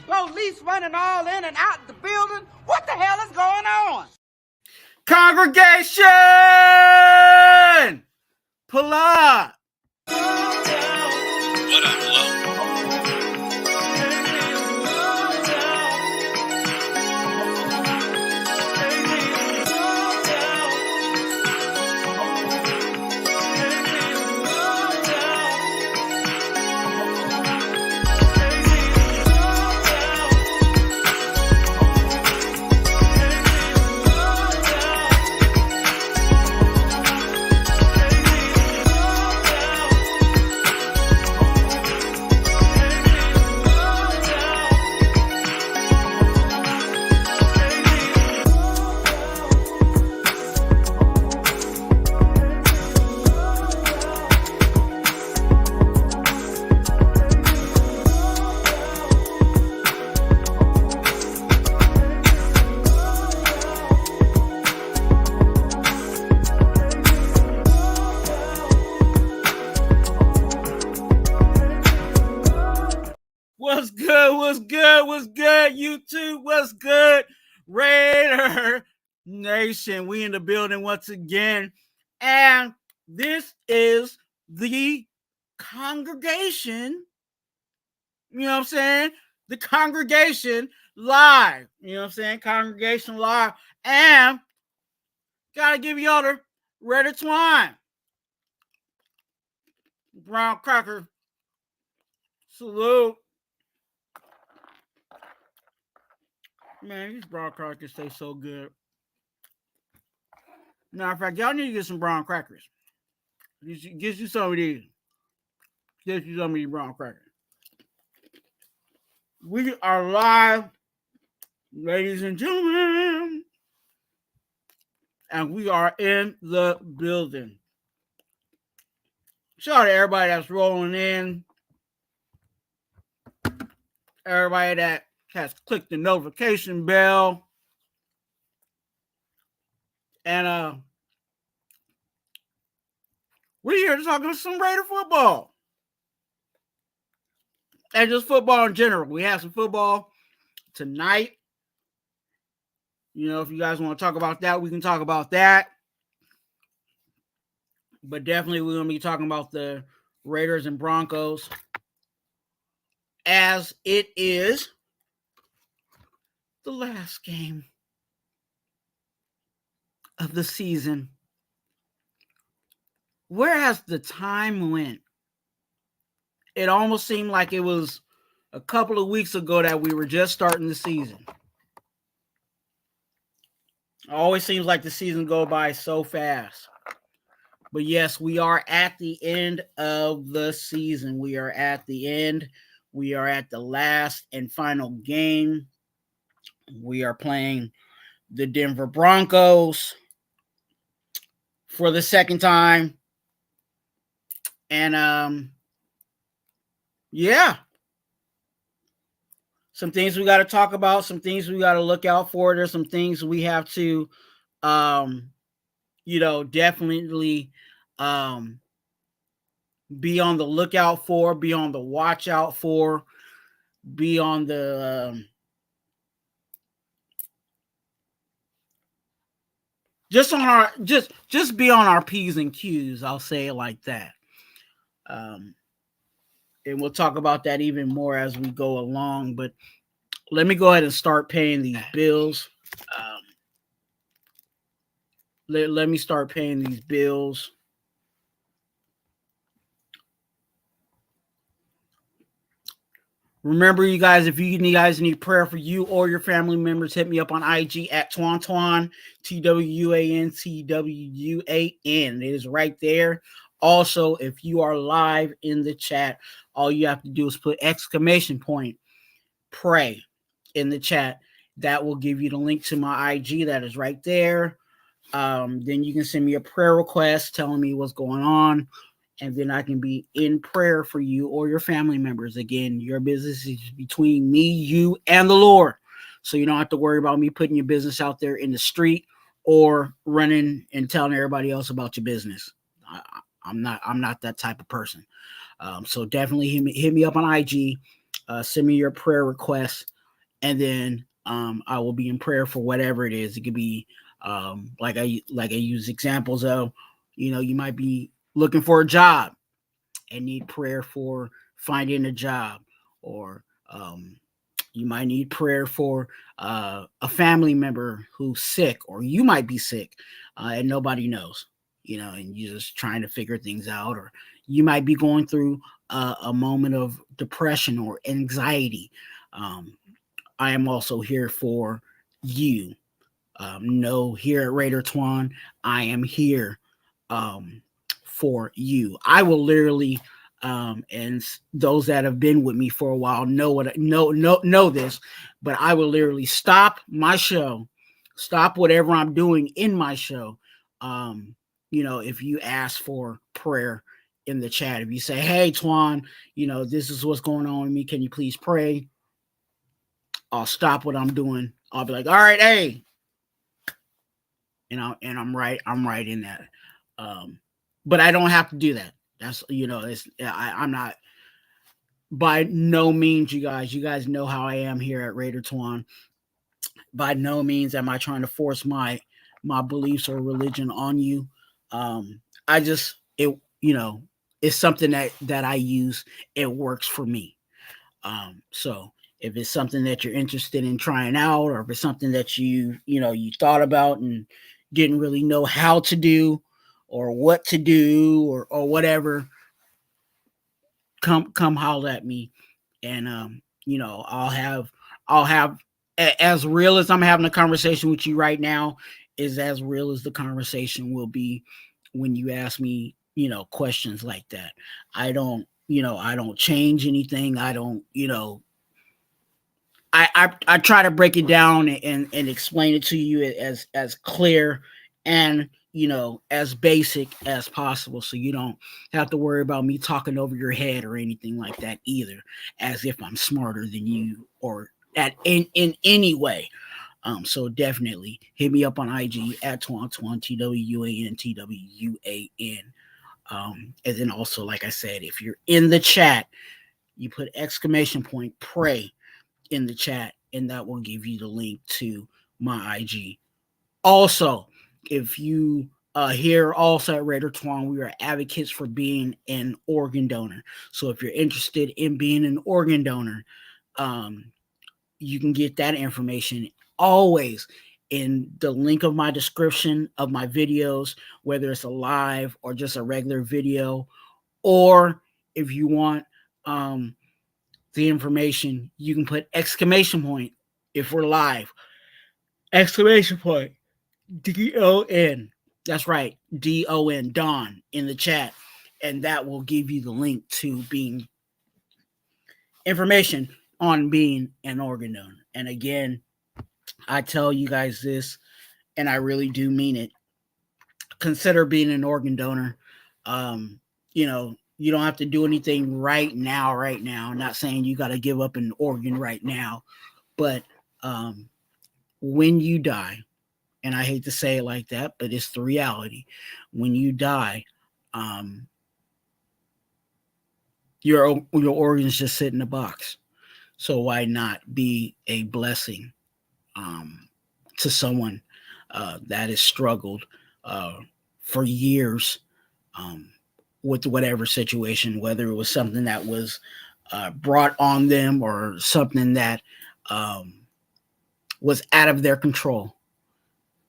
Police running all in and out the building. What the hell is going on? Congregation! Pull up! What up, Lo? What's good? What's good? What's good? YouTube, what's good? Raider Nation, we in the building once again. And this is the congregation. You know what I'm saying? The congregation live. You know what I'm saying? Congregation live. And gotta give y'all the Raider Twuan. Brown cracker. Salute. Man, these brown crackers taste so good. Matter of fact, y'all need to get some brown crackers. Get you some of these. Get you some of these brown crackers. We are live, ladies and gentlemen. And we are in the building. Shout out to everybody that's rolling in. Everybody that has clicked the notification bell. And we're here to talk about some Raider football. And just football in general. We have some football tonight. You know, if you guys want to talk about that, we can talk about that. But definitely we're going to be talking about the Raiders and Broncos, as it is the last game of the season. Where has the time went? It almost seemed like it was a couple of weeks ago that we were just starting the season. It always seems like the season go by so fast. But yes, we are at the end of the season. We are at the end. We are at the last and final game. We are playing the Denver Broncos for the second time. And yeah. Some things we got to talk about, some things we got to look out for. There's some things we have to definitely be on the lookout for, be on the watch out for, be on the just be on our P's and Q's. I'll say it like that. And we'll talk about that even more as we go along. But let me go ahead and start paying these bills. Let me start paying these bills. Remember, you guys, if you guys need prayer for you or your family members, hit me up on IG at MarTwuan, TWUAN, TWUAN. It is right there. Also, if you are live in the chat, all you have to do is put !, pray in the chat. That will give you the link to my IG. That is right there. Then you can send me a prayer request telling me what's going on. And then I can be in prayer for you or your family members. Again, your business is between me, you, and the Lord. So you don't have to worry about me putting your business out there in the street or running and telling everybody else about your business. I'm not that type of person. So definitely hit me up on IG. Send me your prayer requests. and then I will be in prayer for whatever it is. It could be like I use examples of, you might be looking for a job and need prayer for finding a job, or you might need prayer for a family member who's sick, or you might be sick and nobody knows, and you're just trying to figure things out, or you might be going through a moment of depression or anxiety. I am also here for you. No, here at Raider Twuan, I am here for you. I will literally, and those that have been with me for a while know this, but I will literally stop my show, stop whatever I'm doing in my show. If you ask for prayer in the chat, if you say, "Hey, Twuan, this is what's going on with me. Can you please pray?" I'll stop what I'm doing. I'll be like, "All right, hey," and I'm right in that. But I don't have to do that. That's I'm not, by no means, you guys know how I am here at Raider Twuan. By no means am I trying to force my beliefs or religion on you. I just it's something that I use. It works for me. So if it's something that you're interested in trying out, or if it's something that you thought about and didn't really know how to do or what to do, or whatever, come holler at me, and I'll have as real as I'm having a conversation with you right now is as real as the conversation will be when you ask me questions like that. I don't change anything. I don't I try to break it down and explain it to you as clear and as basic as possible, so you don't have to worry about me talking over your head or anything like that either, as if I'm smarter than you or in any way. So definitely hit me up on IG at Twuan TWUAN. And then also, like I said, if you're in the chat, you put exclamation point pray in the chat, and that will give you the link to my IG. Also, if you here also at Raider Twuan, we are advocates for being an organ donor. So if you're interested in being an organ donor, you can get that information always in the link of my description of my videos, whether it's a live or just a regular video, or if you want the information, you can put exclamation point if we're live. Exclamation point DON. That's right, DON, Don, in the chat. And that will give you the link to being information on being an organ donor. And again, I tell you guys this, and I really do mean it. Consider being an organ donor. You don't have to do anything right now. I'm not saying you got to give up an organ right now, but when you die, and I hate to say it like that, but it's the reality. When you die, your organs just sit in a box. So why not be a blessing to someone that has struggled for years with whatever situation, whether it was something that was brought on them or something that was out of their control.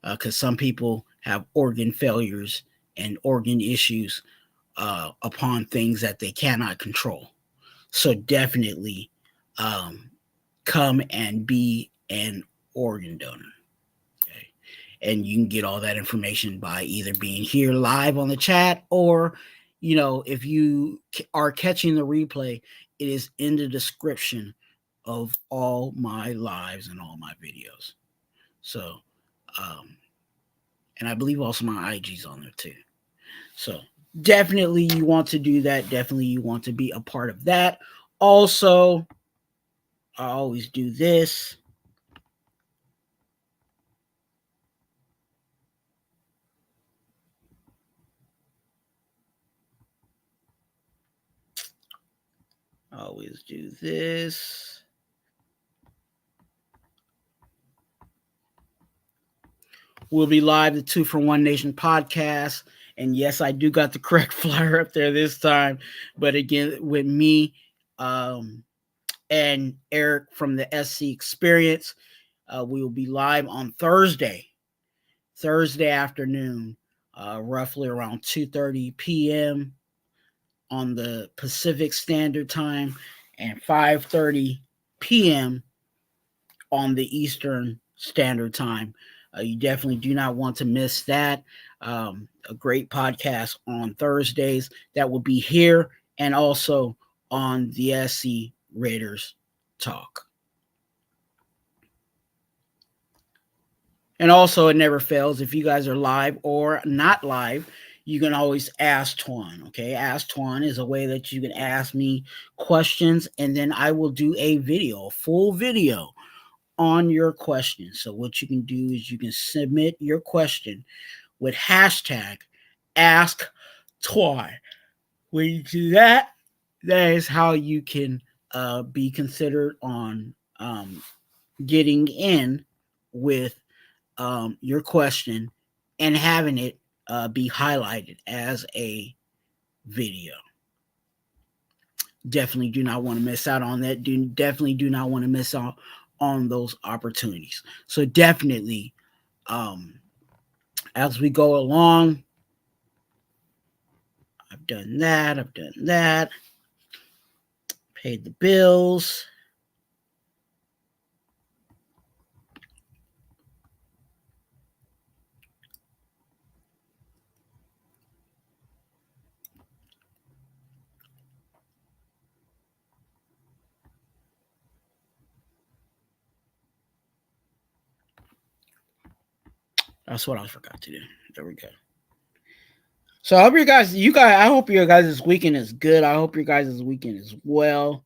Because some people have organ failures and organ issues upon things that they cannot control. So definitely come and be an organ donor. Okay? And you can get all that information by either being here live on the chat, or, if you are catching the replay, it is in the description of all my lives and all my videos. So, and I believe also my IG's on there too. So definitely you want to do that. Definitely you want to be a part of that. Also, I always do this. I always do this. We'll be live the 2 for 1 Nation podcast. And yes, I do got the correct flyer up there this time. But again, with me and Eric from the SC Experience, we will be live on Thursday afternoon, roughly around 2:30 p.m. on the Pacific Standard Time and 5:30 p.m. on the Eastern Standard Time. You definitely do not want to miss that. A great podcast on Thursdays that will be here and also on the SC Raiders Talk. And also, it never fails. If you guys are live or not live, you can always ask Twuan. Okay, Ask Twuan is a way that you can ask me questions, and then I will do a full video on your question. So what you can do is you can submit your question with hashtag Ask Twuan. When you do that, that is how you can be considered on getting in with your question and having it be highlighted as a video. Definitely do not want to miss out on that. Definitely do not want to miss out on those opportunities. So definitely, as we go along, I've done that. Paid the bills. That's what I forgot to do. There we go. So I hope I hope your guys' weekend is good. I hope your guys' weekend is well.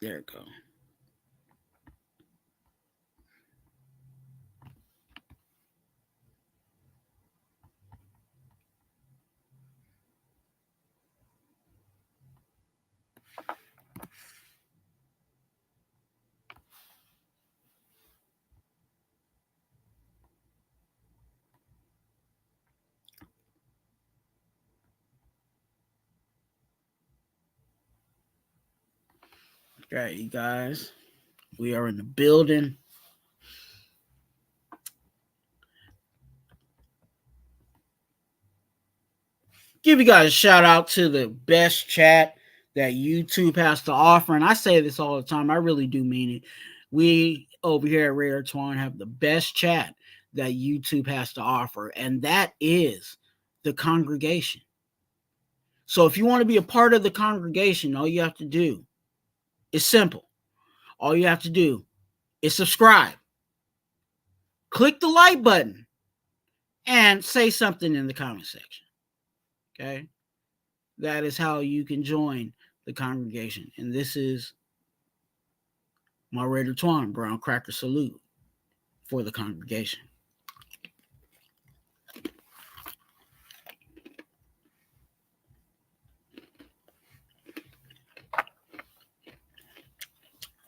There it go. All right, you guys. We are in the building. Give you guys a shout out to the best chat that YouTube has to offer. And I say this all the time. I really do mean it. We over here at Raider Twuan have the best chat that YouTube has to offer. And that is the congregation. So if you want to be a part of the congregation, all you have to do is simple. All you have to do is subscribe. Click the like button and say something in the comment section. Okay? That is how you can join the congregation. And this is my Raider Twuan brown cracker salute for the congregation.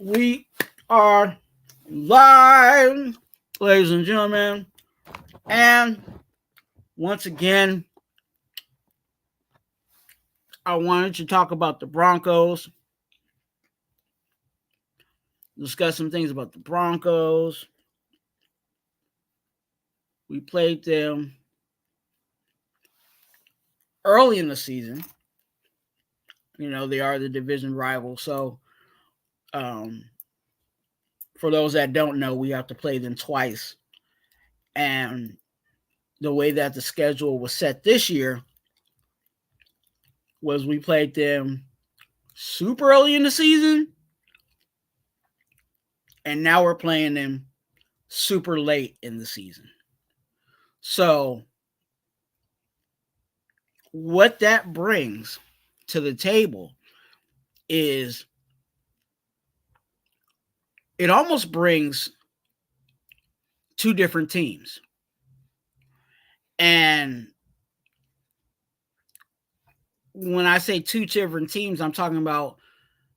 We are live, ladies and gentlemen. And once again, I wanted to talk about the Broncos, discuss some things about the Broncos. We played them early in the season. You know, they are the division rival. So, for those that don't know, we have to play them twice. And the way that the schedule was set this year was we played them super early in the season, and now we're playing them super late in the season. So what that brings to the table is it almost brings two different teams. And when I say two different teams, I'm talking about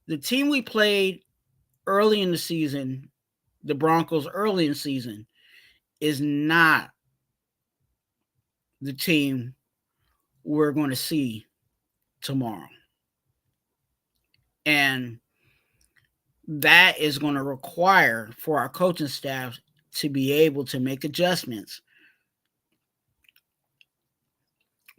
the team we played early in the season, the Broncos early in the season, is not the team we're going to see tomorrow. And that is going to require for our coaching staff to be able to make adjustments.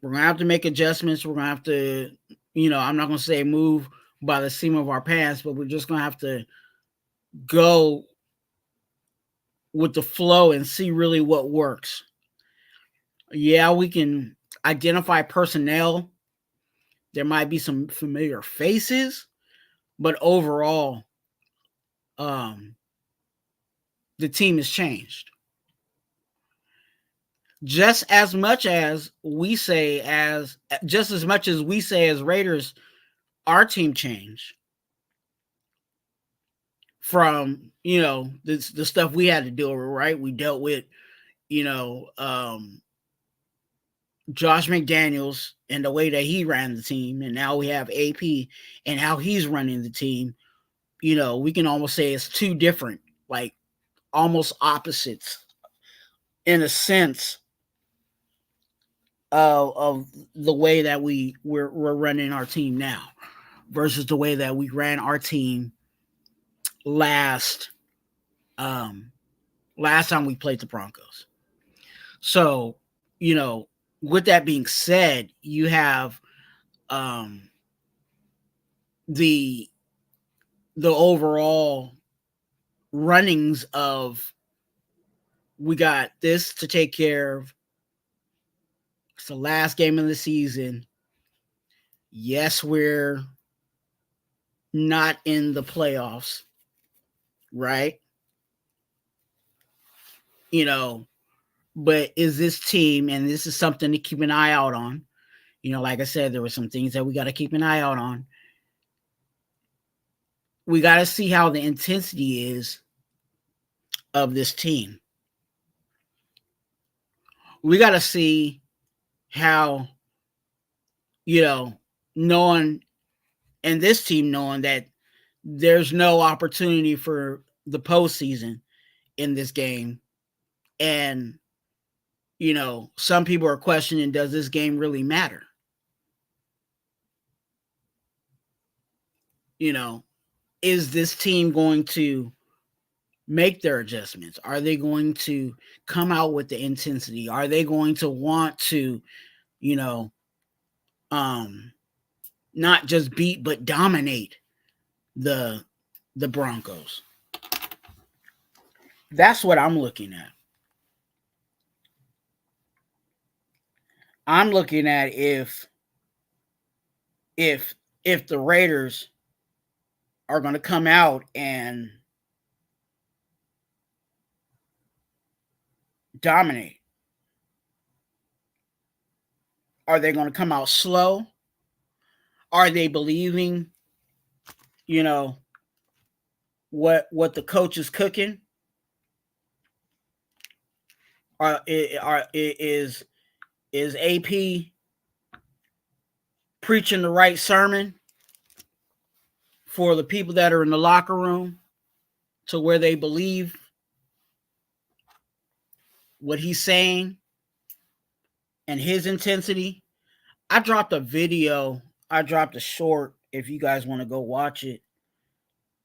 We're going to have to make adjustments. We're going to have to, I'm not going to say move by the seam of our pants, but we're just going to have to go with the flow and see really what works. Yeah, we can identify personnel. There might be some familiar faces, but overall, the team has changed. Just as much as we say as Raiders, our team changed from, the stuff we had to deal with, right? We dealt with, Josh McDaniels and the way that he ran the team, and now we have AP and how he's running the team. We can almost say it's two different, like almost opposites in a sense of the way that we're running our team now versus the way that we ran our team last time we played the Broncos. So, with that being said, you have the overall runnings of, we got this to take care of. It's the last game of the season. Yes, we're not in the playoffs, right? But is this team, and this is something to keep an eye out on. Like I said, there were some things that we got to keep an eye out on. We got to see how the intensity is of this team. We got to see how, knowing, and this team knowing that there's no opportunity for the postseason in this game. And, some people are questioning, does this game really matter? Is this team going to make their adjustments? Are they going to come out with the intensity? Are they going to want to, not just beat, but dominate the Broncos? That's what I'm looking at. I'm looking at if the Raiders are going to come out and dominate. Are they going to come out slow? Are they believing, what the coach is cooking? Is AP preaching the right sermon for the people that are in the locker room to where they believe what he's saying and his intensity? I dropped a video. I dropped a short if you guys want to go watch it.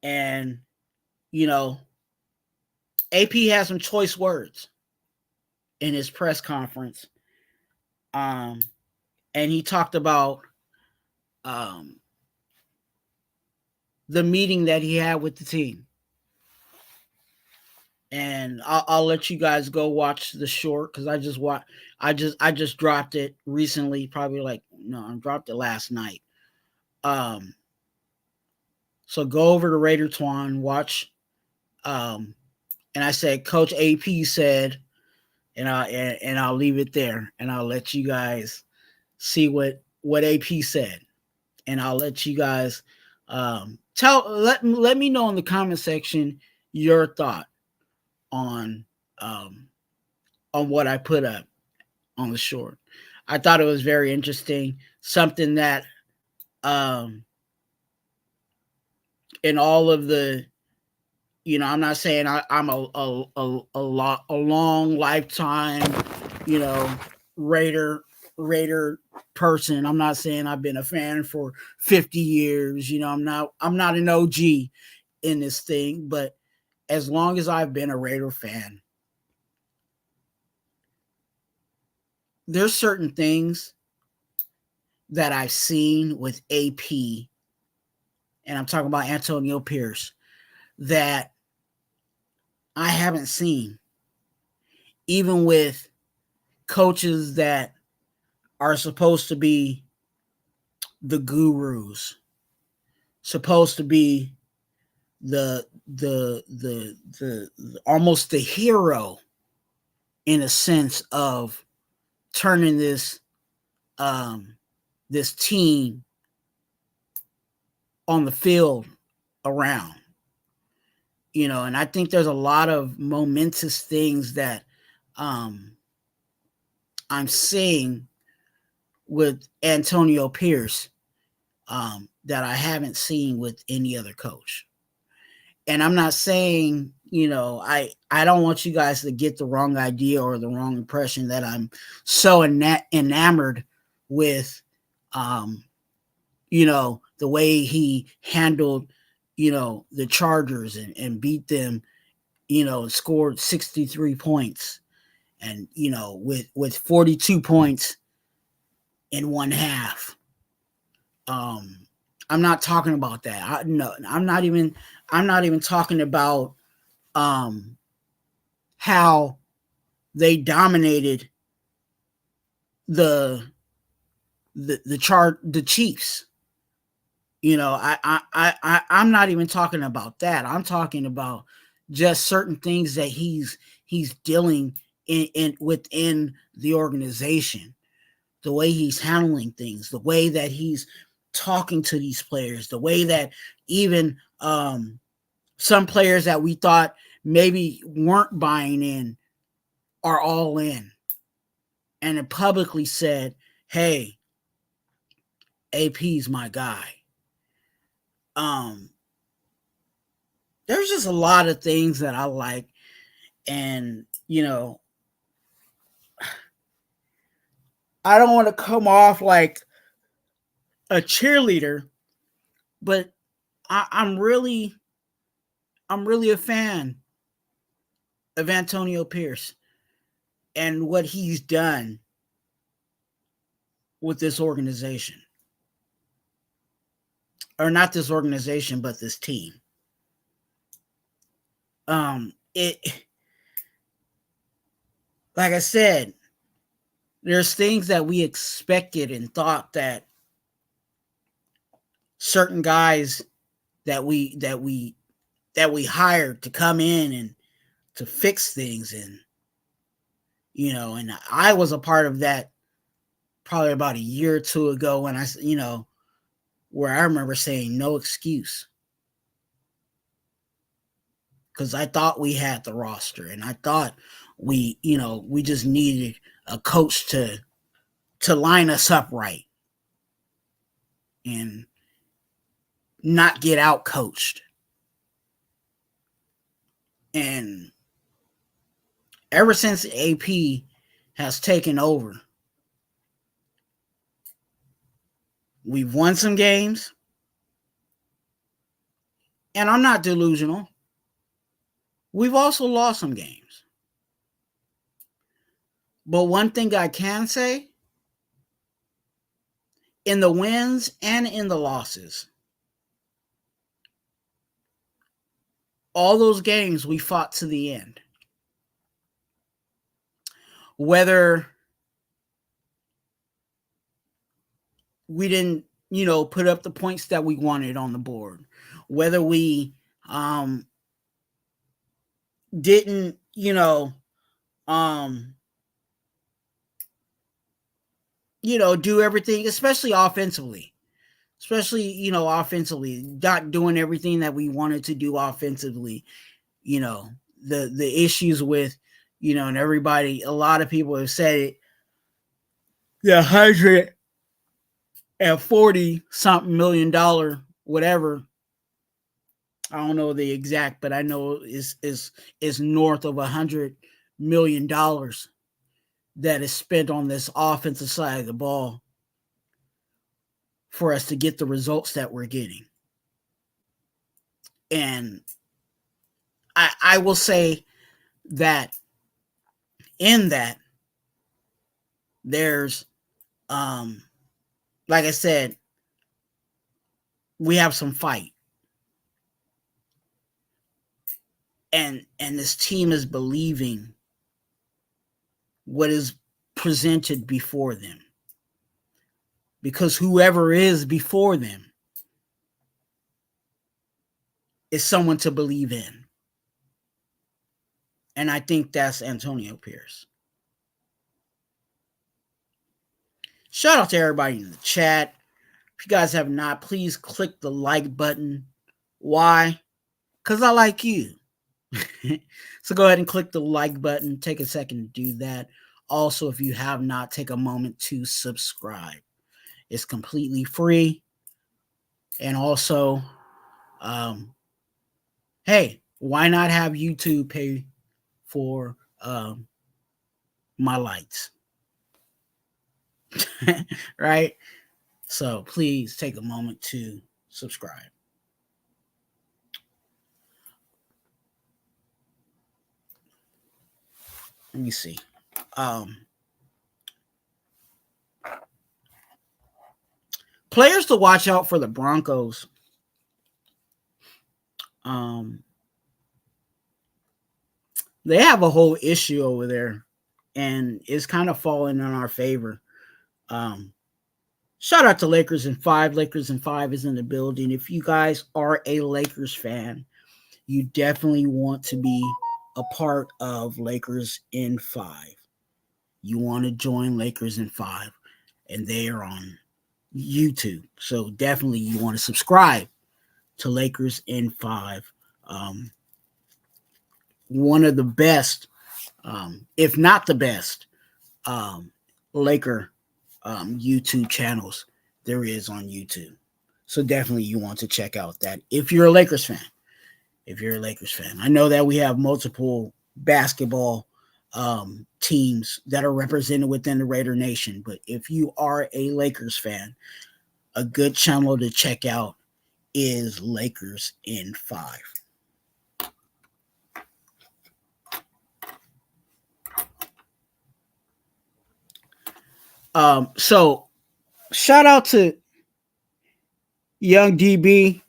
And, AP has some choice words in his press conference. And he talked about the meeting that he had with the team. And I'll let you guys go watch the short because I just dropped it recently, I dropped it last night. So go over to Raider Twuan, watch. And I said, Coach AP said, and I'll leave it there, and I'll let you guys see what AP said, and I'll let you guys let me know in the comment section your thought on what I put up on the short. I thought it was very interesting. Something that in all of the, I'm not saying I'm a long lifetime, Raider person. I'm not saying I've been a fan for 50 years. I'm not an OG in this thing, but as long as I've been a Raider fan, there's certain things that I've seen with AP, and I'm talking about Antonio Pierce, that I haven't seen, even with coaches that are supposed to be the gurus, supposed to be the almost the hero in a sense of turning this this team on the field around. And I think there's a lot of momentous things that I'm seeing with Antonio Pierce that I haven't seen with any other coach. And I'm not saying, I don't want you guys to get the wrong idea or the wrong impression that I'm so enamored with, the way he handled, the Chargers and beat them, scored 63 points and, with 42 points in one half. I'm not talking about that. I'm not even talking about how they dominated the Chiefs. I'm not even talking about that. I'm talking about just certain things that he's dealing in within the organization, the way he's handling things, the way that he's talking to these players, the way that even some players that we thought maybe weren't buying in are all in, and it publicly said, hey, AP's my guy. There's just a lot of things that I like, and I don't want to come off like a cheerleader, but I'm really a fan of Antonio Pierce and what he's done with this organization. Or not this organization, but this team. Like I said, there's things that we expected and thought that certain guys that we hired to come in and to fix things, and and I was a part of that probably about a year or two ago when where I remember saying no excuse, because I thought we had the roster, and I thought we just needed a coach to line us up right and not get out coached. And ever since AP has taken over, we've won some games, and I'm not delusional. We've also lost some games. But one thing I can say, in the wins and in the losses, all those games we fought to the end. Whether we didn't, put up the points that we wanted on the board, whether we didn't, do everything, especially offensively, not doing everything that we wanted to do offensively. The issues with, and everybody, a lot of people have said it, the $140-something million, whatever. I don't know the exact, but I know is north of $100 million that is spent on this offensive side of the ball for us to get the results that we're getting. And I will say that in that there's like I said, we have some fight. And this team is believing what is presented before them. Because whoever is before them is someone to believe in. And I think that's Antonio Pierce. Shout out to everybody in the chat. If you guys have not, please click the like button. Why? Because I like you. So go ahead and click the like button. Take a second to do that. Also, if you have not, take a moment to subscribe. It's completely free. And also, hey, why not have YouTube pay for my lights? Right? So please take a moment to subscribe. Let me see. Players to watch out for the Broncos. They have a whole issue over there, and it's kind of falling in our favor. Shout out to Lakers in 5. Lakers in 5 is in the building. If you guys are a Lakers fan, you definitely want to be a part of Lakers in 5. You want to join Lakers in 5, and they are on YouTube. So definitely you want to subscribe to Lakers in 5. One of the best, if not the best, Laker YouTube channels there is on YouTube. So definitely you want to check out that if you're a Lakers fan. If you're a Lakers fan. I know that we have multiple basketball teams that are represented within the Raider Nation, but if you are a Lakers fan, a good channel to check out is Lakers in 5. So shout out to Young DB.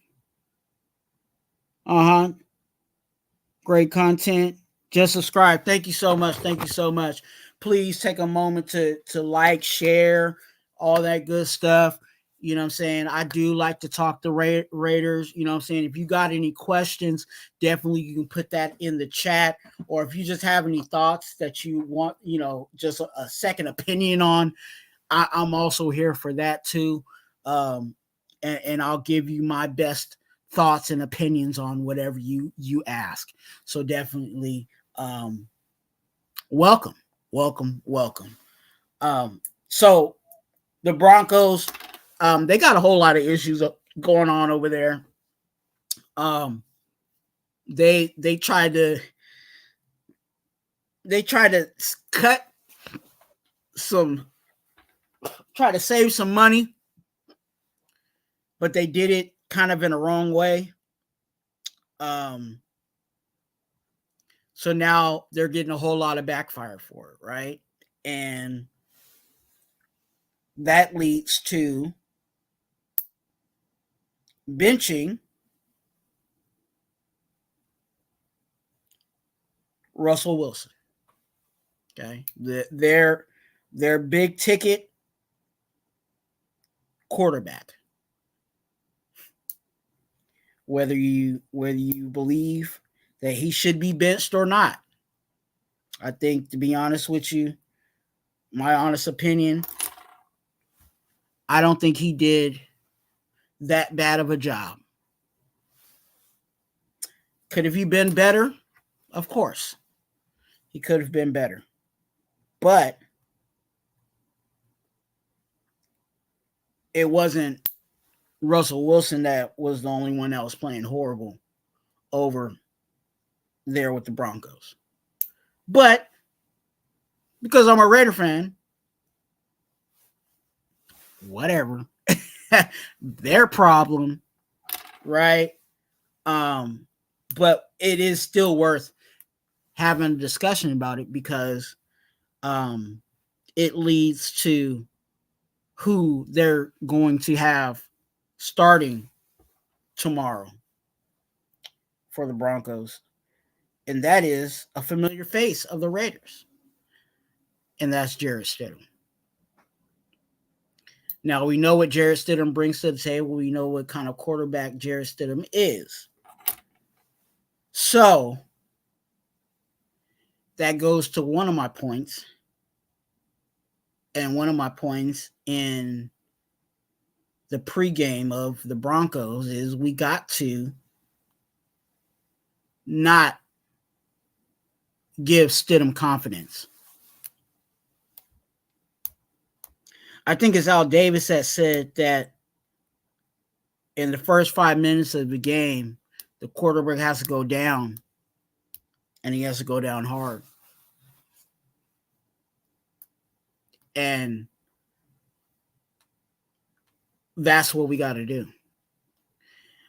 Great content. Just subscribe. Thank you so much. Thank you so much. Please take a moment to like, share, all that good stuff. You know what I'm saying? I do like to talk to Raiders. You know what I'm saying? If you got any questions, definitely you can put that in the chat. Or if you just have any thoughts that you want, just a second opinion on, I'm also here for that too. And I'll give you my best thoughts and opinions on whatever you ask. So definitely welcome. So the Broncos, they got a whole lot of issues going on over there. They tried to try to save some money, but they did it kind of in a wrong way. So now they're getting a whole lot of backfire for it, right? And that leads to benching Russell Wilson. Okay. Their big ticket quarterback. Whether you believe that he should be benched or not. I think, to be honest with you, my honest opinion, I don't think he did that bad of a job. Could have he been better? Of course. He could have been better. But it wasn't Russell Wilson that was the only one that was playing horrible over there with the Broncos. But because I'm a Raider fan, whatever. Their problem, right? But it is still worth having a discussion about it because it leads to who they're going to have starting tomorrow for the Broncos. And that is a familiar face of the Raiders. And that's Jarrett Stidham. Now, we know what Jarrett Stidham brings to the table. We know what kind of quarterback Jarrett Stidham is. So, that goes to one of my points. And one of my points in the pregame of the Broncos is we got to not give Stidham confidence. I think it's Al Davis that said that in the first 5 minutes of the game, the quarterback has to go down, and he has to go down hard. And that's what we got to do.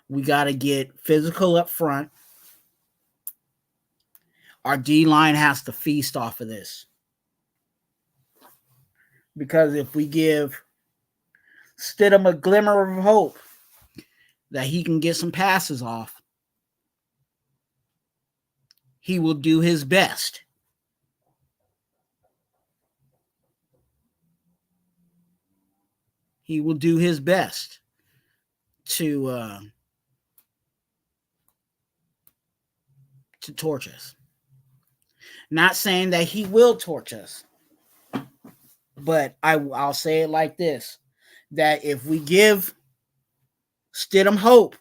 We got to get physical up front. Our D-line has to feast off of this. Because if we give Stidham a glimmer of hope that he can get some passes off, he will do his best. He will do his best to torch us. Not saying that he will torch us, but I'll say it like this, that if we give Stidham hope,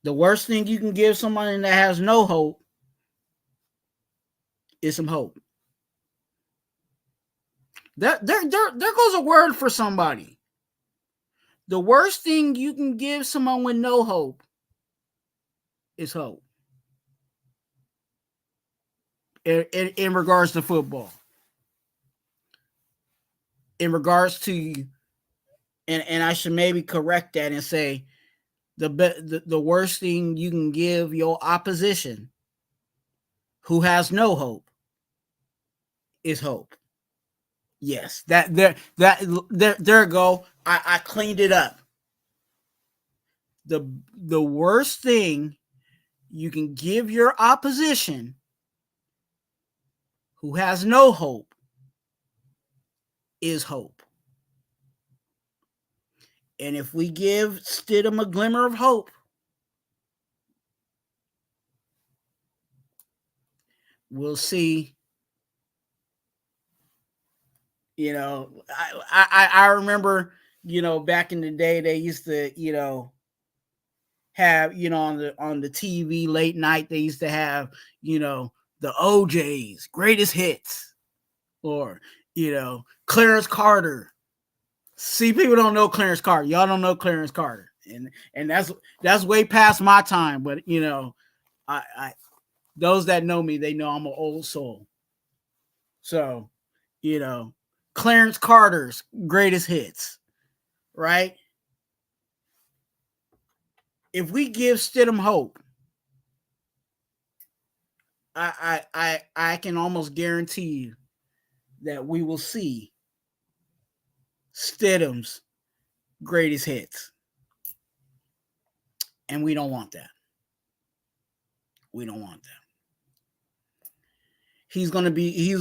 the worst thing you can give somebody that has no hope is some hope. There goes a word for somebody. The worst thing you can give someone with no hope is hope. In regards to football. In regards to, and I should maybe correct that and say, the worst thing you can give your opposition who has no hope is hope. Yes, there go. I cleaned it up. The worst thing you can give your opposition who has no hope is hope. And if we give Stidham a glimmer of hope, we'll see. You know, I remember, back in the day, they used to, have, on the TV late night, they used to have, the OJ's greatest hits, or, Clarence Carter. See, people don't know Clarence Carter. Y'all don't know Clarence Carter. And that's way past my time. But, I those that know me, they know I'm an old soul. So, Clarence Carter's greatest hits, right? If we give Stidham hope, I can almost guarantee you that we will see Stidham's greatest hits. And we don't want that. We don't want that. He's gonna be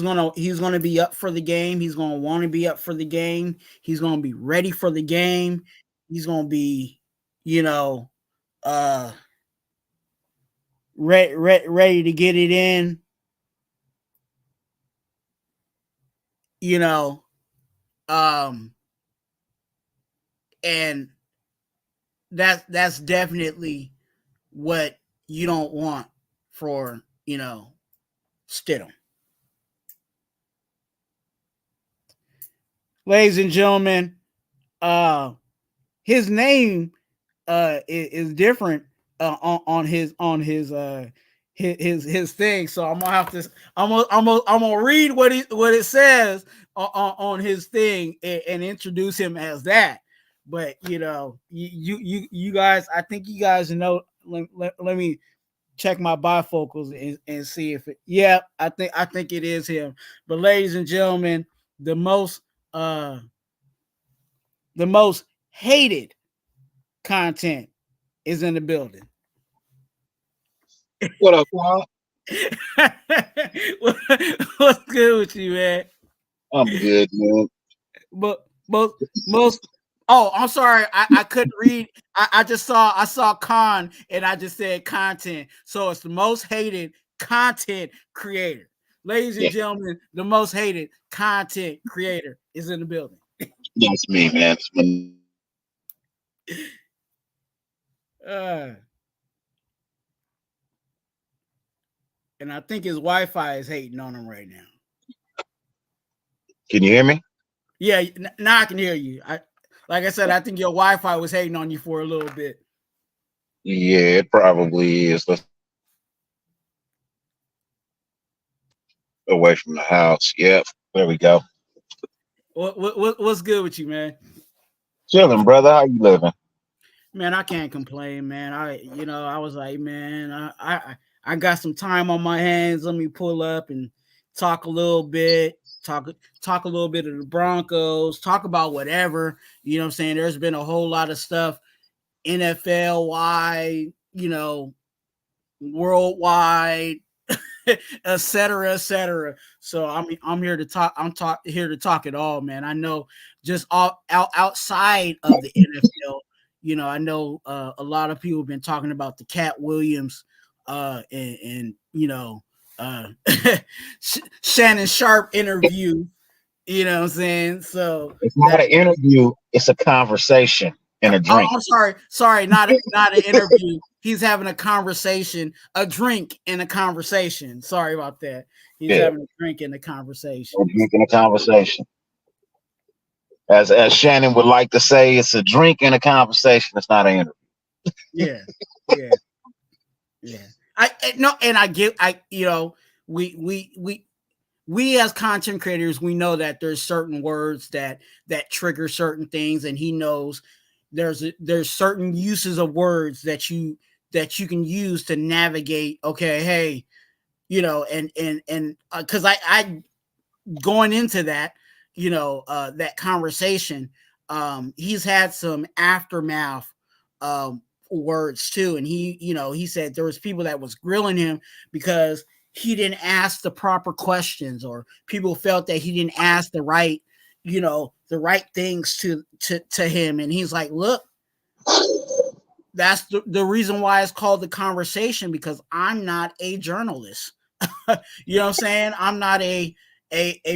up for the game. He's gonna want to be up for the game. He's gonna be ready for the game. He's gonna be, ready to get it in. And that's definitely what you don't want for, Stidham. ladies and gentlemen, his name is different on his thing. So I'm gonna have to I'm gonna read what it says on his thing and introduce him as that. But you guys, I think you guys know. Let me check my bifocals and see if it. Yeah, I think it is him. But ladies and gentlemen, the most uh the most hated content is in the building. What up, Twua? What's good with you, man? I'm good, man. But most. Oh, I'm sorry. I couldn't read. I saw con and I just said content. So it's the most hated content creator. Ladies and Yeah, gentlemen, the most hated content creator is in the building. that's me, man. Uh, and I think his Wi-Fi is hating on him right now. Can you hear me? Yeah, now I can hear you. Like I said, I think your Wi-Fi was hating on you for a little bit. Yeah, it probably is. Let's away from the house. Yep, there we go. What's good with you, man? Chilling, brother. How you living? Man, I can't complain, man. I was like, man, I got some time on my hands. Let me pull up and talk a little bit. Talk a little bit of the Broncos. Talk about whatever. You know what I'm saying? There's been a whole lot of stuff NFL wide, worldwide, et cetera, et cetera. So I'm here to talk. Here to talk it all, man. I know just outside of the NFL. I know a lot of people have been talking about the Cat Williams and Shannon Sharp interview. You know what I'm saying? So It's not an interview. It's a conversation and a drink. I'm sorry, not an interview. He's having a conversation, a drink in a conversation. Sorry about that. He's having a drink in the conversation. A drink and a conversation. As Shannon would like to say, it's a drink and a conversation. It's not an interview. Yeah. We as content creators, we know that there's certain words that trigger certain things, and he knows there's certain uses of words that you can use to navigate. Okay, hey, and because I going into that, that conversation, he's had some aftermath words too, and he said there was people that was grilling him because he didn't ask the proper questions, or people felt that he didn't ask the right things to him, and he's like, look, that's the reason why it's called the conversation, because I'm not a journalist. You know what I'm saying? I'm not a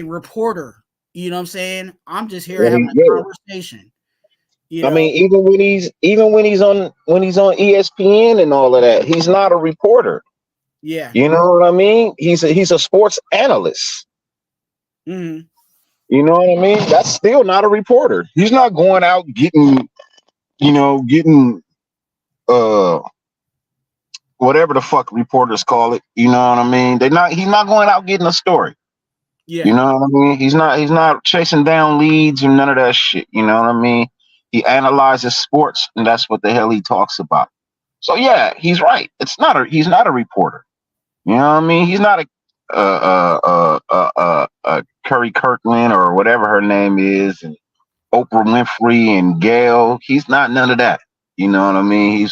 reporter. You know what I'm saying? I'm just here having a conversation. I mean, even when he's on ESPN and all of that, he's not a reporter. Yeah. You know what I mean? He's a sports analyst. Mm-hmm. You know what I mean? That's still not a reporter. He's not going out getting whatever the fuck reporters call it. You know what I mean? He's not going out getting a story. Yeah. You know what I mean? He's not chasing down leads or none of that shit. You know what I mean? He analyzes sports, and that's what the hell he talks about. So yeah, he's right. He's not a reporter. You know what I mean? He's not a Curry Kirkland or whatever her name is, and Oprah Winfrey and Gail. He's not none of that. You know what I mean?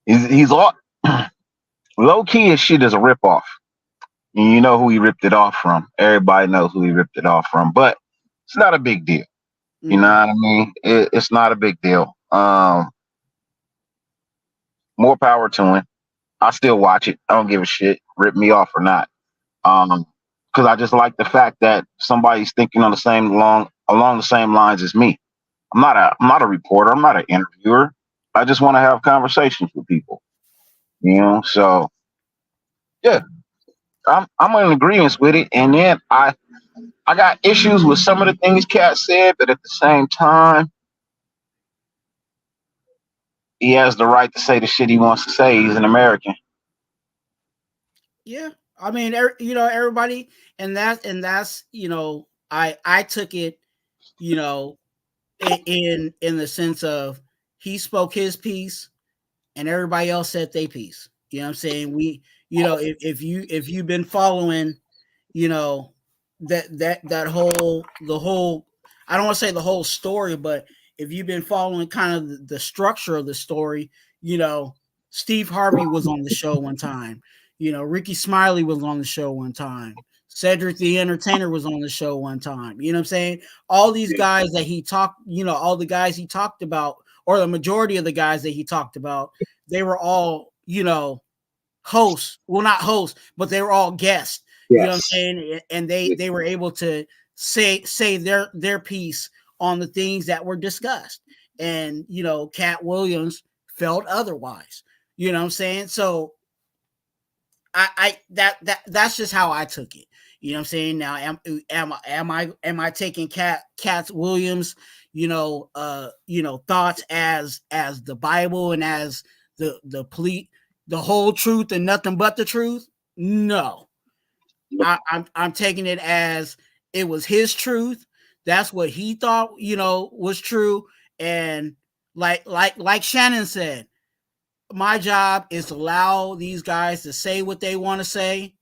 He's all low key. His shit is a ripoff. And you know who he ripped it off from. Everybody knows who he ripped it off from, but it's not a big deal. You know what I mean? It's not a big deal. More power to him. I still watch it. I don't give a shit, rip me off or not. Because I just like the fact that somebody's thinking on along the same lines as me. I'm not a reporter. I'm not an interviewer. I just want to have conversations with people. So yeah, I'm in agreement with it. And then I got issues with some of the things Cat said, but at the same time, he has the right to say the shit he wants to say. He's an American. Yeah, I mean, everybody, and that's I took it, in the sense of he spoke his piece, and everybody else said their piece. You know what I'm saying? If you've been following, that whole the whole I don't want to say the whole story, but if you've been following kind of the structure of the story, Steve Harvey was on the show one time. Ricky Smiley was on the show one time. Cedric the Entertainer was on the show one time. You know what I'm saying? All these guys that he talked, all the guys he talked about, or the majority of the guys that he talked about, they were all, hosts. Well, not hosts, but they were all guests. You know what I'm saying? And they were able to say their piece on the things that were discussed. And Cat Williams felt otherwise. You know what I'm saying? So that's just how I took it. You know what I'm saying? Now am I taking Cat Williams, thoughts as the Bible and as the whole truth and nothing but the truth? No. I'm taking it as it was his truth. That's what he thought, was true. And like Shannon said, my job is to allow these guys to say what they want to say,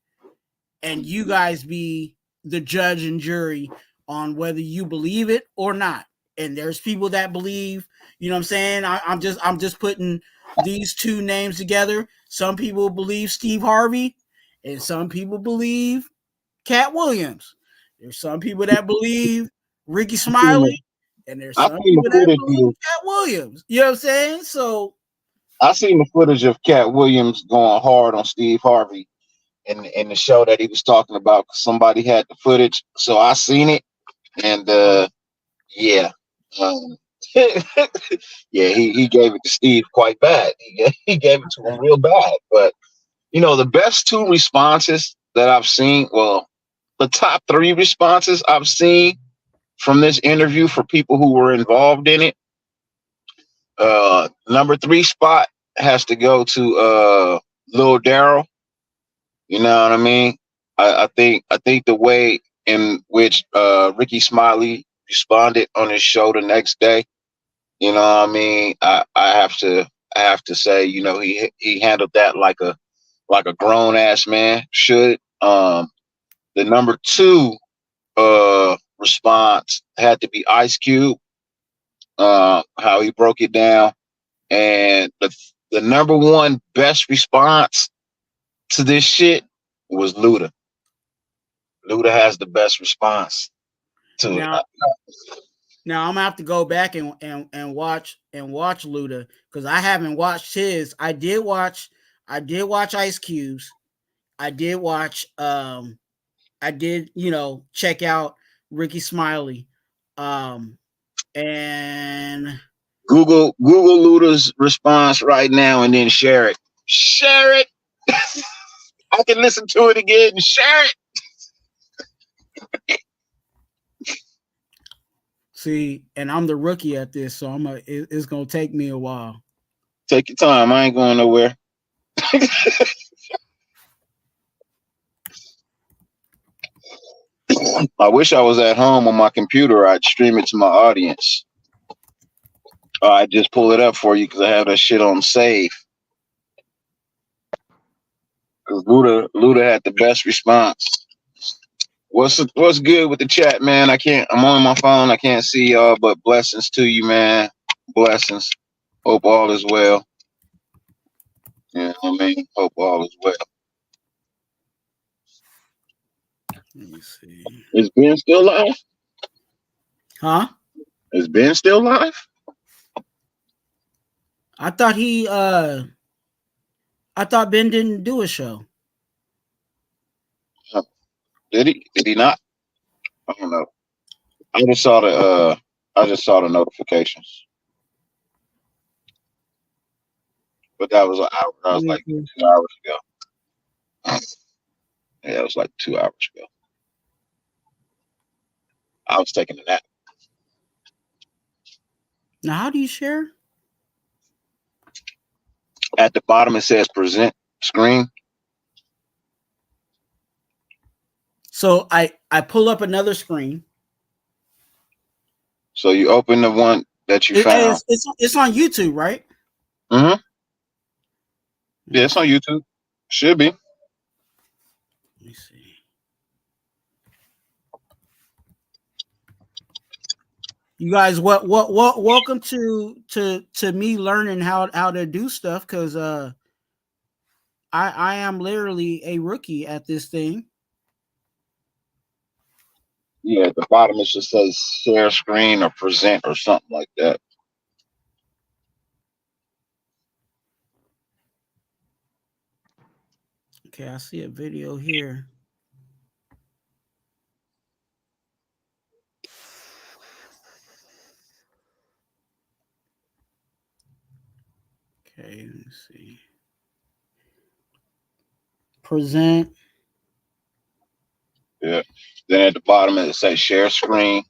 and you guys be the judge and jury on whether you believe it or not. And there's people that believe, you know what I'm saying? I'm just putting these two names together. Some people believe Steve Harvey, and some people believe Cat Williams. There's some people that believe Ricky Smiley, and there's some people that believe Cat Williams. You know what I'm saying? So I seen the footage of Cat Williams going hard on Steve Harvey in the show that he was talking about. Somebody had the footage, so I seen it, and yeah, um, yeah, he gave it to Steve quite bad. He gave it to him real bad. But the best two responses that I've seen, well, the top three responses I've seen from this interview for people who were involved in it. Number 3 spot has to go to Lil Daryl. You know what I mean? I think the way in which Ricky Smiley responded on his show the next day, you know what I mean? I have to say, he handled that like a grown ass man should. The number 2 response had to be Ice Cube, how he broke it down. And the number 1 best response to this shit was Luda. Luda has the best response to it. Now I'm gonna have to go back and watch Luda, because I haven't watched his. I did watch Ice Cube's. I did check out Ricky Smiley. And Google Luda's response right now and then share it. Share it. I can listen to it again and share it. see, and I'm the rookie at this, so it's gonna take me a while. Take your time. I ain't going nowhere. I wish I was at home on my computer. I'd stream it to my audience. I just pull it up for you because I have that shit on save. Because Luda had the best response. What's good with the chat, man? I'm on my phone. I can't see y'all, but blessings to you, man. Blessings. Hope all is well. Yeah, I mean, hope all is well. Let me see. Is Ben still live? Huh? Is Ben still live? I thought Ben didn't do a show. Did he? Did he not? I don't know. I just saw the notifications. But that was an hour. That was like 2 hours ago. Yeah, it was like 2 hours ago. I was taking a nap. Now, how do you share? At the bottom, it says present screen. So I pull up another screen. So you open the one that you found. It's on YouTube, right? Mm-hmm. Yeah, it's on YouTube. Should be. Let me see. You guys, welcome to me learning how to do stuff, because I am literally a rookie at this thing. Yeah, at the bottom it just says share screen or present or something like that. Okay, I see a video here. Okay, let me see. Present. Yeah. Then at the bottom it says share screen.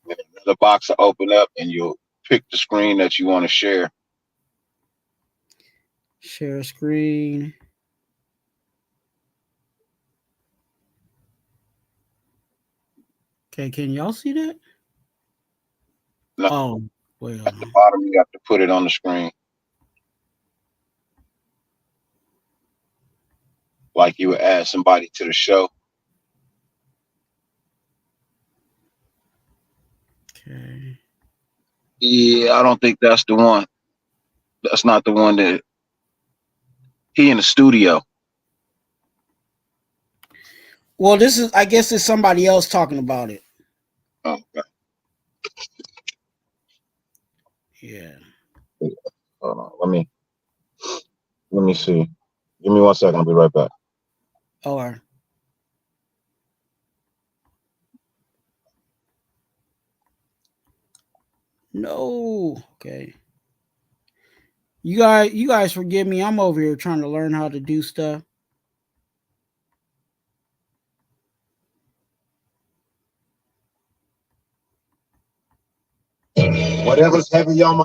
Then another box will open up and you'll pick the screen that you want to share. Share screen. Okay, can y'all see that? No. Oh, wait. At the bottom you have to put it on the screen. Like you would add somebody to the show. Okay. Yeah, I don't think that's the one. That's not the one that he in the studio. Well, this is, I guess it's somebody else talking about it. Oh, okay. Yeah. Hold on. Let me see. Give me 1 second. I'll be right back. All right. No. Okay. You guys forgive me. I'm over here trying to learn how to do stuff. Whatever's heavy on my.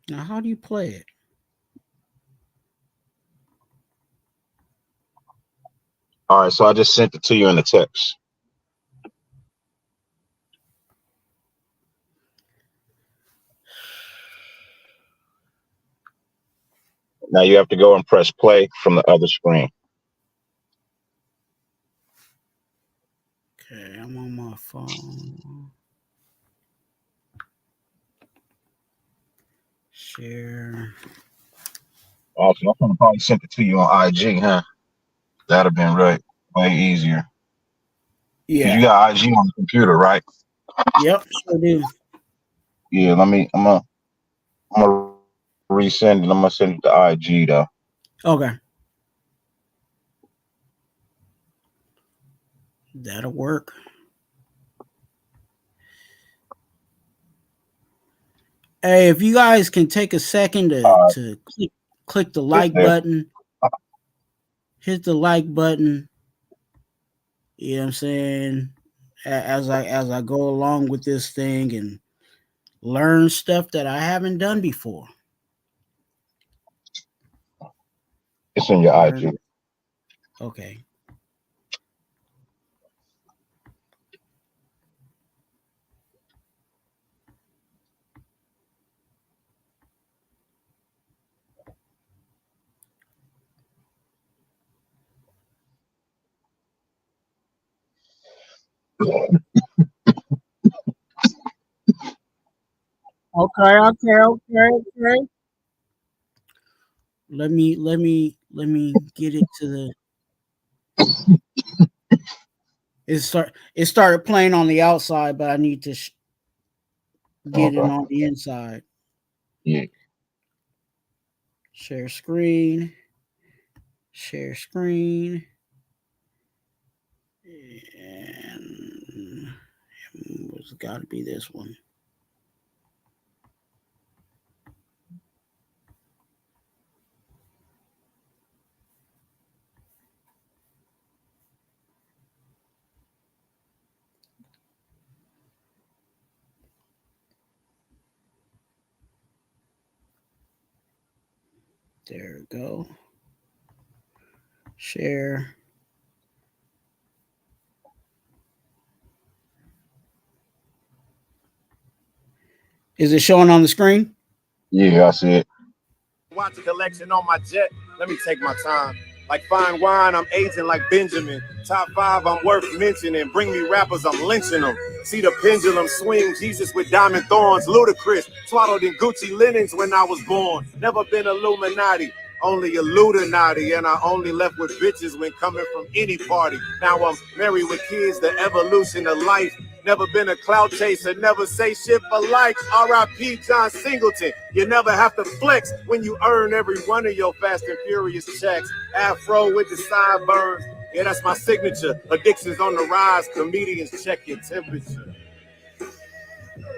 Now, how do you play it? All right, so I just sent it to you in the text. Now you have to go and press play from the other screen. Okay, I'm on my phone. Share. Awesome. I'm gonna probably send it to you on IG, huh? That'd have been right, way easier. Yeah. You got IG on the computer, right? Yep, sure do. Yeah. I'm gonna resend it. I'm gonna send it to IG though. Okay. That'll work. Hey, if you guys can take a second to click the It's like there. button, hit the like button. You know what I'm saying? As I go along with this thing and learn stuff that I haven't done before. It's in your IG. Okay. Okay. Let me get it to the. It started playing on the outside, but I need to get it on the inside. Yeah. Share screen. Share screen. And It's got to be this one. There we go. Share. Is it showing on the screen? Yeah, I see it. Watch the collection on my jet. Let me take my time. Like fine wine, I'm aging like Benjamin. Top 5, I'm worth mentioning. Bring me rappers, I'm lynching them. See the pendulum swing, Jesus with diamond thorns. Ludicrous, swaddled in Gucci linens when I was born. Never been Illuminati, only Illuminati. And I only left with bitches when coming from any party. Now I'm married with kids, the evolution of life. Never been a clout chaser, never say shit for likes. R.I.P. John Singleton. You never have to flex when you earn every one of your Fast and Furious checks. Afro with the sideburns. Yeah, that's my signature. Addictions on the rise. Comedians check your temperature.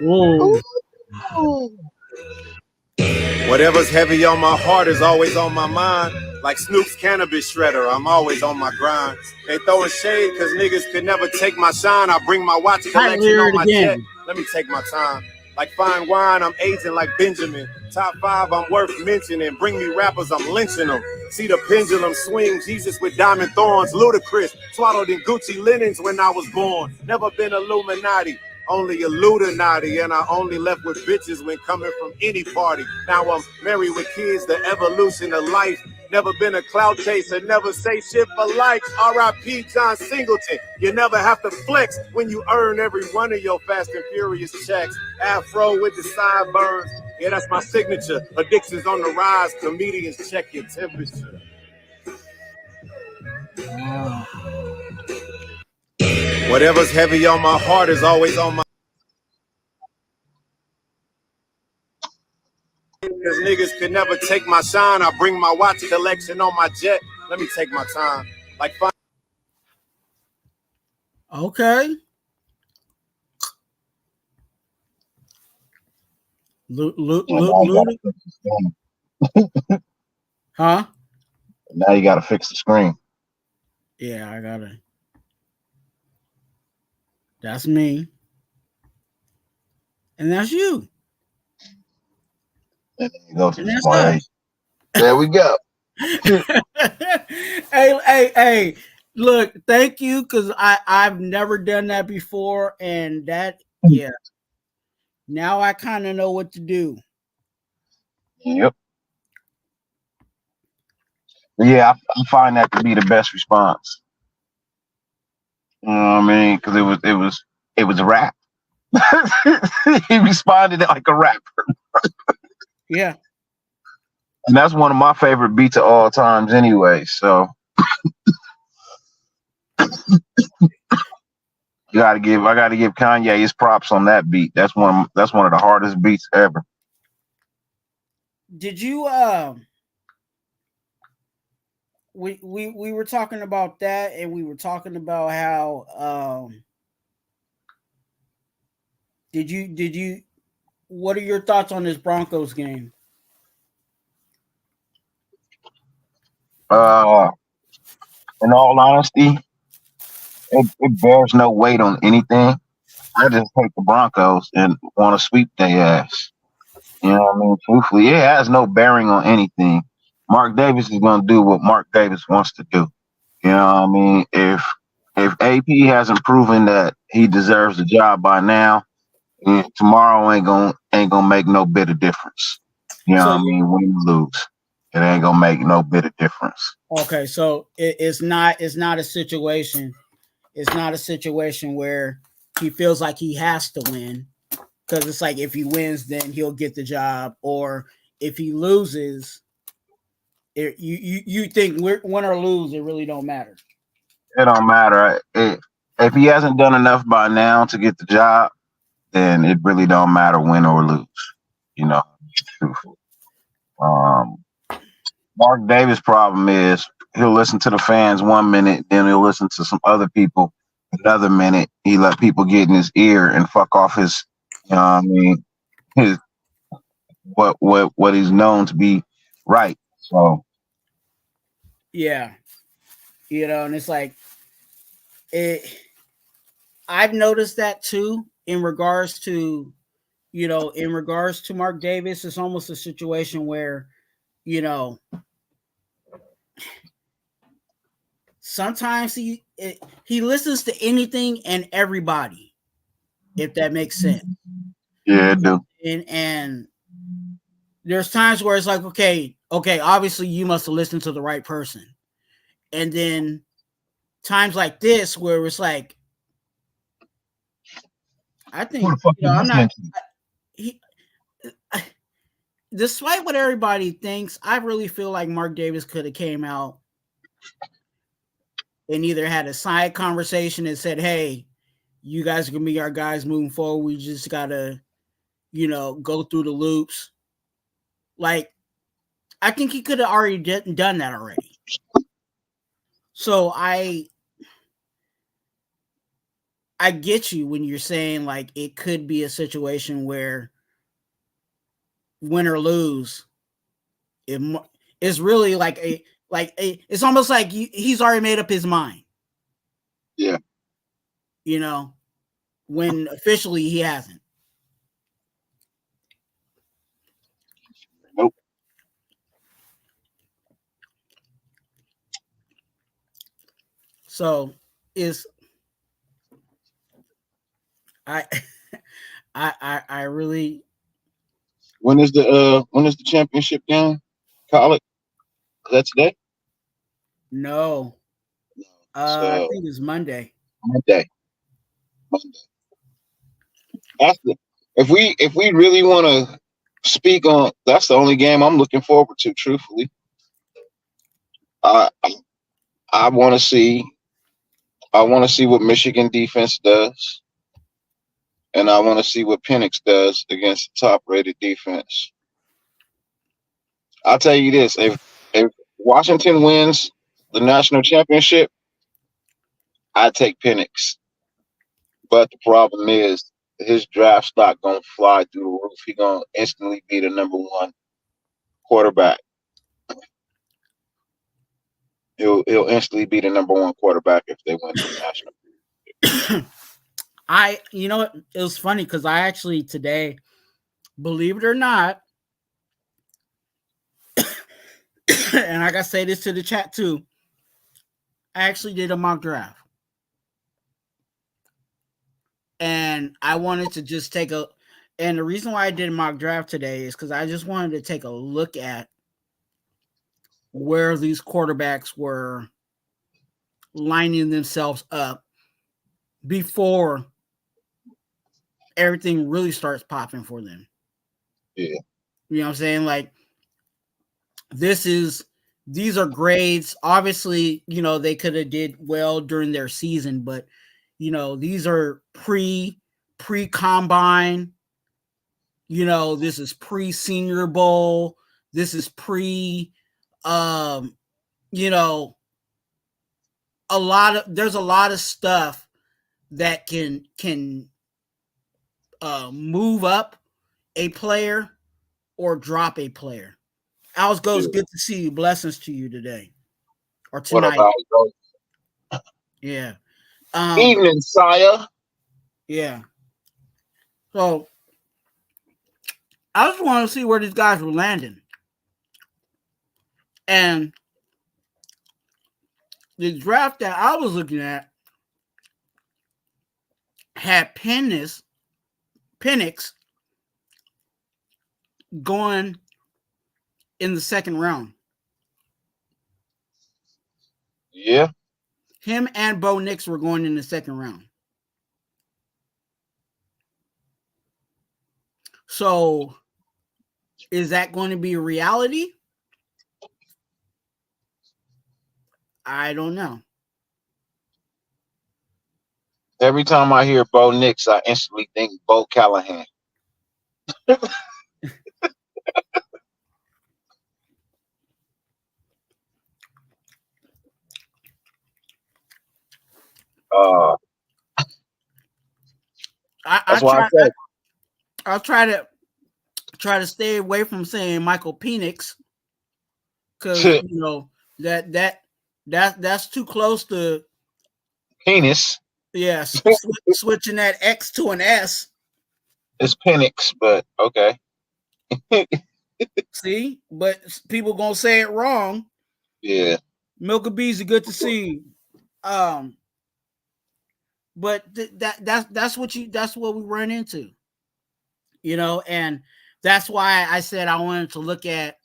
Whoa. Whatever's heavy on my heart is always on my mind. Like Snoop's cannabis shredder, I'm always on my grind. They throwing shade because niggas could never take my shine. I bring my watch collection on my jet. Let me take my time. Like fine wine, I'm aging like Benjamin. Top 5, I'm worth mentioning. Bring me rappers, I'm lynching them. See the pendulum swing, Jesus with diamond thorns. Ludicrous, swaddled in Gucci linens when I was born. Never been Illuminati, only Illuminati. And I only left with bitches when coming from any party. Now I'm married with kids, the evolution of life. Never been a clout chaser, never say shit for likes. R.I.P. John Singleton. You never have to flex when you earn every one of your Fast and Furious checks. Afro with the sideburns. Yeah, that's my signature. Addictions on the rise. Comedians check your temperature. Whatever's heavy on my heart is always on my. Cause niggas could never take my shine. I bring my watch collection on my jet. Let me take my time. Like fine. Okay. Huh? Now you got to fix the screen. Yeah, I gotta. That's me. And that's you. And then you go to display. There we go. Hey. Look, thank you, because I've never done that before, and that, yeah. Now I kind of know what to do. Yep. Yeah, I find that to be the best response. You know what I mean? Because it was a rap. He responded like a rapper. Yeah. And that's one of my favorite beats of all times anyway. So I gotta give Kanye his props on that beat. That's one of the hardest beats ever. Did you we were talking about that, and we were talking about how did you what are your thoughts on this Broncos game? In all honesty, it bears no weight on anything. I just take the Broncos and want to sweep their ass. You know what I mean? Truthfully, it has no bearing on anything. Mark Davis is going to do what Mark Davis wants to do. You know what I mean? If AP hasn't proven that he deserves the job by now, tomorrow ain't gonna make no bit of difference. You know what I mean? Win or lose, it ain't gonna make no bit of difference. Okay, so it's not a situation. It's not a situation where he feels like he has to win, because it's like if he wins, then he'll get the job, or if he loses, you think win or lose, it really don't matter. It don't matter. If he hasn't done enough by now to get the job, then it really don't matter win or lose. You know, truthfully. Mark Davis' problem is he'll listen to the fans 1 minute, then he'll listen to some other people Another minute, he let people get in his ear and fuck off his, you know what I mean, his what he's known to be right. So Yeah, and it's like it. I've noticed that too in regards to Mark Davis. It's almost a situation where sometimes he listens to anything and everybody, if that makes sense. yeah, it do. And there's times where it's like, okay, obviously you must have listened to the right person. And then times like this where it's like, I think, Who the fuck you I'm not, listening to? Despite what everybody thinks, I really feel like Mark Davis could have came out and either had a side conversation and said, hey, you guys are going to be our guys moving forward. We just got to, go through the loops. Like, I think he could have already done that already. So I get you when you're saying like it could be a situation where win or lose, it's really like it's almost like he's already made up his mind. Yeah. When officially he hasn't. Nope. So I really. When is the championship game? College? Is that today? No. I think it's Monday. Monday. If we really want to speak on, that's the only game I'm looking forward to. Truthfully, I want to see what Michigan defense does, and I want to see what Penix does against the top-rated defense. I'll tell you this: if Washington wins the national championship, I take Penix. But the problem is his draft stock gonna fly through the roof. He gonna instantly be the number one quarterback. He'll instantly be the number one quarterback if they win the national. It was funny because I actually today, believe it or not, and I gotta say this to the chat too, I actually did a mock draft. And I wanted to just and the reason why I did a mock draft today is because I just wanted to take a look at where these quarterbacks were lining themselves up before everything really starts popping for them. Yeah. You know what I'm saying? Like, these are grades. Obviously, they could have did well during their season, but these are pre-combine. This is pre-Senior Bowl. This is there's a lot of stuff that can move up a player or drop a player. Alex goes, good to see you. Blessings to you today or tonight. What about yeah. Evening, sire. Yeah. So I just want to see where these guys were landing. And the draft that I was looking at had Penix going in the second round. Yeah. Him and Bo Nix were going in the second round. So is that going to be a reality? I don't know. Every time I hear Bo Nix, I instantly think Bo Callahan. That's why I said I'll try to stay away from saying Michael Penix because you know that's too close to penis. yeah switching that X to an S. It's Penix, but okay. See, but people gonna say it wrong. Yeah. Milka Beezy, good to see you. But that's what we run into, you know, and that's why I said I wanted to look at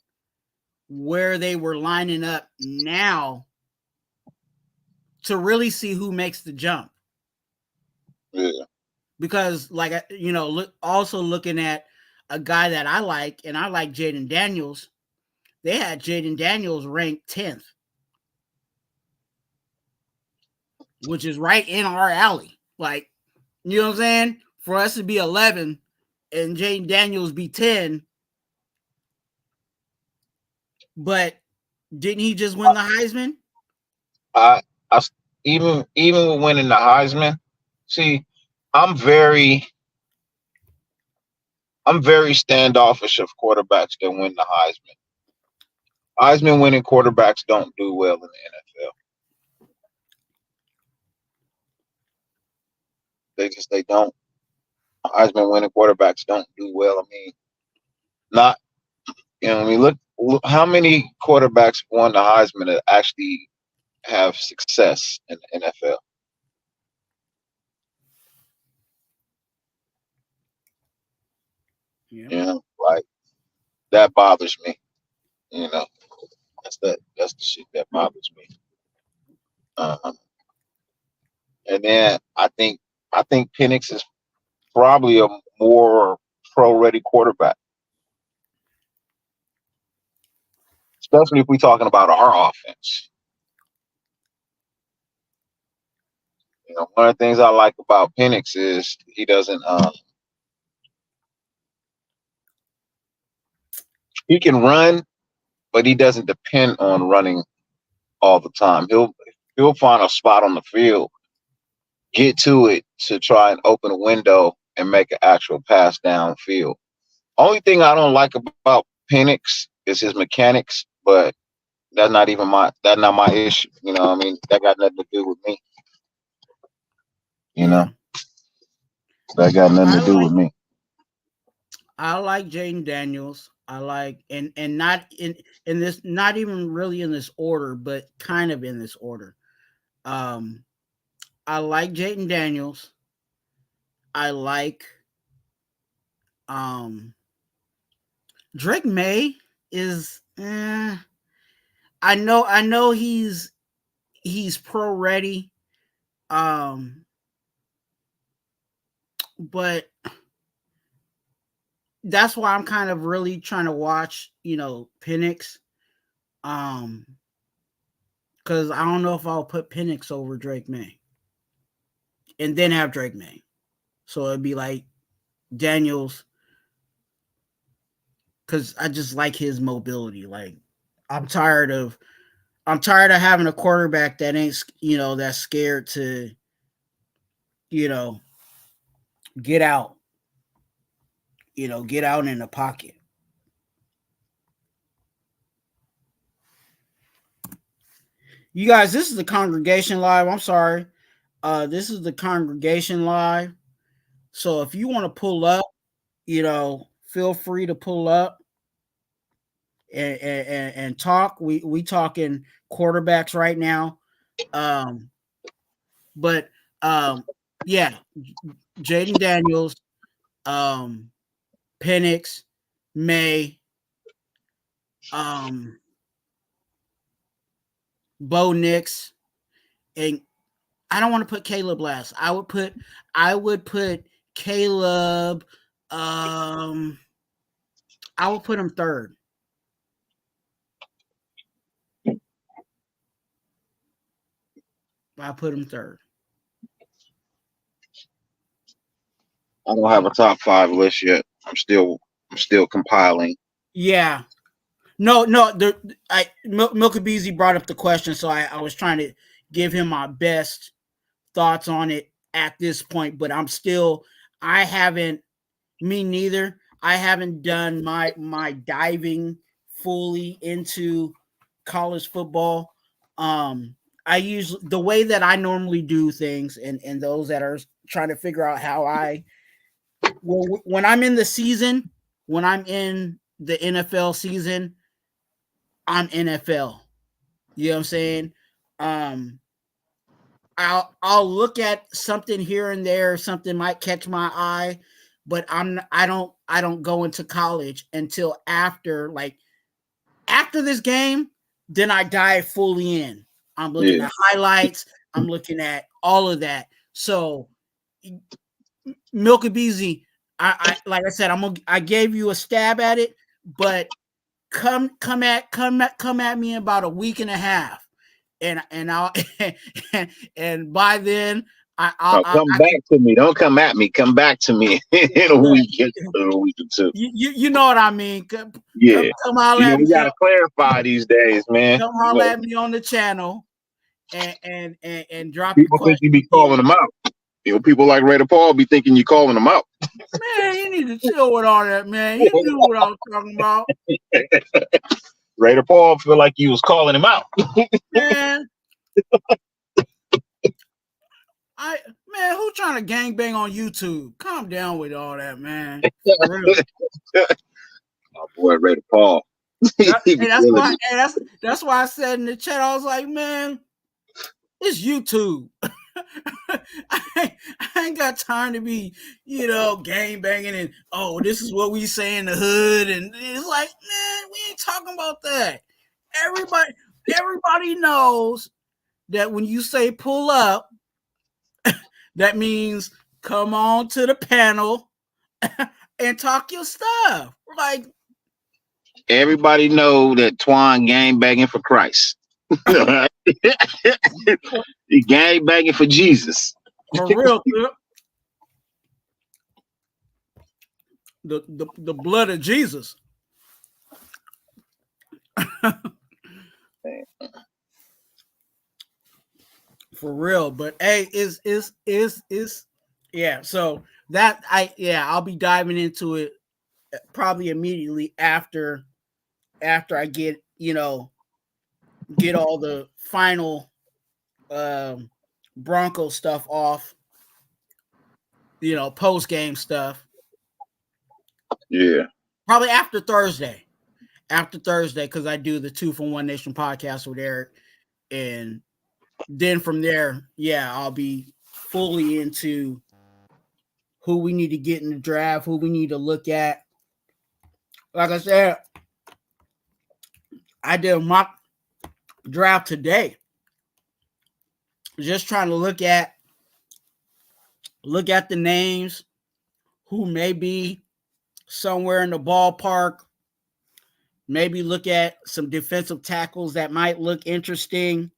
where they were lining up now to really see who makes the jump. Yeah. Because, like, you know, also looking at a guy that I like, and I like Jaden Daniels. They had Jaden Daniels ranked 10th, which is right in our alley. Like, you know what I'm saying? For us to be 11 and Jaden Daniels be 10, but didn't he just win the Heisman? I even with winning the Heisman, see, I'm very standoffish of quarterbacks that win the Heisman. Heisman winning quarterbacks don't do well in the NFL. They don't. Heisman winning quarterbacks don't do well. I mean, not, you know, I mean, look how many quarterbacks won the Heisman that actually have success in the NFL. Yeah. You know, like that bothers me. You know, that's the shit that bothers me. And then I think Penix is probably a more pro-ready quarterback, especially if we're talking about our offense. You know, one of the things I like about Penix is he doesn't. He can run, but he doesn't depend on running all the time. He'll find a spot on the field, get to it to try and open a window and make an actual pass downfield. Only thing I don't like about Penix is his mechanics, but that's not my issue. You know what I mean? That got nothing to do with me. You know? That got nothing to do with me. I like Jaden Daniels. I like and not in this, not even really in this order, but kind of in this order. I like Jaden Daniels. I like Drake May is I know he's pro ready. But that's why I'm kind of really trying to watch, you know, Penix. Because I don't know if I'll put Penix over Drake May and then have Drake May. So it'd be like Daniels, because I just like his mobility. Like I'm tired of having a quarterback that ain't, you know, that's scared to, you know, get out in the pocket. You guys, this is the congregation live. I'm sorry. This is the congregation live. So if you want to pull up, you know, feel free to pull up and talk. We talking quarterbacks right now. But yeah, Jaden Daniels, Penix, May, Bo Nix, and I don't want to put Caleb last. I would put Caleb. I would put him third. I put him third. I don't have a top 5 list yet. I'm still compiling. Yeah. No. Milka Beezy brought up the question, so I was trying to give him my best thoughts on it at this point, but I'm still I haven't. Me neither. I haven't done my diving fully into college football. I usually the way that I normally do things, and those that are trying to figure out how when I'm in the season, when I'm in the NFL season, I'm NFL. You know what I'm saying? I'll look at something here and there, something might catch my eye, but I don't go into college until after this game, then I dive fully in. I'm looking at highlights, I'm looking at all of that. So Milky Beezy, I like I said, I gave you a stab at it, but come at me in about a week and a half, and I'll and by then Come back to me. Don't come at me. Come back to me in a week or two. You know what I mean? Come holler at me. You gotta clarify these days, man. Come holler at me on the channel and drop. People think you be calling them out. You know, people like Raider Paul be thinking you calling them out. Man, you need to chill with all that, man. You knew what I was talking about. Raider Paul feel like you was calling him out. Man. Who trying to gangbang on YouTube? Calm down with all that, man. My boy Raider Paul. That's why I said in the chat, I was like, man, it's YouTube. I ain't got time to be, gang banging and this is what we say in the hood, and it's like, man, we ain't talking about that. Everybody knows that when you say pull up, that means come on to the panel and talk your stuff. Like everybody know that Twuan gang banging for Christ. He gang banging for Jesus. For real. The blood of Jesus. For real, but hey, is yeah. So that I'll be diving into it probably immediately after I get all the final Broncos stuff off, post game stuff. Yeah, probably after Thursday, because I do the 2 from One Nation podcast with Eric, and then from there, I'll be fully into who we need to get in the draft, who we need to look at. Like I said, I did a mock draft today. Just trying to look at the names, who may be somewhere in the ballpark. Maybe look at some defensive tackles that might look interesting.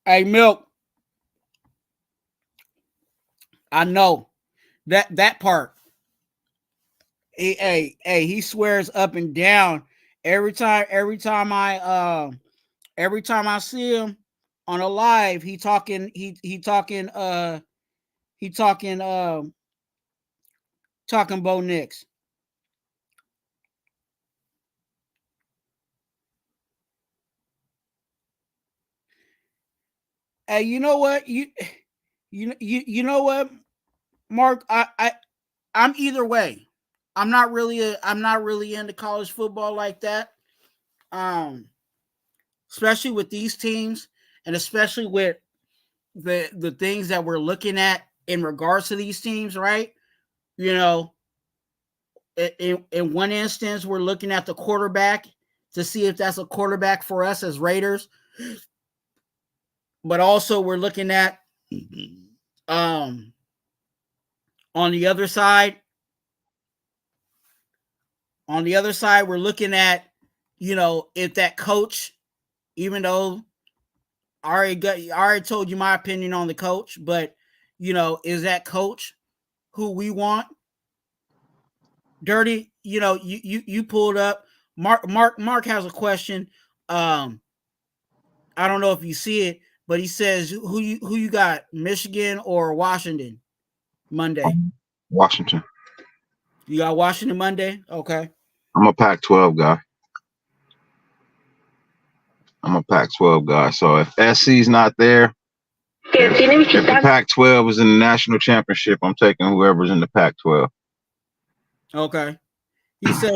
Hey, Milk. I know that part. Hey, he swears up and down every time I see him on a live. He talking Bo Nix. Hey, you know what? You know what, Mark? I'm either way. I'm not really into college football like that. Especially with these teams, and especially with the things that we're looking at in regards to these teams, right? In one instance, we're looking at the quarterback to see if that's a quarterback for us as Raiders. But also we're looking at on the other side, we're looking at, if that coach, even though I already told you my opinion on the coach, but is that coach who we want? Dirty, you pulled up. Mark has a question. I don't know if you see it, but he says who you got, Michigan or Washington Monday? Washington. You got Washington Monday? Okay. I'm a Pac-12 guy. So if SC's not there, if the Pac-12 is in the national championship, I'm taking whoever's in the Pac-12. Okay. He said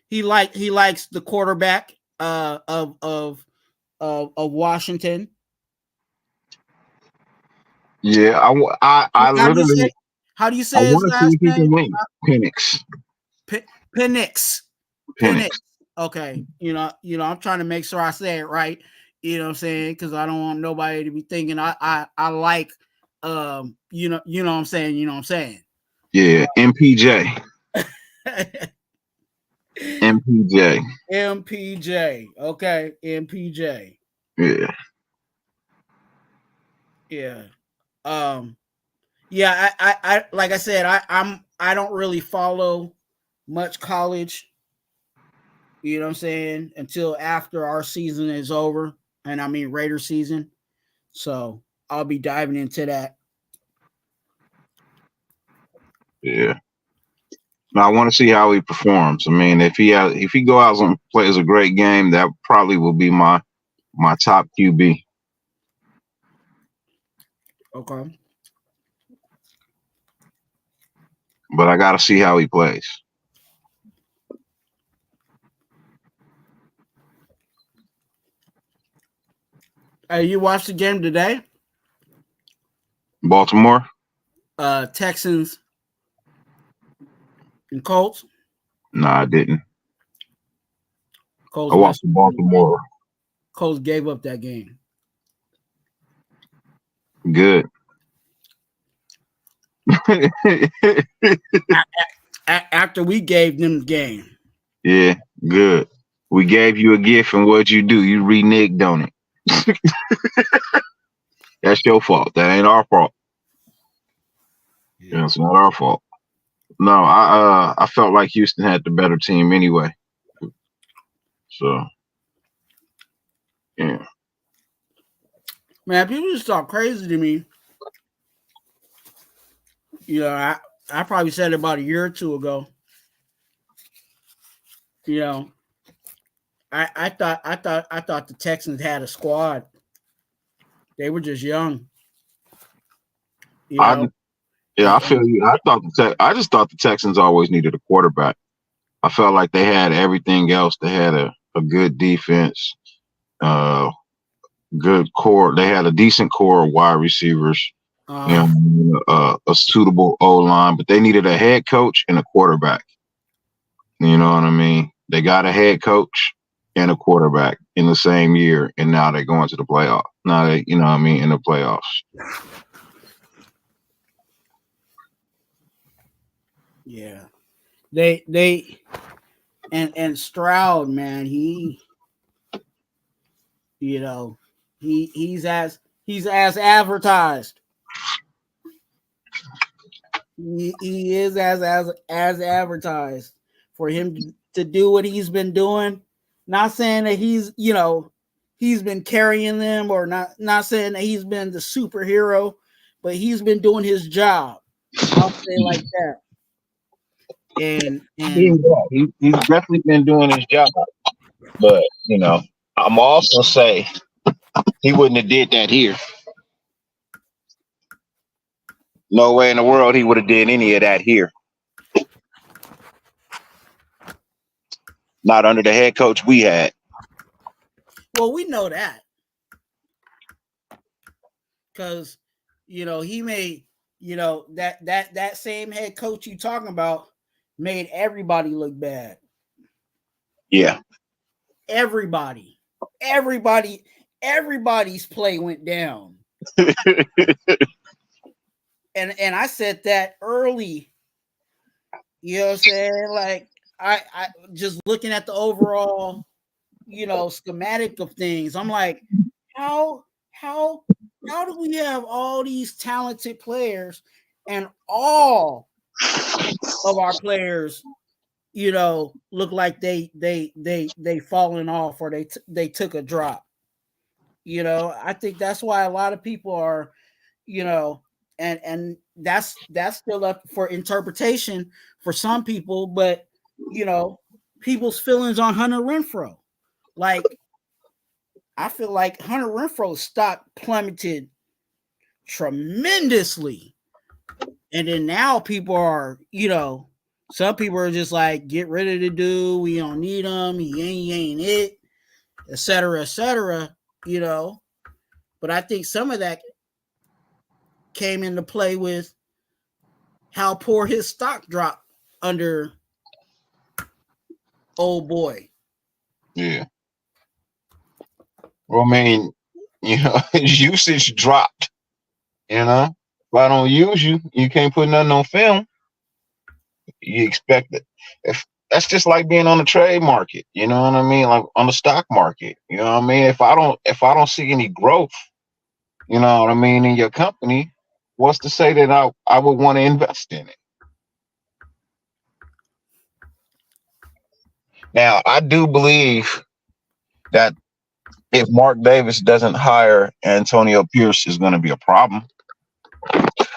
he likes the quarterback of Washington. Yeah, I literally. How do you say I his want to see last if he can name? win. Penix. Penix. Okay. I'm trying to make sure I say it right. You know what I'm saying? Because I don't want nobody to be thinking I like you know what I'm saying, Yeah, MPJ. MPJ. MPJ. Okay, MPJ. Yeah. Yeah. Yeah, I like I said, I don't really follow much college, you know what I'm saying, until after our season is over. And I mean Raider season. So I'll be diving into that. Yeah. Now I want to see how he performs. I mean, if he go out and plays a great game, that probably will be my top QB. Okay. But I got to see how he plays. Hey, you watched the game today? Baltimore? Texans and Colts? No, I didn't. Colts I watched Baltimore. Colts gave up that game. Good. After we gave them the game. Yeah, good. We gave you a gift, and what'd you do? You reneged on it. That's your fault. That ain't our fault. Yeah, it's not our fault. No, I felt like Houston had the better team anyway. So, yeah. Man, people just talk crazy to me. I probably said it about a year or two ago. I thought the Texans had a squad. They were just young. I feel you. I just thought the Texans always needed a quarterback. I felt like they had everything else. They had a good defense, good core. They had a decent core of wide receivers, a suitable O-line, but they needed a head coach and a quarterback. You know what I mean? They got a head coach and a quarterback in the same year, and now they're going to the playoff. Now they, in the playoffs. Yeah. They and Stroud, man, he's as advertised. He is as advertised. For him to do what he's been doing, not saying that he's been carrying them, or not saying that he's been the superhero, but he's been doing his job. I'll say like that. And he's definitely been doing his job, but I'm also say he wouldn't have did that here. No way in the world he would have did any of that here. Not under the head coach we had. Well, we know that because he made that same head coach you talking about made everybody look bad. Yeah. Everybody's play went down. and I said that early. You know what I'm saying? Like I just looking at the overall, schematic of things. I'm like, how do we have all these talented players and all of our players look like they falling off or they took a drop. I think that's why a lot of people are, and that's still up for interpretation for some people, but people's feelings on Hunter Renfrow. Like, I feel like Hunter Renfrow's stock plummeted tremendously. And then now people are, some people are just like, get rid of the dude. We don't need him. He ain't it, et cetera, But I think some of that came into play with how poor his stock dropped under old boy. Yeah. Well, I mean, his usage dropped. If I don't use you, you can't put nothing on film. You expect it. If that's just like being on the trade market, you know what I mean? Like on the stock market, you know what I mean? If I don't see any growth, you know what I mean, in your company, what's to say that I would want to invest in it? Now, I do believe that if Mark Davis doesn't hire Antonio Pierce, is going to be a problem.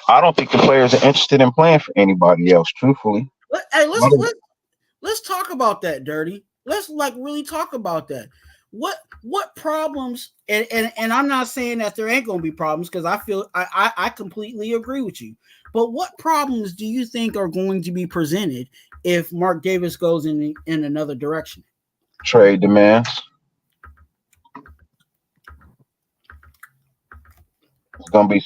I don't think the players are interested in playing for anybody else, truthfully. Hey, let's talk about that, Dirty. Let's really talk about that. What problems, and I'm not saying that there ain't gonna be problems, because I feel I completely agree with you. But what problems do you think are going to be presented if Mark Davis goes in another direction? Trade demands. There's gonna be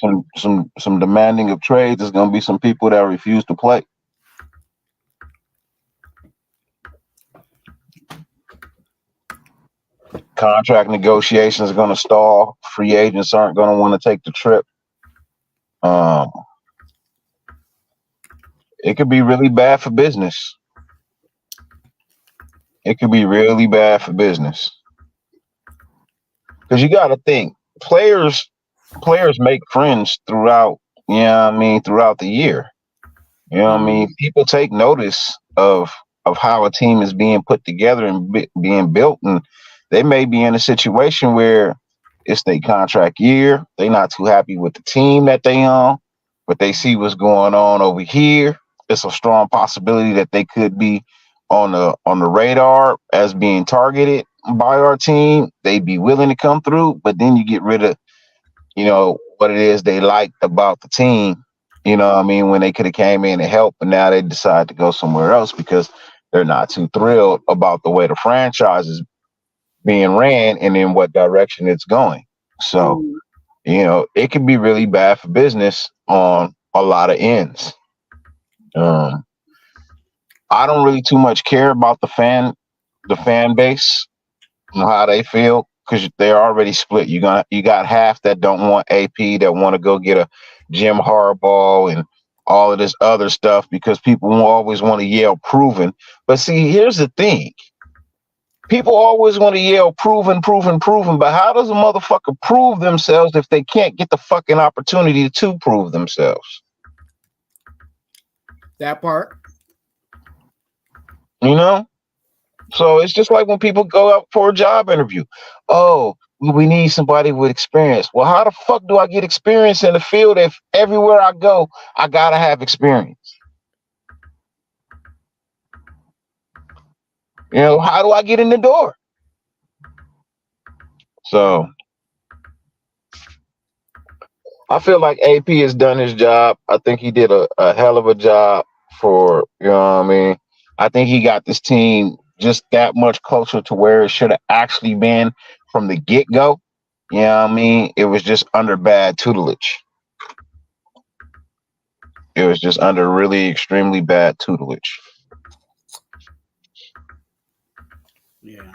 some demanding of trades. There's gonna be some people that refuse to play. Contract negotiations are going to stall. Free agents aren't going to want to take the trip. It could be really bad for business. It could be really bad for business. Because you got to think, players make friends throughout, throughout the year. You know what I mean? People take notice of how a team is being put together and being built, and they may be in a situation where it's their contract year. They're not too happy with the team that they own, but they see what's going on over here. It's a strong possibility that they could be on the radar as being targeted by our team. They'd be willing to come through, but then you get rid of, what it is they liked about the team. You know what I mean? When they could have came in and helped, but now they decide to go somewhere else because they're not too thrilled about the way the franchise is being ran and in what direction it's going. So, it can be really bad for business on a lot of ends. I don't really too much care about the fan base, how they feel, because they're already split. You got half that don't want AP, that want to go get a Jim Harbaugh and all of this other stuff because people always want to yell proven. But see, here's the thing. People always want to yell proven, but how does a motherfucker prove themselves if they can't get the fucking opportunity to prove themselves? That part. So it's just like when people go out for a job interview. Oh, we need somebody with experience. Well, how the fuck do I get experience in the field if everywhere I go, I gotta have experience? How do I get in the door? So I feel like AP has done his job. I think he did a hell of a job for, I think he got this team just that much closer to where it should have actually been from the get-go. It was just under bad tutelage. It was just under really extremely bad tutelage. Yeah.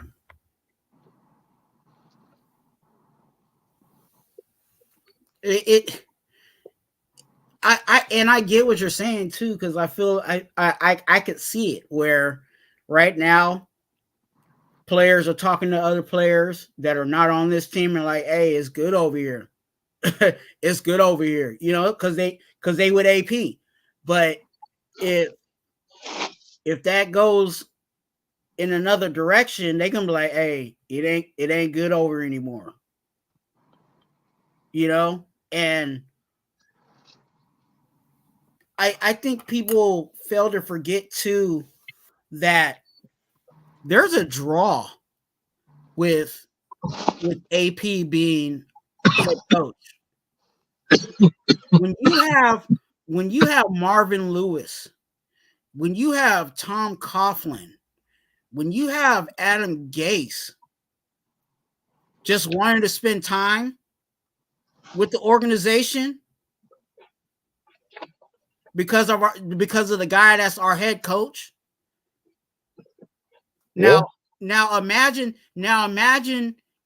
I get what you're saying too, because I feel I could see it where right now players are talking to other players that are not on this team and like, hey, it's good over here. It's good over here, because they would AP. But if if that goes in another direction, they gonna be like, hey, it ain't good over anymore. You know? And I think people fail to forget too that there's a draw with AP being head coach. When you have Marvin Lewis, when you have Tom Coughlin, when you have Adam Gase just wanting to spend time with the organization because of the guy that's our head coach. Yeah. Now imagine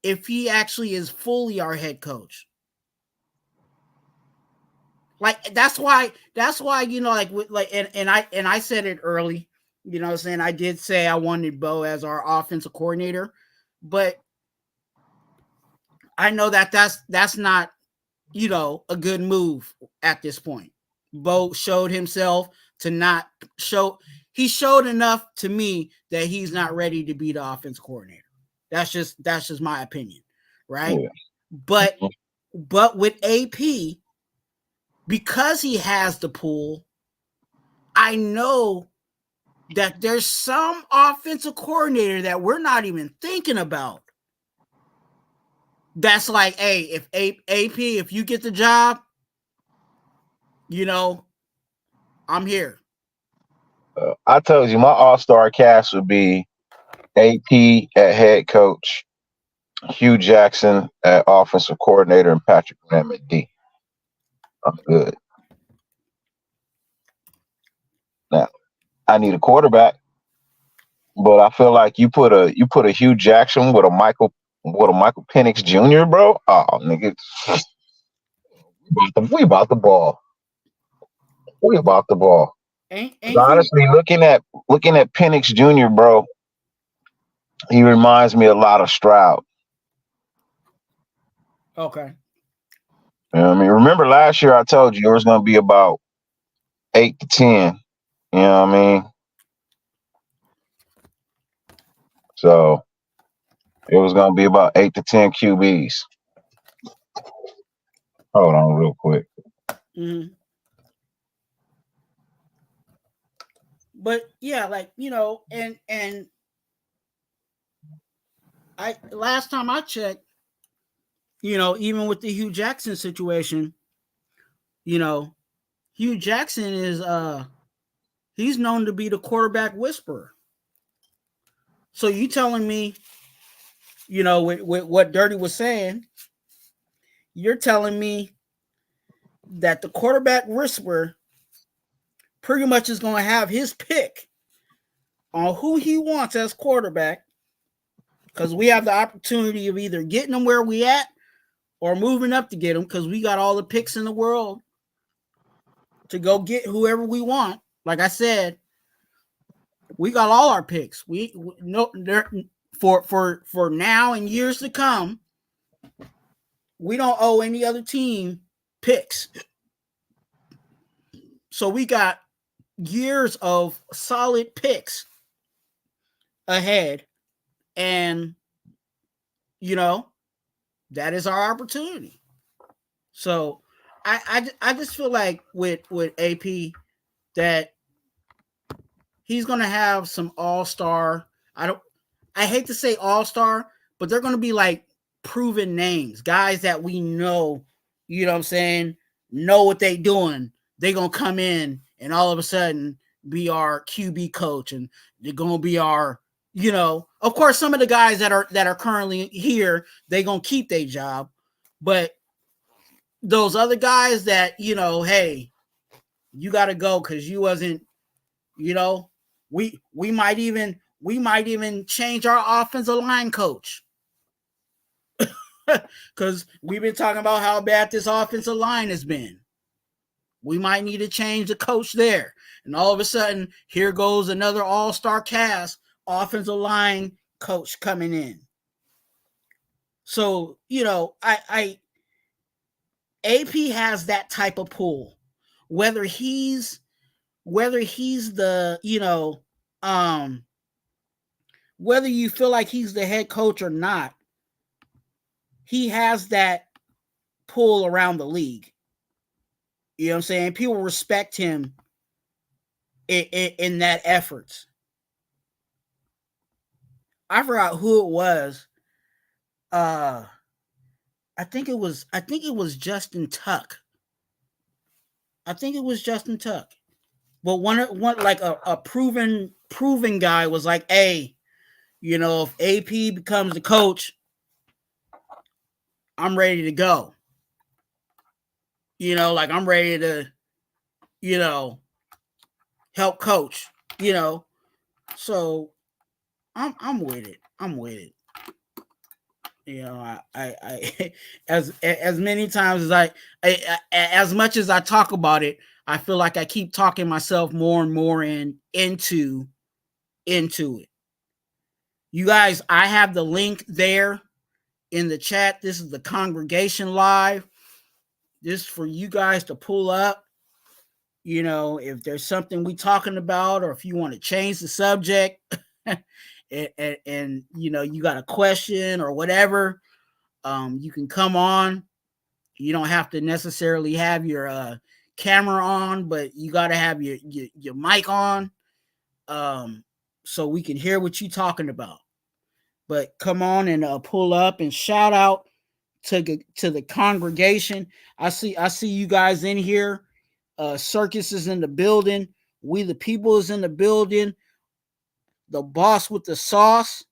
if he actually is fully our head coach. Like that's why you know and I said it early, you know what I'm saying? I did say I wanted Bo as our offensive coordinator, but I know that that's not, you know, a good move at this point. Bo showed himself to not show. He showed enough to me that he's not ready to be the offense coordinator. That's just my opinion, right? Yeah. But with AP, because he has the pool, I know that there's some offensive coordinator that we're not even thinking about. That's like, hey, if AP, if you get the job, you know, I'm here. I told you my all-star cast would be AP at head coach, Hugh Jackson at offensive coordinator, and Patrick Graham at D. I'm good. Now, I need a quarterback, but I feel like you put a Hugh Jackson with a Michael Penix Jr., bro. Oh, nigga, we about the ball. We about the ball. Honestly, looking at Penix Jr., bro, he reminds me a lot of Stroud. Okay. You know what I mean? Remember last year I told you it was going to be about 8 to 10. You know what I mean? So it was going to be about 8 to 10 QBs. Hold on real quick. Mm-hmm. But yeah, like, you know, and last time I checked, you know, even with the Hugh Jackson situation, you know, Hugh Jackson is he's known to be the quarterback whisperer. So you telling me, you know, with what Dirty was saying, you're telling me that the quarterback whisperer pretty much is going to have his pick on who he wants as quarterback, because we have the opportunity of either getting them where we at or moving up to get them, because we got all the picks in the world to go get whoever we want. Like I said, we got all our picks. We no for now and years to come. We don't owe any other team picks. So we got years of solid picks ahead, and you know, that is our opportunity. So I just feel like with AP that he's going to have some all-star. I hate to say all-star, but they're going to be like proven names, guys that we know, you know what I'm saying, know what they doing. They're going to come in and all of a sudden be our QB coach, and they're going to be our, you know, of course, some of the guys that are currently here, they're going to keep their job, but those other guys that, you know, hey, you got to go because you wasn't, you know, we might even change our offensive line coach, because we've been talking about how bad this offensive line has been. We might need to change the coach there, and all of a sudden, here goes another all-star cast offensive line coach coming in. So, you know, AP has that type of pull. Whether he's the, you know, whether you feel like he's the head coach or not, he has that pull around the league. You know what I'm saying? People respect him in that effort. I forgot who it was. I think it was Justin Tuck. I think it was Justin Tuck. But one like a proven guy was like, hey, you know, if AP becomes the coach, I'm ready to go. You know, like I'm ready to, you know, help coach, you know. So I'm with it. I'm with it. You know, I as many times as I as much as I talk about it, I feel like I keep talking myself more and more into it. You guys, I have the link there in the chat. This is the congregation live. This is for you guys to pull up. You know, if there's something we talking about, or if you want to change the subject, and you know, you got a question or whatever, you can come on. You don't have to necessarily have your camera on, but you got to have your mic on, so we can hear what you're talking about. But come on and pull up and shout out to the congregation. I see you guys in here. Circus is in the building. We the people is in the building. The boss with the sauce.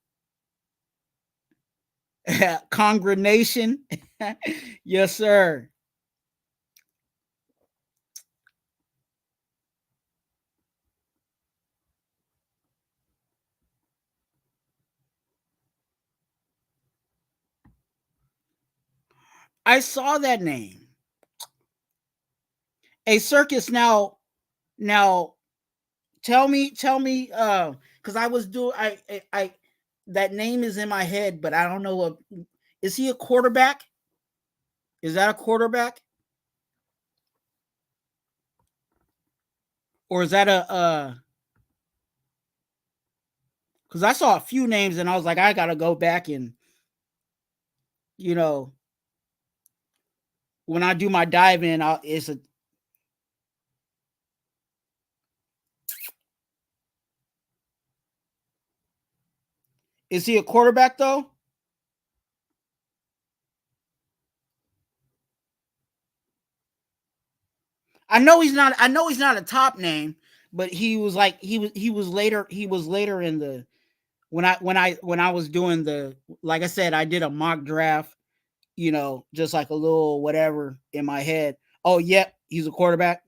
Congregation. Yes, sir. I saw that name. A Circus. Now tell me because I was doing I that name is in my head, but I don't know what is he a quarterback? Is that a quarterback? Or is that a because I saw a few names and I was like, I gotta go back and, you know, when I do my dive in, is he a quarterback though? I know he's not a top name, but he was like he was later in the when I was doing the, like I said, I did a mock draft, you know, just like a little whatever in my head. Oh, yep, he's a quarterback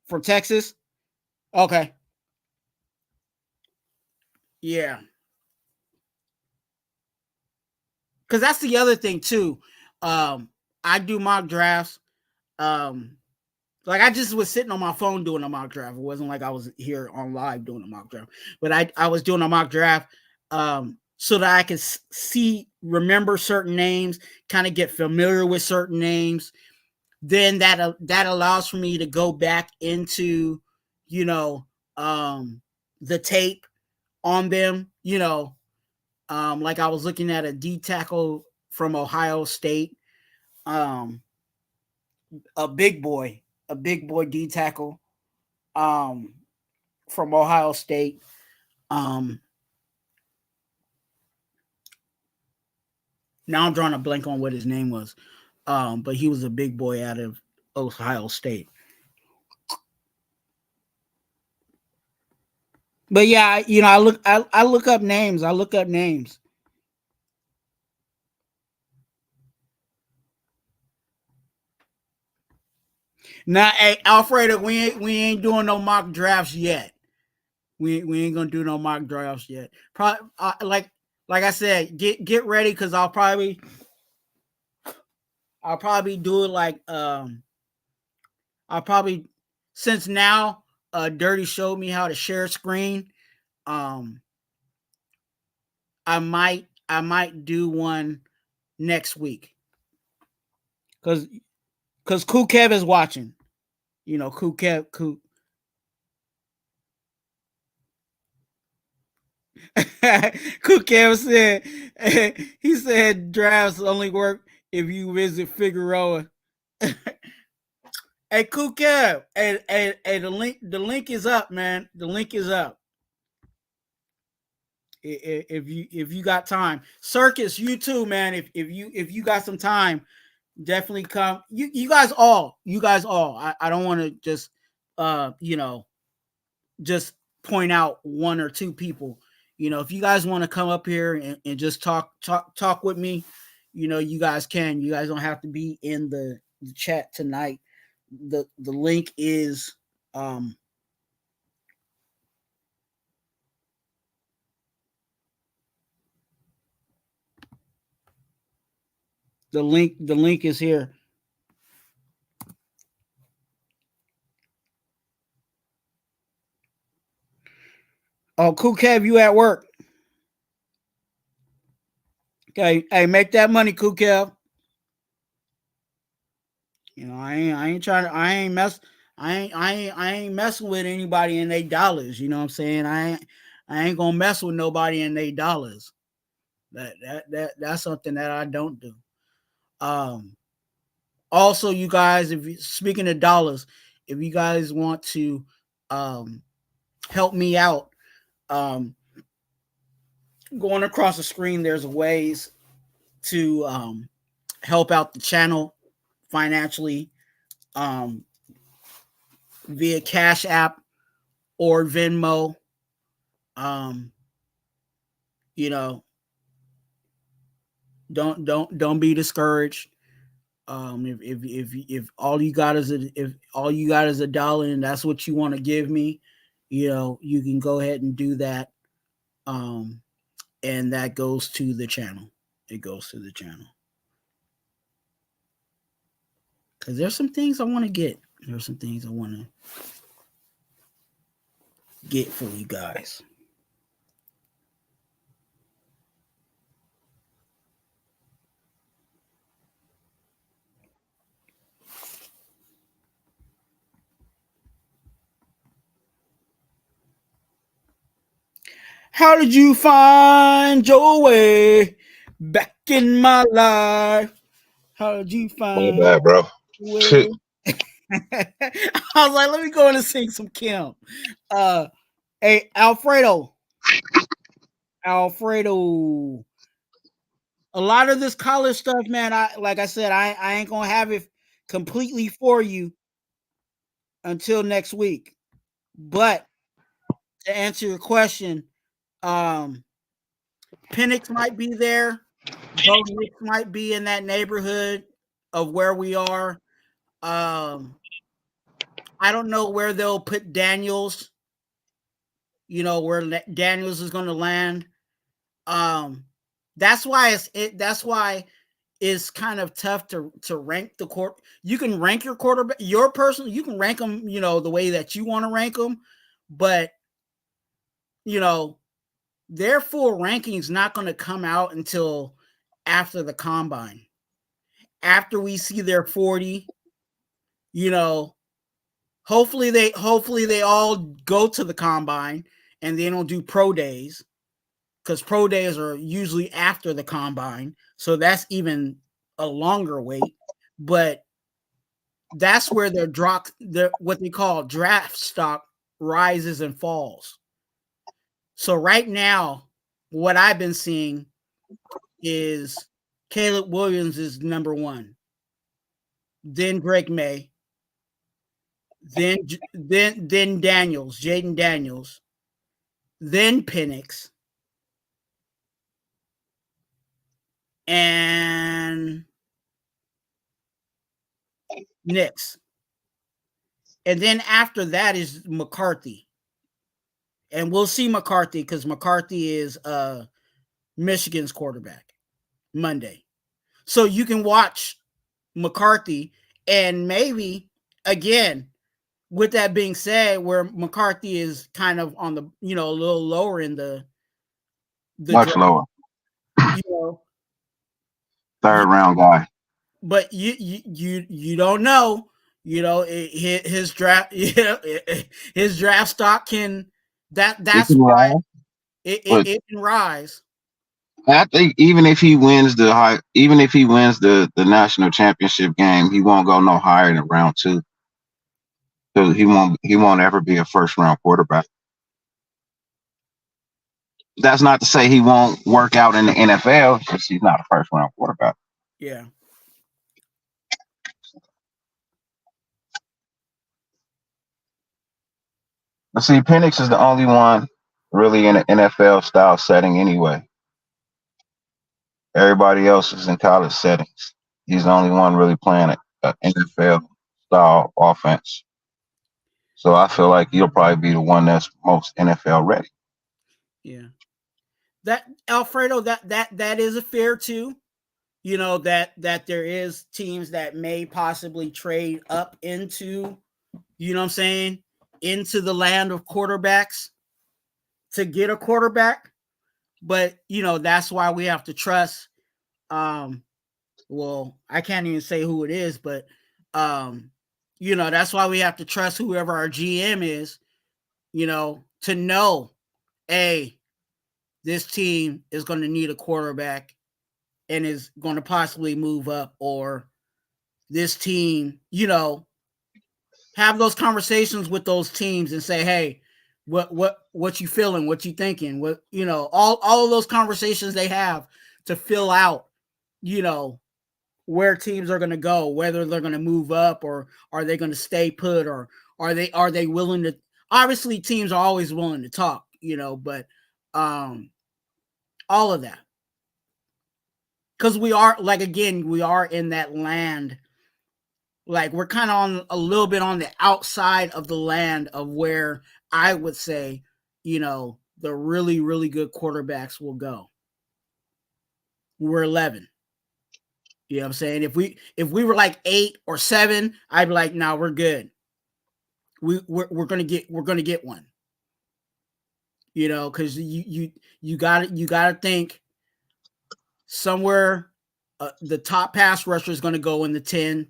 from Texas. Okay. Yeah. Because that's the other thing too. I do mock drafts. Like I just was sitting on my phone doing a mock draft. It wasn't like I was here on live doing a mock draft, but I was doing a mock draft so that I could remember certain names, kind of get familiar with certain names. Then that allows for me to go back into, you know, the tape on them, you know, like I was looking at a D tackle from Ohio State, a big boy D tackle, from Ohio State. Now I'm drawing a blank on what his name was, but he was a big boy out of Ohio State. But yeah, you know, I look up names. Now, hey, Alfredo, we ain't doing no mock drafts yet. We ain't gonna do no mock drafts yet. Probably like I said, get ready because I'll probably do it like I'll probably, since now Dirty showed me how to share screen. I might do one next week because Cool Kev is watching. You know, Cool. Cook Kev said he said drafts only work if you visit Figueroa. Hey, Cook Kev, hey, the link is up, man. The link is up. If you got time, Circus, you too, man. If you got some time, definitely come. You guys all. I don't want to just just point out one or two people. If you guys want to come up here and just talk with me, you guys can. You guys don't have to be in the chat tonight. The link is the link is here. Oh, cool, Kev, you at work? Okay, hey, make that money, cool, Kev. I ain't trying to. I ain't messing with anybody in their dollars. You know what I'm saying? I ain't gonna mess with nobody in their dollars. That's something that I don't do. Also, you guys, speaking of dollars, if you guys want to help me out, going across the screen, there's ways to help out the channel financially via Cash App or Venmo. Don't be discouraged. If all you got is a dollar and that's what you want to give me, you can go ahead and do that. And that goes to the channel. It goes to the channel. Because there's some things I want to get. There's some things I want to get for you guys. How did you find your way back in my life? How did you find My bad, bro. I was like, let me go in and sing some Kim. Hey, Alfredo. A lot of this college stuff, man, like I said, I ain't gonna have it completely for you until next week. But to answer your question, Penix might be there. Bo Nix might be in that neighborhood of where we are. I don't know where they'll put Daniels. Where Daniels is going to land. That's why it's kind of tough to rank the court. You can rank your quarterback, your person. You can rank them, the way that you want to rank them, but their full ranking is not going to come out until after the combine. After we see their 40, hopefully they all go to the combine and they don't do pro days, because pro days are usually after the combine. So that's even a longer wait. But that's where their what they call draft stock rises and falls. So right now, what I've been seeing is Caleb Williams is number one, then Drake May, then Daniels, Jaden Daniels, then Penix, and Nix. And then after that is McCarthy. And we'll see McCarthy, because McCarthy is Michigan's quarterback Monday. So you can watch McCarthy, and maybe, again, with that being said, where McCarthy is kind of on the, a little lower in the much lower. Third round guy. But you don't know, his draft his draft stock can that's why It can rise. I think even if he wins the national championship game, he won't go no higher than round 2. So he won't ever be a first round quarterback. That's not to say he won't work out in the NFL, because he's not a first round quarterback. Yeah. But see, Penix is the only one really in an NFL style setting anyway. Everybody else is in college settings. He's the only one really playing an NFL style offense. So I feel like he'll probably be the one that's most NFL ready. Yeah. That Alfredo, that is a fair too. You know, that there is teams that may possibly trade up into, you know what I'm saying, into the land of quarterbacks to get a quarterback. But, you know, that's why we have to trust, well, I can't even say who it is, but, you know, that's why we have to trust whoever our GM is, you know, to know, hey, this team is going to need a quarterback and is going to possibly move up, or this team, you know, have those conversations with those teams and say, hey, what you feeling? What you thinking? What, you know, all of those conversations they have to fill out, you know, where teams are going to go, whether they're going to move up or are they going to stay put, or are they willing to, obviously teams are always willing to talk, you know, but all of that. Because we are, like, again, we are in that land. Like, we're kind of on a little bit on the outside of the land of where I would say, you know, the really, really good quarterbacks will go. We're 11. You know what I'm saying? If we were like 8 or 7, I'd be like, no, we're good. We're gonna get one. You know, because you gotta think somewhere the top pass rusher is gonna go in the 10.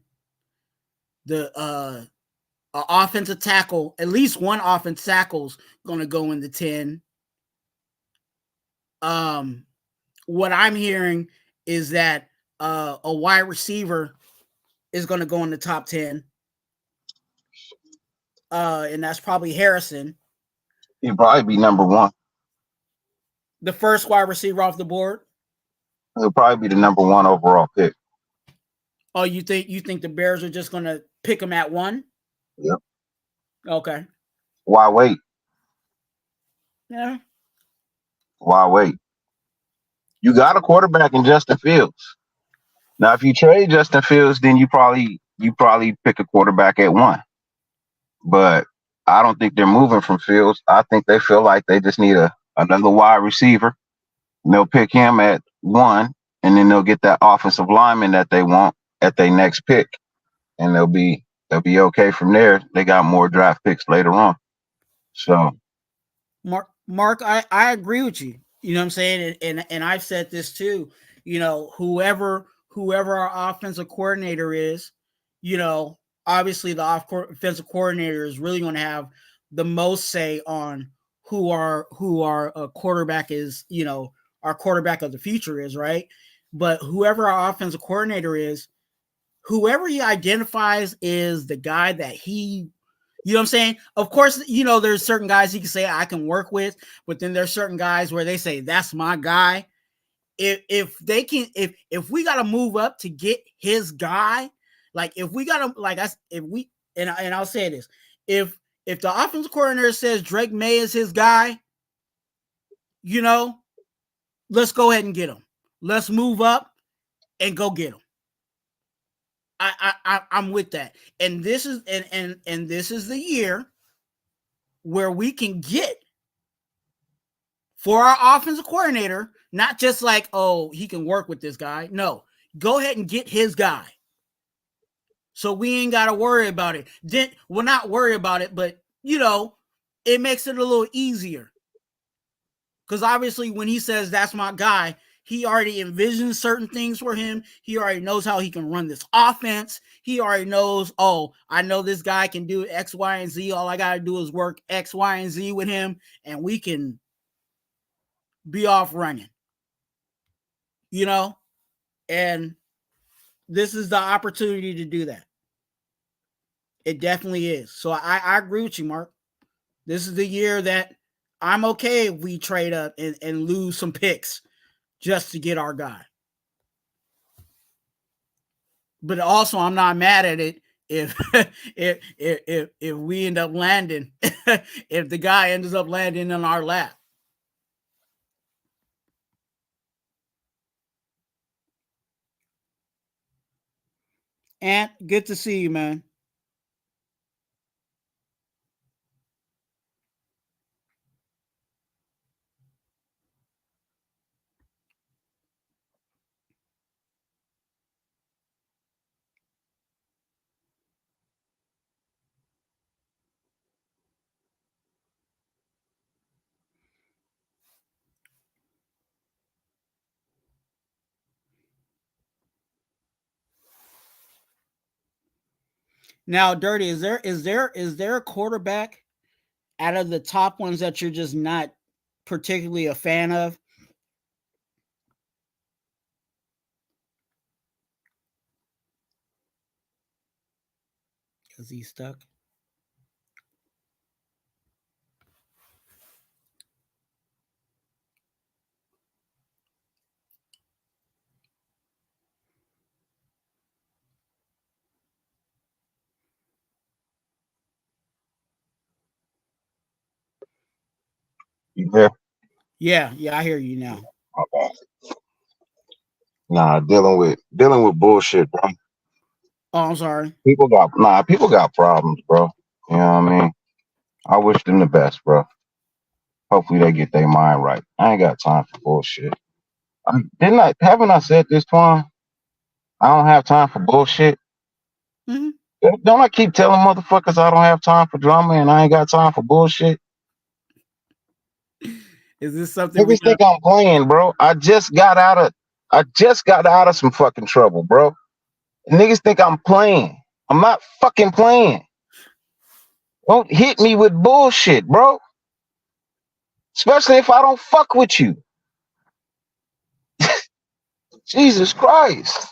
The offensive tackle, at least one offensive tackle's going to go in the 10. What I'm hearing is that a wide receiver is going to go in the top 10. And that's probably Harrison. He'll probably be number 1. The first wide receiver off the board. He'll probably be the number 1 overall pick. Oh, you think the Bears are just going to pick him at 1? Yep. Okay. Why wait? Yeah. Why wait? You got a quarterback in Justin Fields. Now, if you trade Justin Fields, then you probably pick a quarterback at 1. But I don't think they're moving from Fields. I think they feel like they just need another wide receiver. And they'll pick him at 1, and then they'll get that offensive lineman that they want at their next pick, and they'll be okay from there. They got more draft picks later on. So, Mark, I agree with you. You know what I'm saying? And I've said this too. You know, whoever our offensive coordinator is, you know, obviously the offensive coordinator is really going to have the most say on who our quarterback is, you know, our quarterback of the future is, right? But whoever our offensive coordinator is, whoever he identifies is the guy that he, you know what I'm saying? Of course, you know, there's certain guys he can say I can work with, but then there's certain guys where they say that's my guy. If we got to move up to get his guy, like if we got to, like and I'll say this, if the offensive coordinator says Drake May is his guy, you know, let's go ahead and get him. Let's move up and go get him. I'm with that. And this is and this is the year where we can get for our offensive coordinator, not just like, oh, he can work with this guy. No, go ahead and get his guy. So we ain't got to worry about it. We'll not worry about it, but, you know, it makes it a little easier. Because obviously when he says that's my guy, he already envisions certain things for him. He already knows how he can run this offense. He already knows, oh, I know this guy can do X, Y, and Z. All I got to do is work X, Y, and Z with him, and we can be off running. You know, and this is the opportunity to do that. It definitely is. So I agree with you, Mark. This is the year that I'm okay if we trade up and lose some picks just to get our guy. But also, I'm not mad at it if if we end up landing, if the guy ends up landing in our lap. And good to see you, man. Now, Dirty, is there a quarterback out of the top ones that you're just not particularly a fan of? Because he's stuck. You there? Yeah, I hear you now. Okay. Nah, dealing with bullshit, bro. Oh, I'm sorry. People got problems, bro. You know what I mean? I wish them the best, bro. Hopefully they get their mind right. I ain't got time for bullshit. Haven't I said this, Twuan? I don't have time for bullshit. Mm-hmm. Don't I keep telling motherfuckers I don't have time for drama and I ain't got time for bullshit? Is this something Niggas think I'm playing, bro? I just got out of some fucking trouble, bro. Niggas think I'm playing. I'm not fucking playing. Don't hit me with bullshit, bro. Especially if I don't fuck with you. Jesus Christ.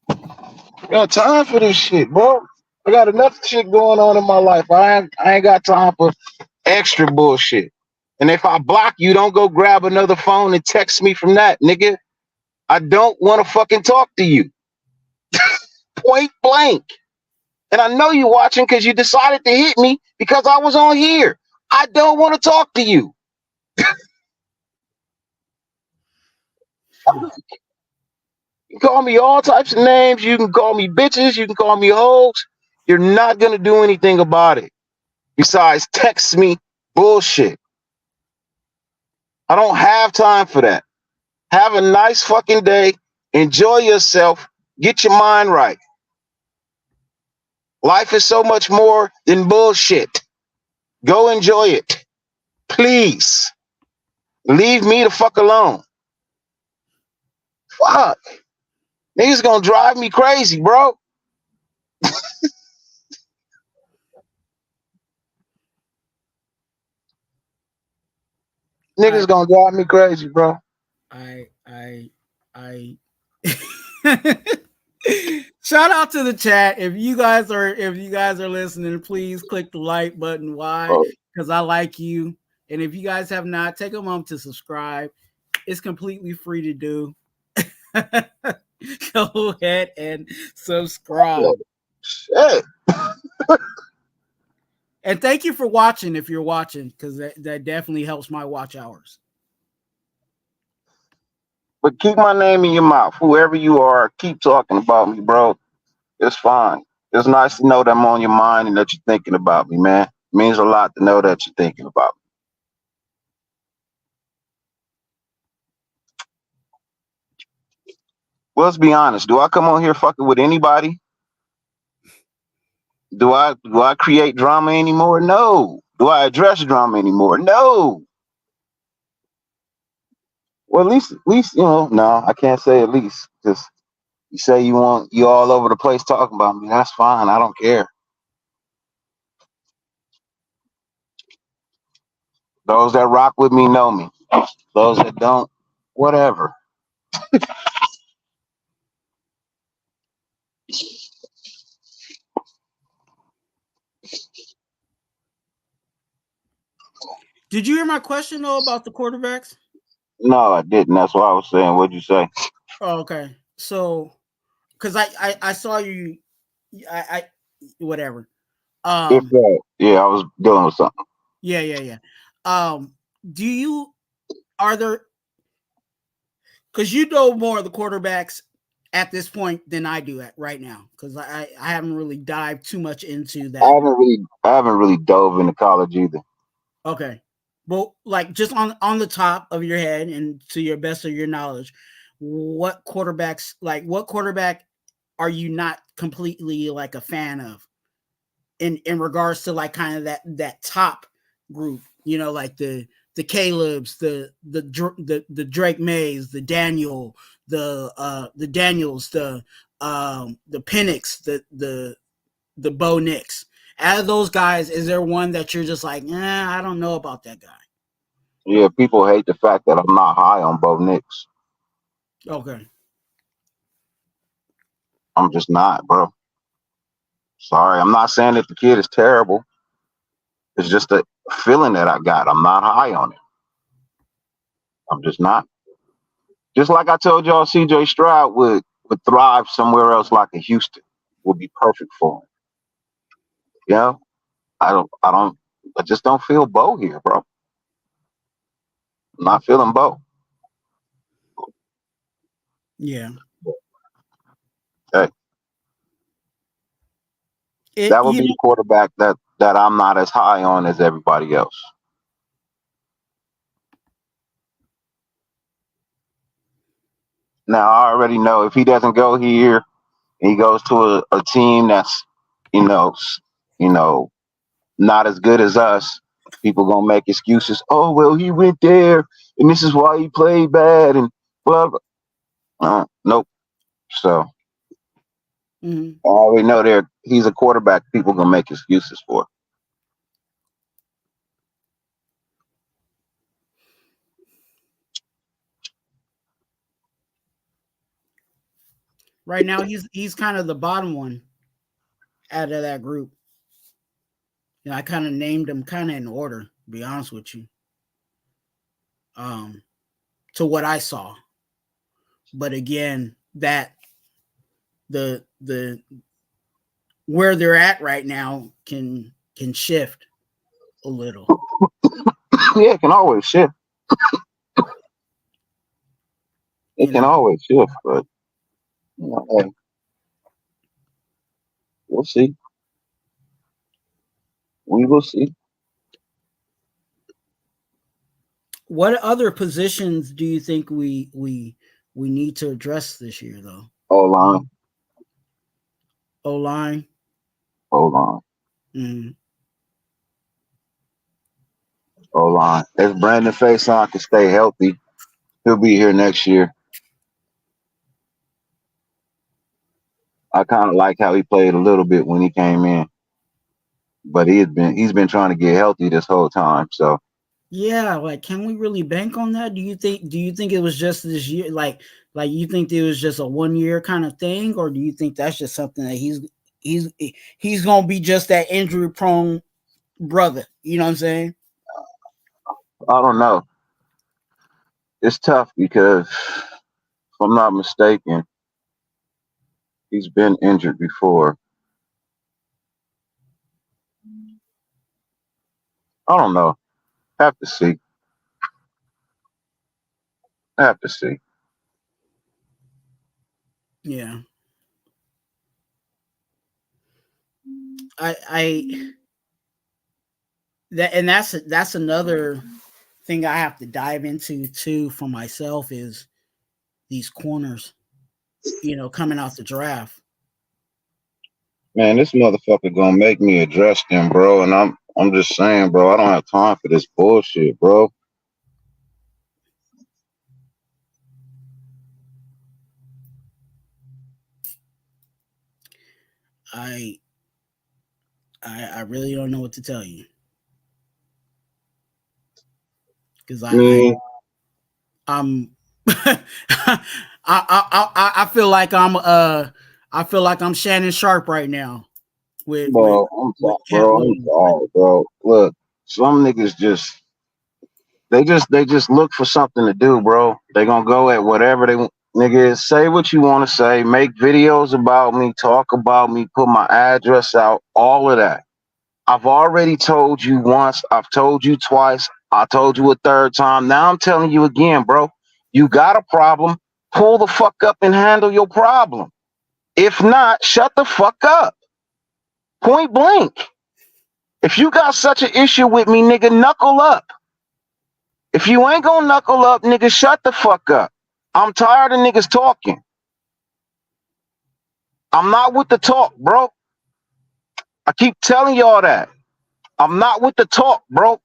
I got time for this shit, bro. I got enough shit going on in my life. I ain't got time for extra bullshit. And if I block you, don't go grab another phone and text me from that, nigga. I don't want to fucking talk to you. Point blank. And I know you watching because you decided to hit me because I was on here. I don't want to talk to you. You can call me all types of names. You can call me bitches. You can call me hoes. You're not going to do anything about it. Besides, text me bullshit. I don't have time for that. Have a nice fucking day. Enjoy yourself. Get your mind right. Life is so much more than bullshit. Go enjoy it. Please. Leave me the fuck alone. Fuck. Niggas gonna drive me crazy, bro. Niggas gonna drive me crazy, bro. I shout out to the chat. If you guys are listening, please click the like button. Why? Because I like you. And if you guys have not, take a moment to subscribe. It's completely free to do. Go ahead and subscribe. Shit. And thank you for watching if you're watching, because that definitely helps my watch hours. But keep my name in your mouth. Whoever you are, keep talking about me, bro. It's fine. It's nice to know that I'm on your mind and that you're thinking about me, man. It means a lot to know that you're thinking about me. Well, let's be honest. Do I come on here fucking with anybody? Do I create drama anymore? No. Do I address drama anymore? No. Well, at least you know. No, I can't say at least because you say you all over the place talking about me. That's fine. I don't care. Those that rock with me know me. Those that don't, whatever. Did you hear my question though about the quarterbacks? No, I didn't. That's what I was saying. What'd you say? Oh, okay. So, because I saw you, I whatever. If that, yeah, I was dealing with something. Yeah. Do you are there? Because you know more of the quarterbacks at this point than I do at right now. Because I haven't really dived too much into that. I haven't really dove into college either. Okay. Well, like just on the top of your head and to your best of your knowledge, what quarterback are you not completely like a fan of in regards to like kind of that top group, you know, like the Caleb's, the Drake Mays, the Daniels, the Penix, the Bo Nix. Out of those guys, is there one that you're just like, I don't know about that guy? Yeah, people hate the fact that I'm not high on Bo Nix. Okay. I'm just not, bro. Sorry, I'm not saying that the kid is terrible. It's just a feeling that I got. I'm not high on it. I'm just not. Just like I told y'all, CJ Stroud would thrive somewhere else like in Houston. Would be perfect for him. You know? I just don't feel Bo here, bro. I'm not feeling Bo. Yeah. Hey, that would be the quarterback that I'm not as high on as everybody else. Now I already know if he doesn't go here, and he goes to a team that's, you know, you know, not as good as us. People gonna make excuses. Oh well, he went there, and this is why he played bad, and blah blah. Nope. So I already know he's a quarterback. People gonna make excuses for. Right now, he's kind of the bottom one out of that group. You know, I kind of named them kind of in order, to be honest with you. To what I saw. But again, that the where they're at right now can shift a little. Yeah, it can always shift. It can always shift, but hey, we'll see. We will see. What other positions do you think we need to address this year, though? O-line. O-line. O-line. Mm-hmm. O-line. If Brandon Faison can stay healthy, he'll be here next year. I kind of like how he played a little bit when he came in, but he's been trying to get healthy this whole time. So yeah, like, can we really bank on that? Do you think it was just this year? Like you think it was just a 1 year kind of thing, or do you think that's just something that he's gonna be just that injury prone brother? You know what I'm saying? I don't know. It's tough because, if I'm not mistaken, he's been injured before. I don't know. Have to see. Have to see. Yeah. I that's another thing I have to dive into too for myself is these corners, you know, coming out the draft. Man, this motherfucker gonna make me address them, bro. And I'm just saying, bro, I don't have time for this bullshit, bro. I really don't know what to tell you. because I'm I feel like I'm Shannon Sharp right now. With I'm sorry, bro. Look, some niggas just look for something to do, bro. They gonna go at whatever they want. Nigga, say what you want to say, make videos about me, talk about me, put my address out, all of that. I've already told you once, I've told you twice, I told you a third time. Now I'm telling you again, bro. You got a problem, pull the fuck up and handle your problem. If not, shut the fuck up. Point blank. If you got such an issue with me, nigga, knuckle up. If you ain't gonna knuckle up, nigga, shut the fuck up. I'm tired of niggas talking. I'm not with the talk, bro. I keep telling y'all that. I'm not with the talk, bro.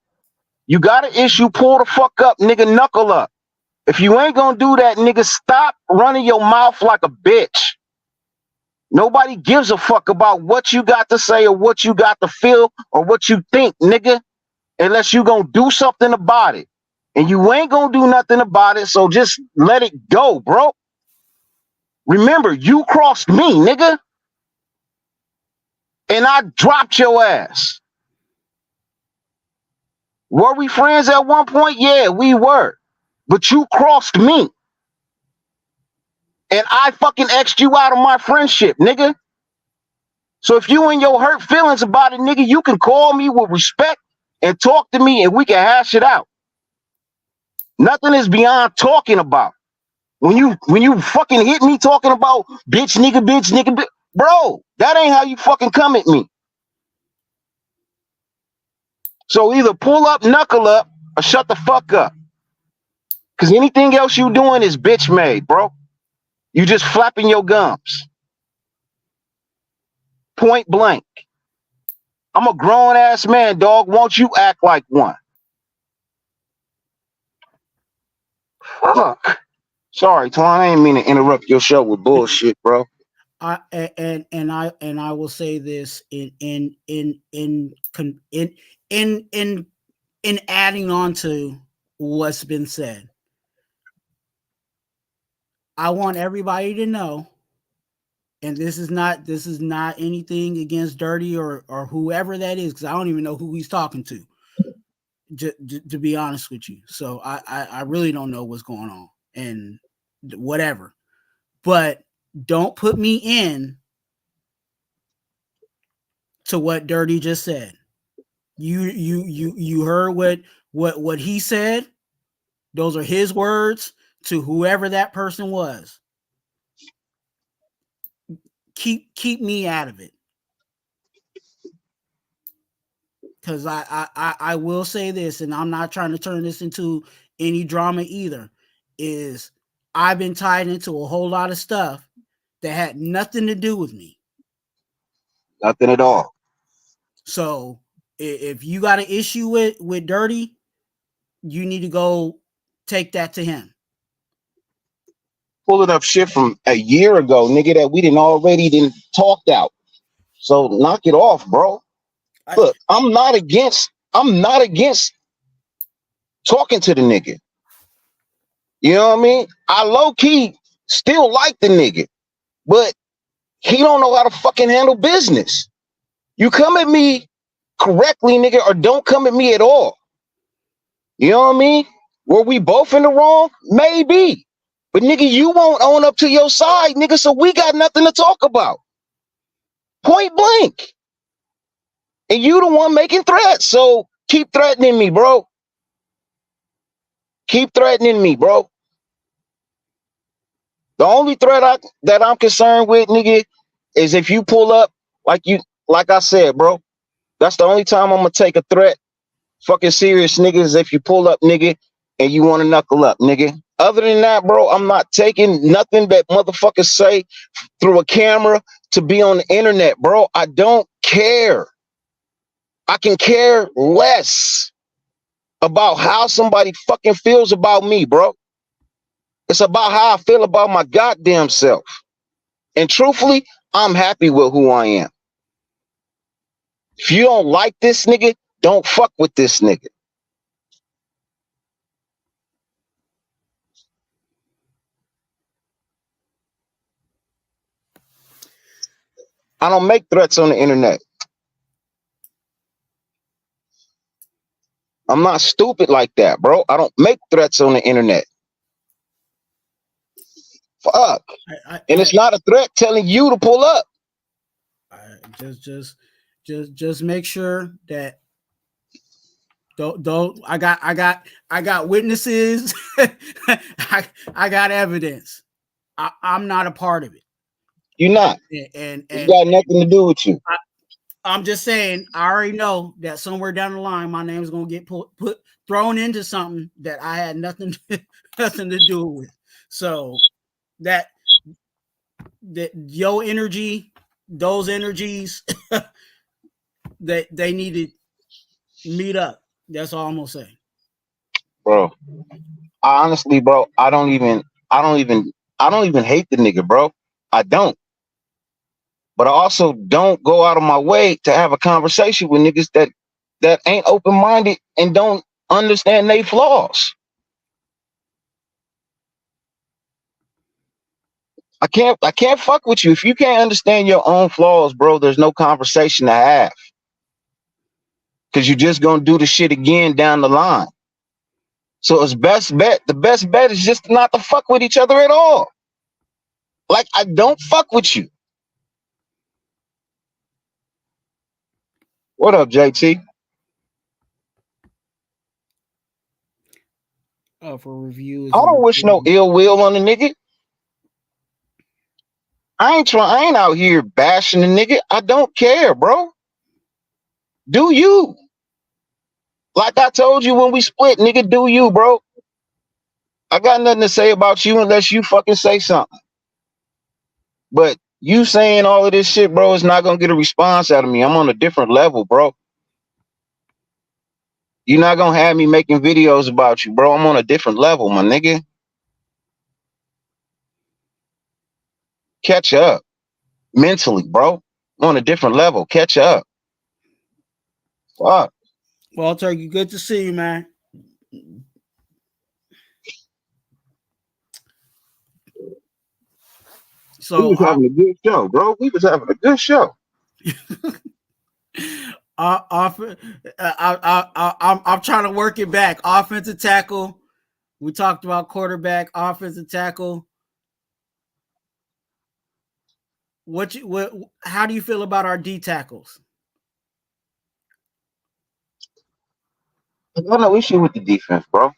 You got an issue, pull the fuck up, nigga, knuckle up. If you ain't gonna do that, nigga, stop running your mouth like a bitch. Nobody gives a fuck about what you got to say or what you got to feel or what you think, nigga, unless you gonna do something about it. And you ain't gonna do nothing about it, so just let it go, bro. Remember, you crossed me, nigga. And I dropped your ass. Were we friends at one point? Yeah, we were. But you crossed me. And I fucking X'd you out of my friendship, nigga. So if you and your hurt feelings about it, nigga, you can call me with respect and talk to me and we can hash it out. Nothing is beyond talking about. When you fucking hit me talking about bitch, nigga, bro, that ain't how you fucking come at me. So either pull up, knuckle up, or shut the fuck up. Because anything else you doing is bitch made, bro. You just flapping your gums. Point blank. I'm a grown ass man, dog. Won't you act like one? Fuck. Sorry, Twuan. I ain't mean to interrupt your show with bullshit, bro. I will say this in adding on to what's been said. I want everybody to know, and this is not anything against Dirty or whoever that is, because I don't even know who he's talking to. To be honest with you, so I really don't know what's going on and whatever, but don't put me in to what Dirty just said. You heard what he said. Those are his words to whoever that person was. Keep me out of it. Because I will say this, and I'm not trying to turn this into any drama either, is I've been tied into a whole lot of stuff that had nothing to do with me. Nothing at all. So if you got an issue with Dirty, you need to go take that to him. Pulling up shit from a year ago, nigga, that we didn't talked out. So knock it off, bro. Look, I'm not against talking to the nigga. You know what I mean? I low key still like the nigga, but he don't know how to fucking handle business. You come at me correctly, nigga, or don't come at me at all. You know what I mean? Were we both in the wrong? Maybe. But nigga, you won't own up to your side, nigga, so we got nothing to talk about. Point blank. And you the one making threats, so keep threatening me, bro. Keep threatening me, bro. The only threat that I'm concerned with, nigga, is if you pull up like I said, bro. That's the only time I'm gonna take a threat fucking serious, nigga, is if you pull up, nigga, and you want to knuckle up, nigga. Other than that, bro, I'm not taking nothing that motherfuckers say through a camera to be on the internet, bro. I don't care. I can care less about how somebody fucking feels about me, bro. It's about how I feel about my goddamn self. And truthfully, I'm happy with who I am. If you don't like this nigga, don't fuck with this nigga. I don't make threats on the internet. I'm not stupid like that, bro. I don't make threats on the internet. Fuck. And it's not a threat telling you to pull up. Just make sure that don't I got witnesses. I got evidence. I'm not a part of it. You're not. And it's got nothing to do with you. I'm just saying, I already know that somewhere down the line, my name's gonna get thrown into something that I had nothing to do with. So that your energy, those energies, that they need to meet up. That's all I'm gonna say, bro. Honestly, bro, I don't even hate the nigga, bro. I don't. But I also don't go out of my way to have a conversation with niggas that ain't open-minded and don't understand their flaws. I can't fuck with you. If you can't understand your own flaws, bro, there's no conversation to have. Cause you're just gonna do the shit again down the line. So the best bet is just not to fuck with each other at all. Like, I don't fuck with you. What up, JT? For reviews. I don't wish no ill will on the nigga. I ain't out here bashing the nigga. I don't care, bro. Do you? Like I told you when we split, nigga, do you, bro? I got nothing to say about you unless you fucking say something. But you saying all of this shit, bro, is not gonna get a response out of me. I'm on a different level, bro. You're not gonna have me making videos about you, bro. I'm on a different level, my nigga. Catch up. Mentally, bro. I'm on a different level. Catch up. Fuck. Walter, you good to see you, man. So we was having a good show, bro. We was having a good show. I'm trying to work it back. Offensive tackle. We talked about quarterback, offensive tackle. How do you feel about our D tackles? I got no issue with the defense, bro.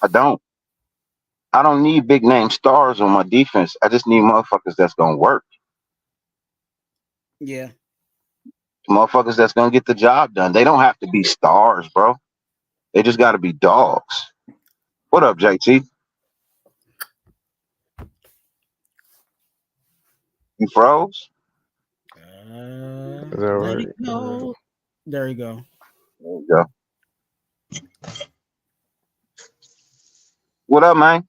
I don't. I don't need big name stars on my defense. I just need motherfuckers that's gonna work. Yeah. Motherfuckers that's gonna get the job done. They don't have to be stars, bro. They just gotta be dogs. What up, JT? You froze? Let it go. There you go. There you go. What up, man?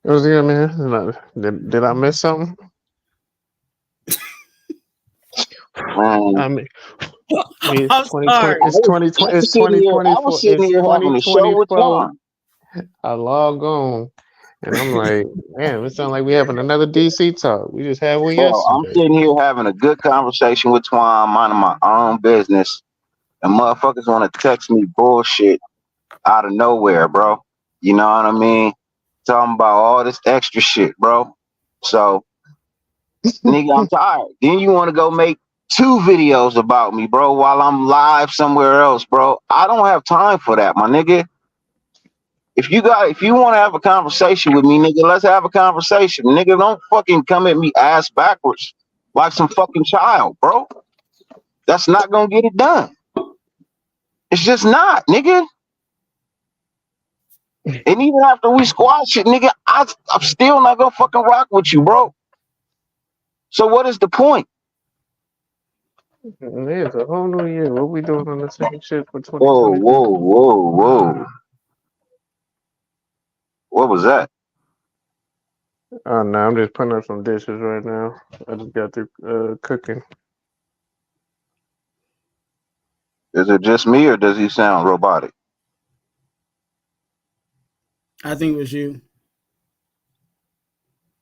It was good, man. Did I miss something? I mean, it's 2020. It's 2020. It's 2024. I was sitting here having a show with Twua. I log on, and I'm like, man, it sounds like we having another DC talk. We just had one yesterday. I'm sitting here having a good conversation with Twua, minding my own business, and motherfuckers want to text me bullshit out of nowhere, bro. You know what I mean? Talking about all this extra shit, bro. So, nigga, I'm tired. Then you want to go make 2 videos about me, bro, while I'm live somewhere else, bro. I don't have time for that, my nigga. If you want to have a conversation with me, nigga, let's have a conversation. Nigga, don't fucking come at me ass backwards like some fucking child, bro. That's not gonna get it done. It's just not, nigga. And even after we squash it, nigga, I'm still not gonna fucking rock with you, bro. So what is the point? It's a whole new year. What we doing on the same shit for 2020? Whoa. What was that? Oh no, I'm just putting up some dishes right now. I just got through cooking. Is it just me or does he sound robotic? I think it was you.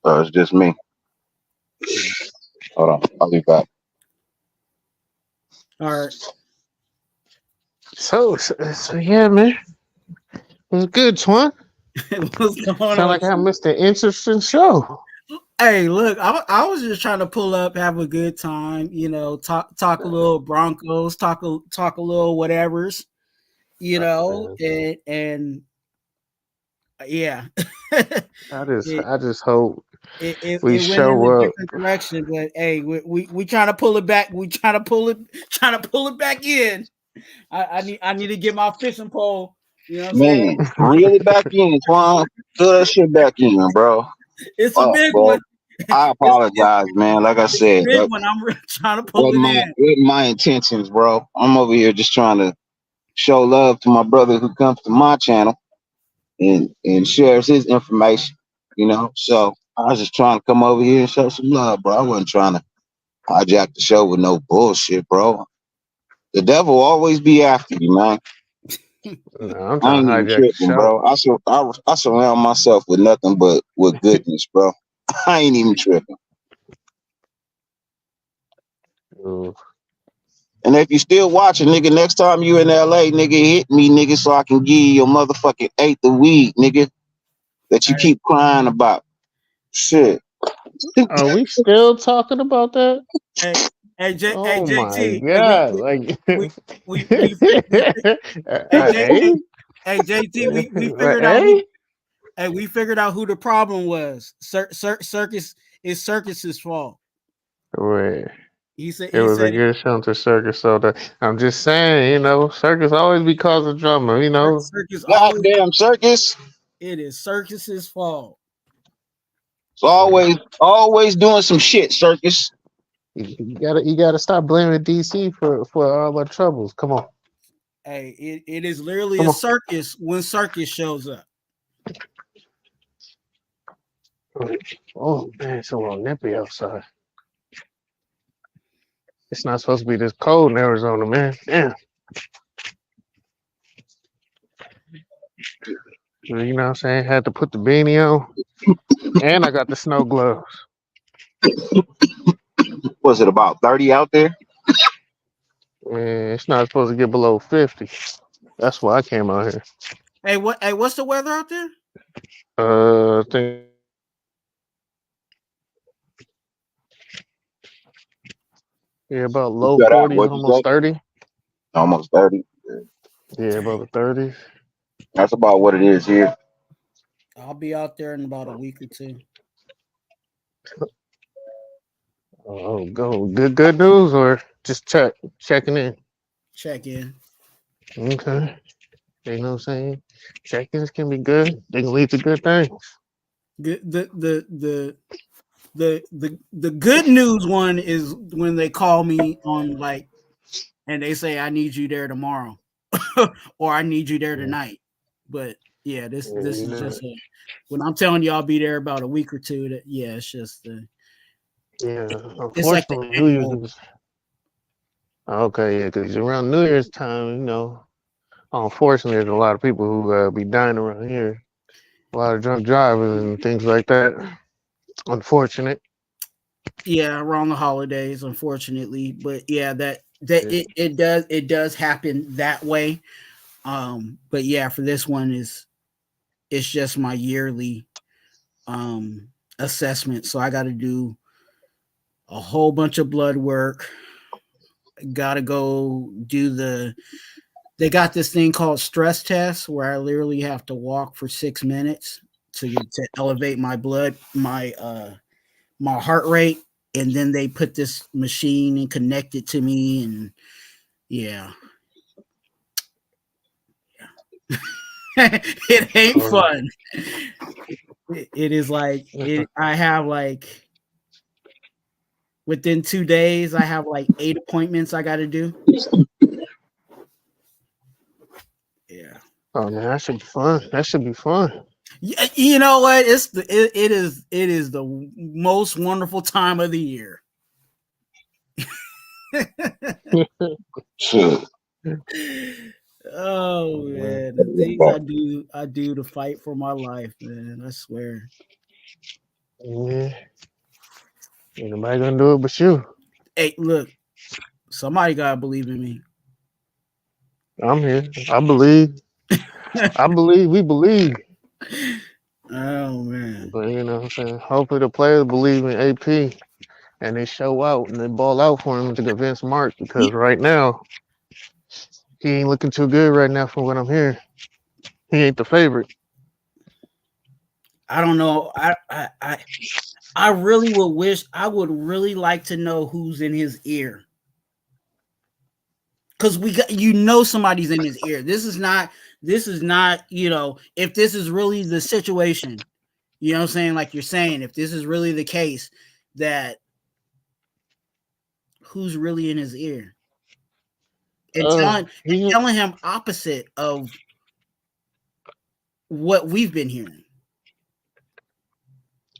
Oh, it's just me. Hold on, I'll be back. All right. So yeah, man. It was good, Twuan. What's going Sound on? like I missed an interesting show. Hey, look, I was just trying to pull up, have a good time, you know, talk a little Broncos, talk a little whatevers, you know, and yeah. it, I just hope we it went in a show up. different direction, but hey, we trying to pull it back. We trying to pull it back in. I need to get my fishing pole. You know what I'm saying? Man, reel it back in, Twan. Throw that shit back in, bro. It's a Fuck, big bro. one. I apologize, man. Like I It's a said, big that one. I'm trying to pull it in. wasn't my intentions, bro. I'm over here just trying to show love to my brother who comes to my channel and shares his information, you know. So I was just trying to come over here and show some love, bro. I wasn't trying to hijack the show with no bullshit, bro. The devil always be after you, man. No, I'm I trying ain't to even hijack the tripping, show. bro. I surround myself with nothing but with goodness, bro. I ain't even tripping. Ooh. And if you still watching, nigga, next time you in LA, nigga, hit me, nigga, so I can give you your motherfucking eighth of weed, nigga, that you Hey, keep crying about. Shit. Are we still talking about that? hey, hey, Oh my JT. Hey, god! Like, hey, JT. hey, Hey, JT. We figured out who. hey, Hey, we figured out who the problem was. Circus is Circus's fault. wait. He said. It He was a said. good show to Circus. So I'm just saying, you know, Circus always be causing drama. You know, Circus always. Goddamn circus. It is Circus's fault. It's always doing some shit, circus. you gotta stop blaming DC for all our troubles. Come on, Hey, it is literally come a on. circus when Circus shows up. Oh man, it's a little nippy outside. It's not supposed to be this cold in Arizona, man. Damn. You know what I'm saying? Had to put the beanie on. And I got the snow gloves. Was it about 30 out there? Man, it's not supposed to get below 50. That's why I came out here. Hey, what? Hey, what's the weather out there? I think yeah, about You low cut out. 40s, What'd you almost say? 30. Almost 30. Yeah, about the 30s. That's about what it is here. I'll be out there in about a week or two. Oh, go. Good news or just checking in. Check in. Okay. You know what I'm saying? Check-ins can be good. They can lead to good things. The good news one is when they call me on like and they say I need you there tomorrow or I need you there Yeah, tonight. But yeah, this you is know. just when I'm telling you I'll be there about a week or two. That yeah, it's just Yeah, it's like the unfortunately, New Year's annual. is okay. Yeah, because around New Year's time, you know, unfortunately, there's a lot of people who be dying around here. A lot of drunk drivers and things like that. Unfortunate. Yeah, around the holidays, unfortunately. But yeah, that Yeah. it does happen that way. But yeah, for this one it's just my yearly assessment. So I gotta do a whole bunch of blood work. Gotta go do they got this thing called stress test where I literally have to walk for 6 minutes to elevate my my heart rate, and then they put this machine and connect it to me, and yeah, it ain't Um, fun. It is like I have like within 2 days, I have like 8 appointments I got to do. Yeah. oh man, that should be fun. That should be fun. You know what? It is the most wonderful time of the year. Shit. Oh Yeah. man, the things I do to fight for my life, man. I swear. Yeah. Ain't nobody gonna do it but you. Hey, look, somebody gotta believe in me. I'm here. I believe. I believe. We believe. Oh man. But you know what I'm saying? Hopefully the players believe in AP and they show out and they ball out for him to convince Mark, because right now he ain't looking too good right now from what I'm hearing. He ain't the favorite. I don't know. I really would wish, I would really like to know who's in his ear. Because we got, somebody's in his ear. This is not, if this is really the situation, you know what I'm saying? Like you're saying, if this is really the case, that who's really in his ear? And telling him opposite of what we've been hearing.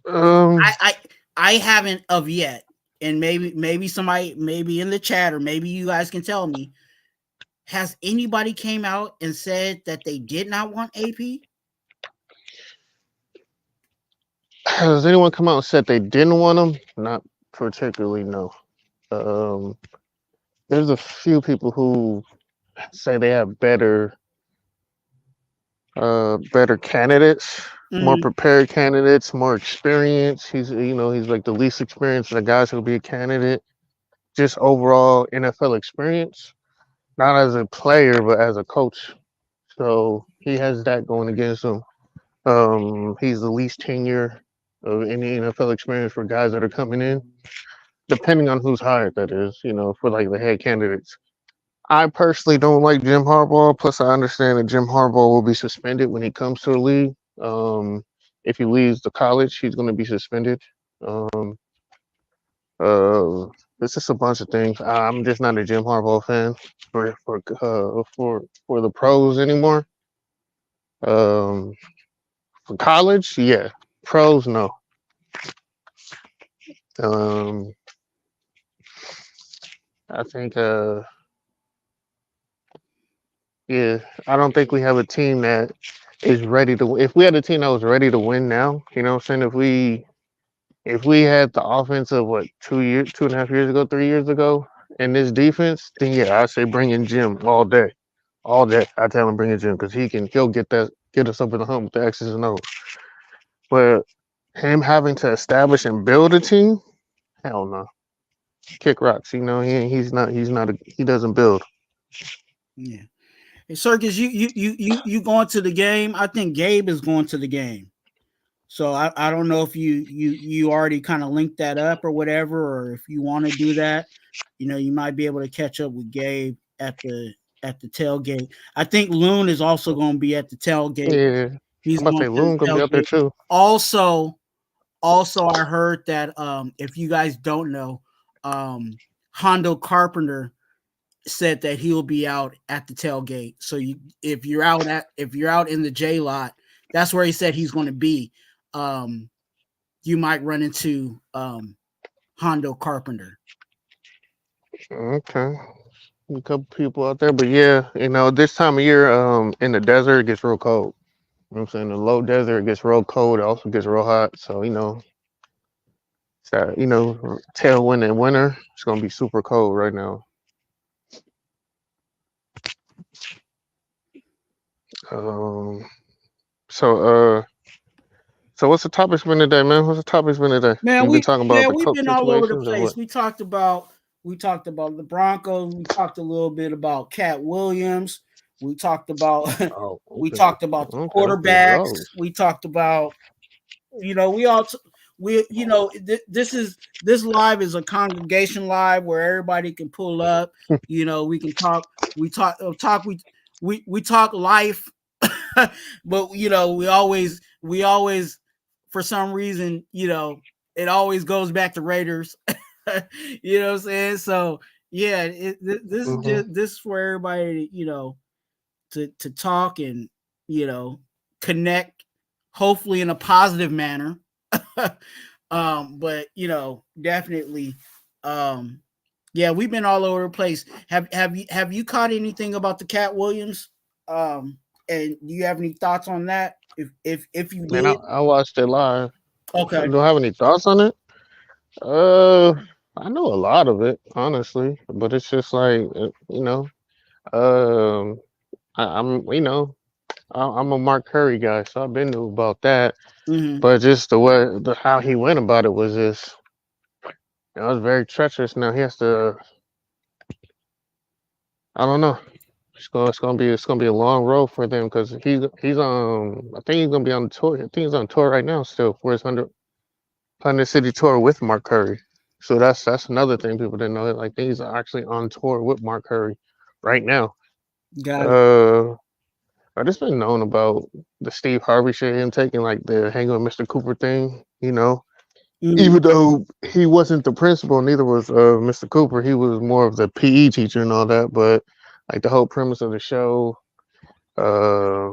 I haven't of yet, and maybe somebody, maybe in the chat, or maybe you guys can tell me, has anybody came out and said that they did not want AP? Has anyone come out and said they didn't want him? Not particularly, no. There's a few people who say they have better candidates, more prepared candidates, more experience. He's like the least experienced of the guys who'll be a candidate. Just overall NFL experience, not as a player but as a coach. So he has that going against him. He's the least tenure of any NFL experience for guys that are coming in, depending on who's hired, that is, for like the head candidates. I personally don't like Jim Harbaugh. Plus, I understand that Jim Harbaugh will be suspended when he comes to the league. If he leaves the college, he's going to be suspended. It's just a bunch of things. I'm just not a Jim Harbaugh fan for the pros anymore. For college, yeah. Pros, no. I think, yeah, I don't think we have a team that is ready to. If we had a team that was ready to win now, you know what I'm saying? If we had the offense of 2.5 years ago, 3 years ago, and this defense, then yeah, I say bring in Jim all day. I tell him bring in Jim because he'll get us up in the hump with the X's and O's. But him having to establish and build a team, hell no. Kick rocks, he doesn't build. Yeah. Hey, Circus, you going to the game? I think Gabe is going to the game. So I don't know if you already kind of linked that up or whatever, or if you want to do that, you might be able to catch up with Gabe at the tailgate. I think Loon is also going to be at the tailgate. Yeah, he's I'm about to say Loon gonna be out there too. Also, I heard that if you guys don't know, Hondo Carpenter said that he'll be out at the tailgate. So if you're out in the J lot, that's where he said he's going to be. You might run into Hondo Carpenter. Okay, a couple people out there, but yeah, this time of year, in the desert, it gets real cold. You know what I'm saying? The low desert, it gets real cold. It also gets real hot. So it's that tailwind in winter. It's gonna be super cold right now. So what's the topics been today, man? What's the topics been today? Man, we've been talking about the we've coach been all over the situations or place. what? We talked about the Broncos. We talked a little bit about Cat Williams. We talked about we talked about the quarterbacks. We talked about this live is a congregation live where everybody can pull up. We can talk. We talk life, but we always for some reason it always goes back to Raiders. You know what I'm saying? So yeah, this is just this is for everybody to talk and connect, hopefully in a positive manner. But definitely yeah, we've been all over the place. Have you caught anything about the Cat Williams? And do you have any thoughts on that? If you did? Man, I watched it live. Okay. Do I have any thoughts on it? I know a lot of it, honestly, but it's just like um, I'm I'm a Mark Curry guy, so I've been knew about that. Mm-hmm. But just how he went about it was just, it was very treacherous. Now he has to, I don't know. It's gonna be a long road for them because he's I think he's gonna be on the tour. I think he's on tour right now still for his 100 city tour with Mark Curry. So that's another thing people didn't know. Like he's actually on tour with Mark Curry right now. Got it. I just been known about the Steve Harvey shit, him taking like the hang on Mr. Cooper thing, Mm-hmm. even though he wasn't the principal, neither was Mr. Cooper. He was more of the PE teacher and all that. But like the whole premise of the show, uh,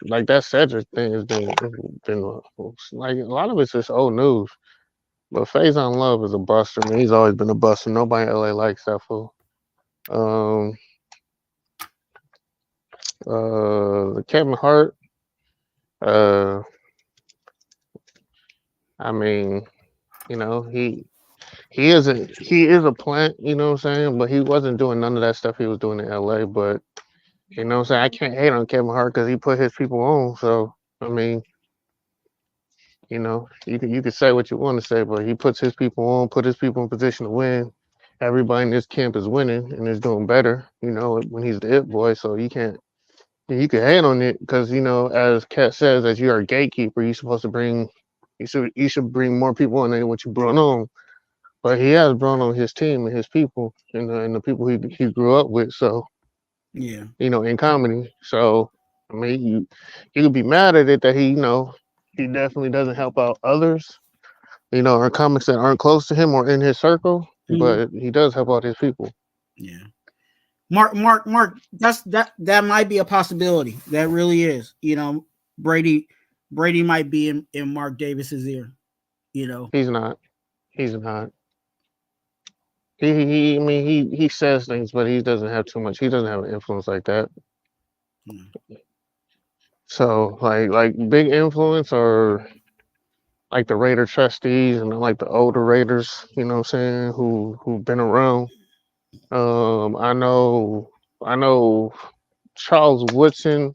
like that Cedric thing has been like a lot of it's just old news. But Faison Love is a buster. Man, he's always been a buster. Nobody in LA likes that fool. Um, Kevin Hart. Uh, I mean, he is a plant. You know what I'm saying? But he wasn't doing none of that stuff he was doing in LA. But you know what I'm saying? I can't hate on Kevin Hart because he put his people on. So I mean, you could say what you want to say, but he puts his people on, put his people in position to win. Everybody in this camp is winning and is doing better. When he's the it boy, so you can hate on it because as Kat says, as you're a gatekeeper, you're supposed to bring, you should bring more people in than what you brought on. But he has brought on his team and his people and the people he grew up with. So Yeah. in comedy. So I mean, you could be mad at it that he definitely doesn't help out others, or comics that aren't close to him or in his circle, Mm-hmm. but he does help out his people. Yeah. Mark. That might be a possibility. That really is. Brady might be in Mark Davis's ear. He's not. He's not. I mean, he says things, but he doesn't have too much. He doesn't have an influence like that. Mm. So like big influence or like the Raider trustees and like the older Raiders, you know what I'm saying, who've been around. I know Charles Woodson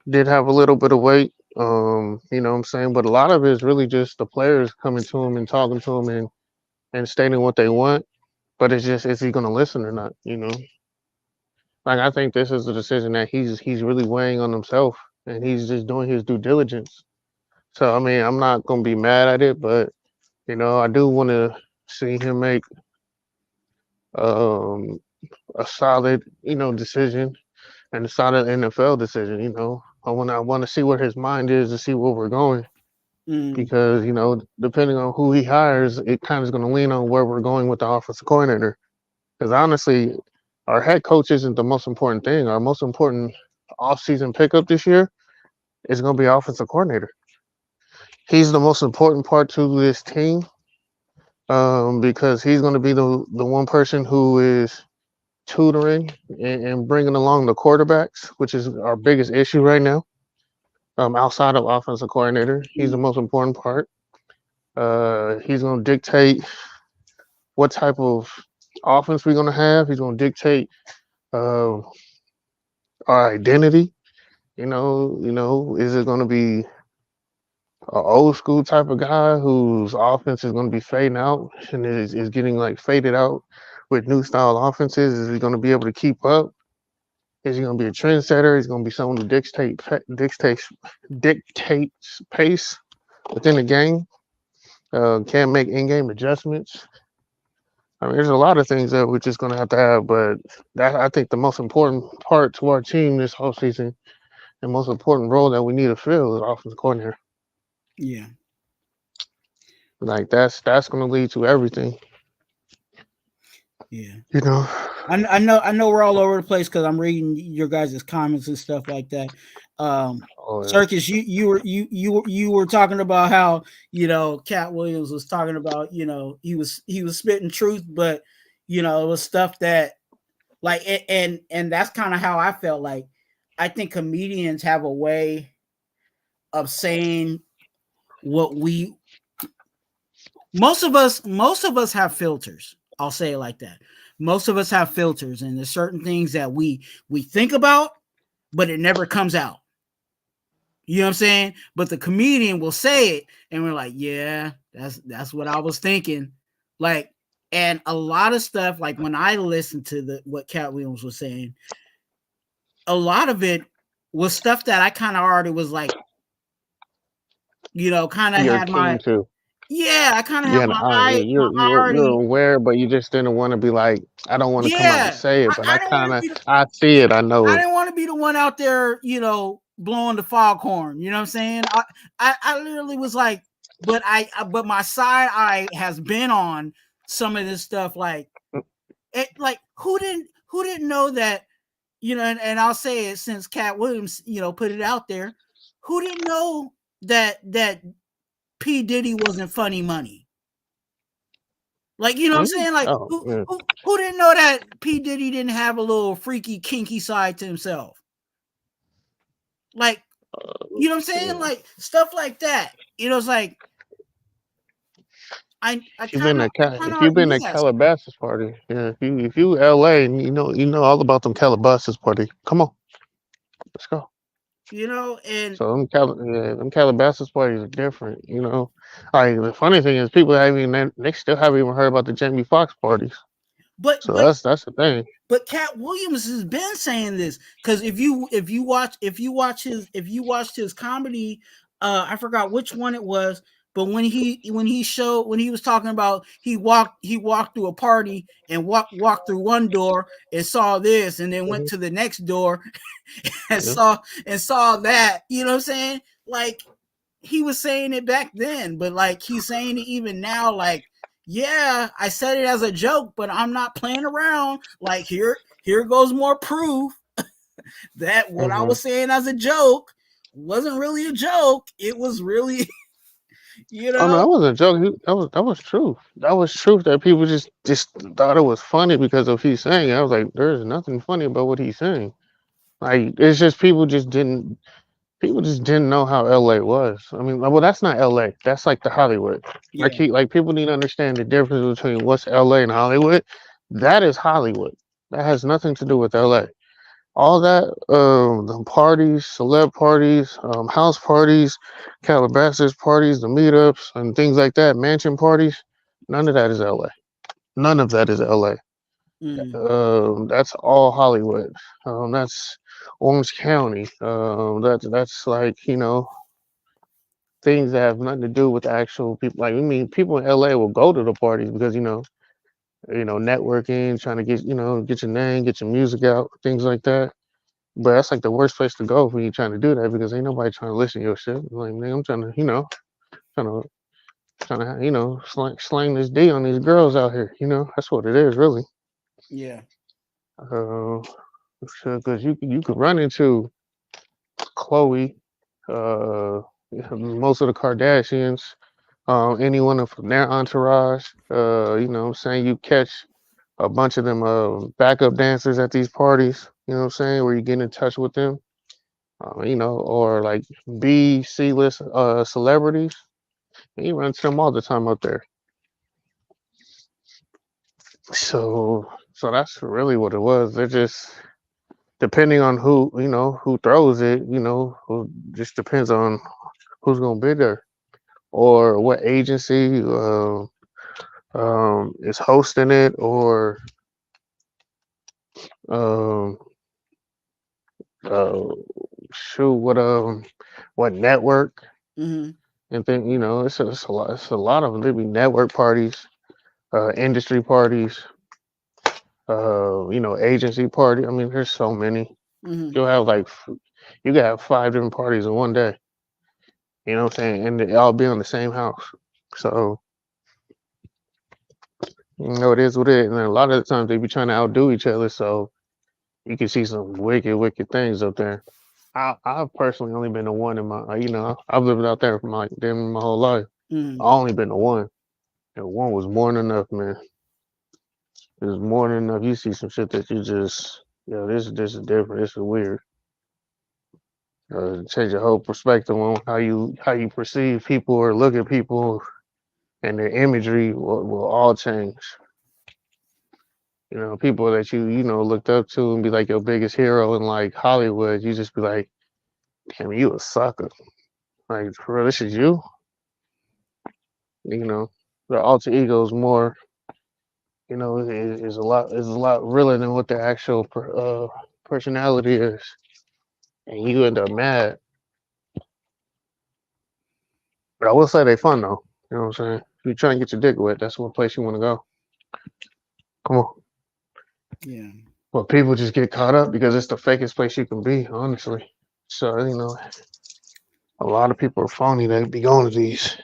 did have a little bit of weight. You know what I'm saying, but a lot of it is really just the players coming to him and talking to him and stating what they want. But it's just, is he going to listen or not? Like I think this is a decision that he's really weighing on himself, and he's just doing his due diligence. So I mean, I'm not going to be mad at it, but I do want to see him make um, a solid decision and a solid NFL decision. I want to see where his mind is to see where we're going. Mm. Because depending on who he hires, it kind of is going to lean on where we're going with the offensive coordinator. Because honestly, our head coach isn't the most important thing. Our most important off-season pickup this year is going to be offensive coordinator. He's the most important part to this team because he's going to be the one person who is tutoring and bringing along the quarterbacks, which is our biggest issue right now. Outside of offensive coordinator, he's the most important part. He's going to dictate what type of offense we're going to have. He's going to dictate our identity. Is it going to be an old school type of guy whose offense is going to be fading out and is getting like faded out with new style offenses? Is he going to be able to keep up? Is he going to be a trendsetter? Is he going to be someone who dictates pace within the game? Can make in-game adjustments. I mean, there's a lot of things that we're just going to have, but I think the most important part to our team this whole season, the most important role that we need to fill is offensive coordinator. Yeah. Like that's going to lead to everything. Yeah. I I know we're all over the place because I'm reading your guys' comments and stuff like that. Oh, yeah. Circus, you were talking about how Cat Williams was talking about he was spitting truth, but it was stuff that like and that's kind of how I felt. Like I think comedians have a way of saying what we most of us have filters. I'll say it like that. Most of us have filters, and there's certain things that we think about, but it never comes out. You know what I'm saying? But the comedian will say it, and we're like, yeah, that's what I was thinking. Like, and a lot of stuff, like when I listened to what Cat Williams was saying, a lot of it was stuff that I kind of already was like, kind of You're had keen my, to. yeah, I kind of Yeah, have no, my eye, you're already, aware, but you just didn't want to be like, I don't want to come out and yeah. say it, but I don't want to be, I see it, I know I it. didn't want to be the one out there, blowing the foghorn. You know what I'm saying? I literally was like, but my side eye has been on some of this stuff, like who didn't know that, and I'll say it since Cat Williams, put it out there, who didn't know that P. Diddy wasn't funny money? Like, you know what I'm saying? Like, Oh, yeah. who didn't know that P. Diddy didn't have a little freaky, kinky side to himself? Like, you know what I'm saying? Like, stuff like that. It's like, I kind of If you've already been knew at that stuff, Calabasas party, yeah, if you LA and you know all about them Calabasas party. Come on, let's go. and So them Calabasas parties are different, you know. Like the funny thing is, people haven't even they still haven't even heard about the Jamie Foxx parties. but So that's the thing. But Cat Williams has been saying this, because if you watched his comedy, I forgot which one it was, but when he was talking about, he walked through a party and walked through one door and saw this, and then went Mhm. to the next door and Yeah. saw that. You know what I'm saying? Like, he was saying it back then, but like he's saying it even now, like, yeah, I said it as a joke, but I'm not playing around. Like, here goes more proof that what I Mhm. was saying as a joke wasn't really a joke. It was really, you Oh no, know, that wasn't a joke. That was truth. That was truth that people just thought it was funny because of he's saying. I was like, there's nothing funny about what he's saying. Like it's just people just didn't know how LA was. I mean, well, that's not LA. That's like the Hollywood. yeah, Like people need to understand the difference between what's LA and Hollywood. That is Hollywood. That has nothing to do with LA. All that, the parties, celeb parties, house parties, Calabasas parties, the meetups, and things like that, mansion parties. None of that is LA. None of that is LA. mm, That's all Hollywood. That's Orange County. That's like things that have nothing to do with the actual people. Like I mean, people in LA will go to the parties because networking, trying to get your name, get your music out, things like that. But that's like the worst place to go when you're trying to do that because ain't nobody trying to listen to your shit. Like, man, I'm trying to, trying to, slang this D on these girls out here. That's what it is, really. yeah, Uh, because you could run into Chloe, uh, most of the Kardashians, anyone from their entourage. What I'm saying, you catch a bunch of them backup dancers at these parties. You know what I'm saying, where you get in touch with them. Or like C-list celebrities. And you run into them all the time up there. So that's really what it was. They're just depending on who throws it. Who just depends on who's gonna be there or what agency is hosting it or um, uh, shoot what network mm-hmm, and then it's a lot of them. There be network parties, industry parties, agency party. I mean, there's so many. mm-hmm, You'll have you can have 5 different parties in one day. You know what I'm saying? And they all be on the same house. So, it is what it is. And a lot of the times they be trying to outdo each other. So you can see some wicked, wicked things up there. I've personally only been to one in my, I've lived out there for my whole life. mm-hmm. I only been to one. And one was more than enough, man. It was more than enough. You see some shit that you just, this is different. This is weird. Change your whole perspective on how you perceive people or look at people and their imagery will all change. People that you looked up to and be like your biggest hero in like Hollywood, you just be like, damn, you a sucker. Like, for real, this is you. Their alter ego is more, is a lot realer than what their actual personality is, and you end up mad. But I will say they fun though. You know what I'm saying? If you're trying to get your dick wet, that's one place you want to go. Come on. Yeah. But people just get caught up because it's the fakest place you can be, honestly. So, a lot of people are phony that be going to these.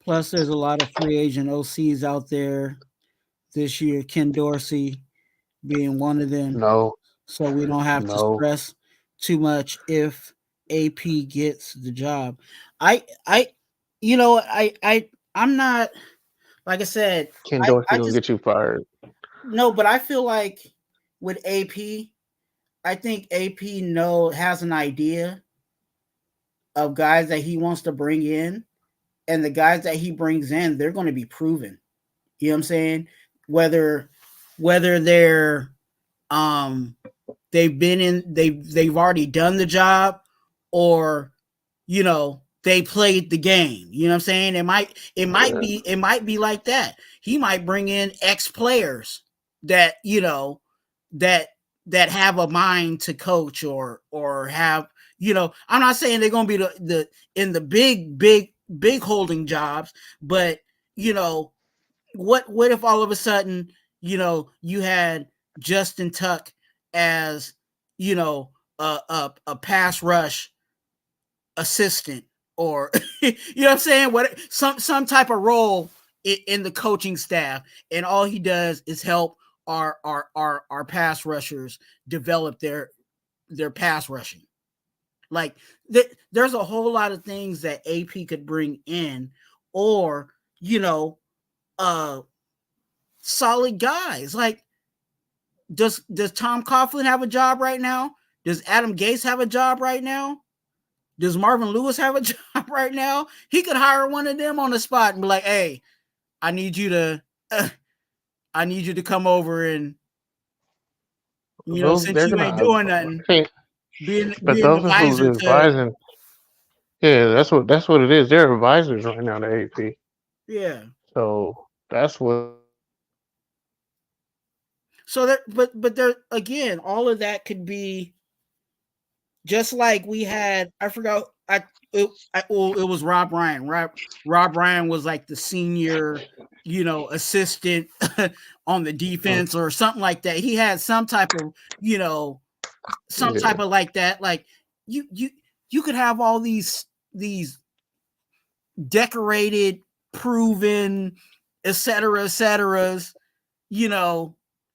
Plus, there's a lot of free agent OCs out there this year. Ken Dorsey being one of them. No. So we don't have to stress too much if AP gets the job. I'm not, like I said, Ken Dorsey will get you fired. No, but I feel like with AP, I think AP has an idea of guys that he wants to bring in, and the guys that he brings in, they're going to be proven. You know what I'm saying? Whether they're they've already done the job, or they played the game. You know what I'm saying? It might be like that. He might bring in ex players that that have a mind to coach or have, I'm not saying they're gonna be the in the big holding jobs, but what if all of a sudden you had Justin Tuck as a pass rush assistant, or you know what I'm saying, some type of role in the coaching staff, and all he does is help our pass rushers develop their pass rushing. Like there's a whole lot of things that AP could bring in, or solid guys. Like, does Tom Coughlin have a job right now? Does Adam Gase have a job right now? Does Marvin Lewis have a job right now? He could hire one of them on the spot and be like, "Hey, I need you to come over and since you ain't doing nothing, being the advisor advising." Yeah, that's what it is. They're advisors right now to AP. Yeah. So that's what. So that, but there again, all of that could be just like we had. I forgot. It was Rob Ryan. Rob Ryan was like the senior, assistant on the defense or something like that. He had some type of, type of like that. Like you could have all these decorated, proven, et ceteras,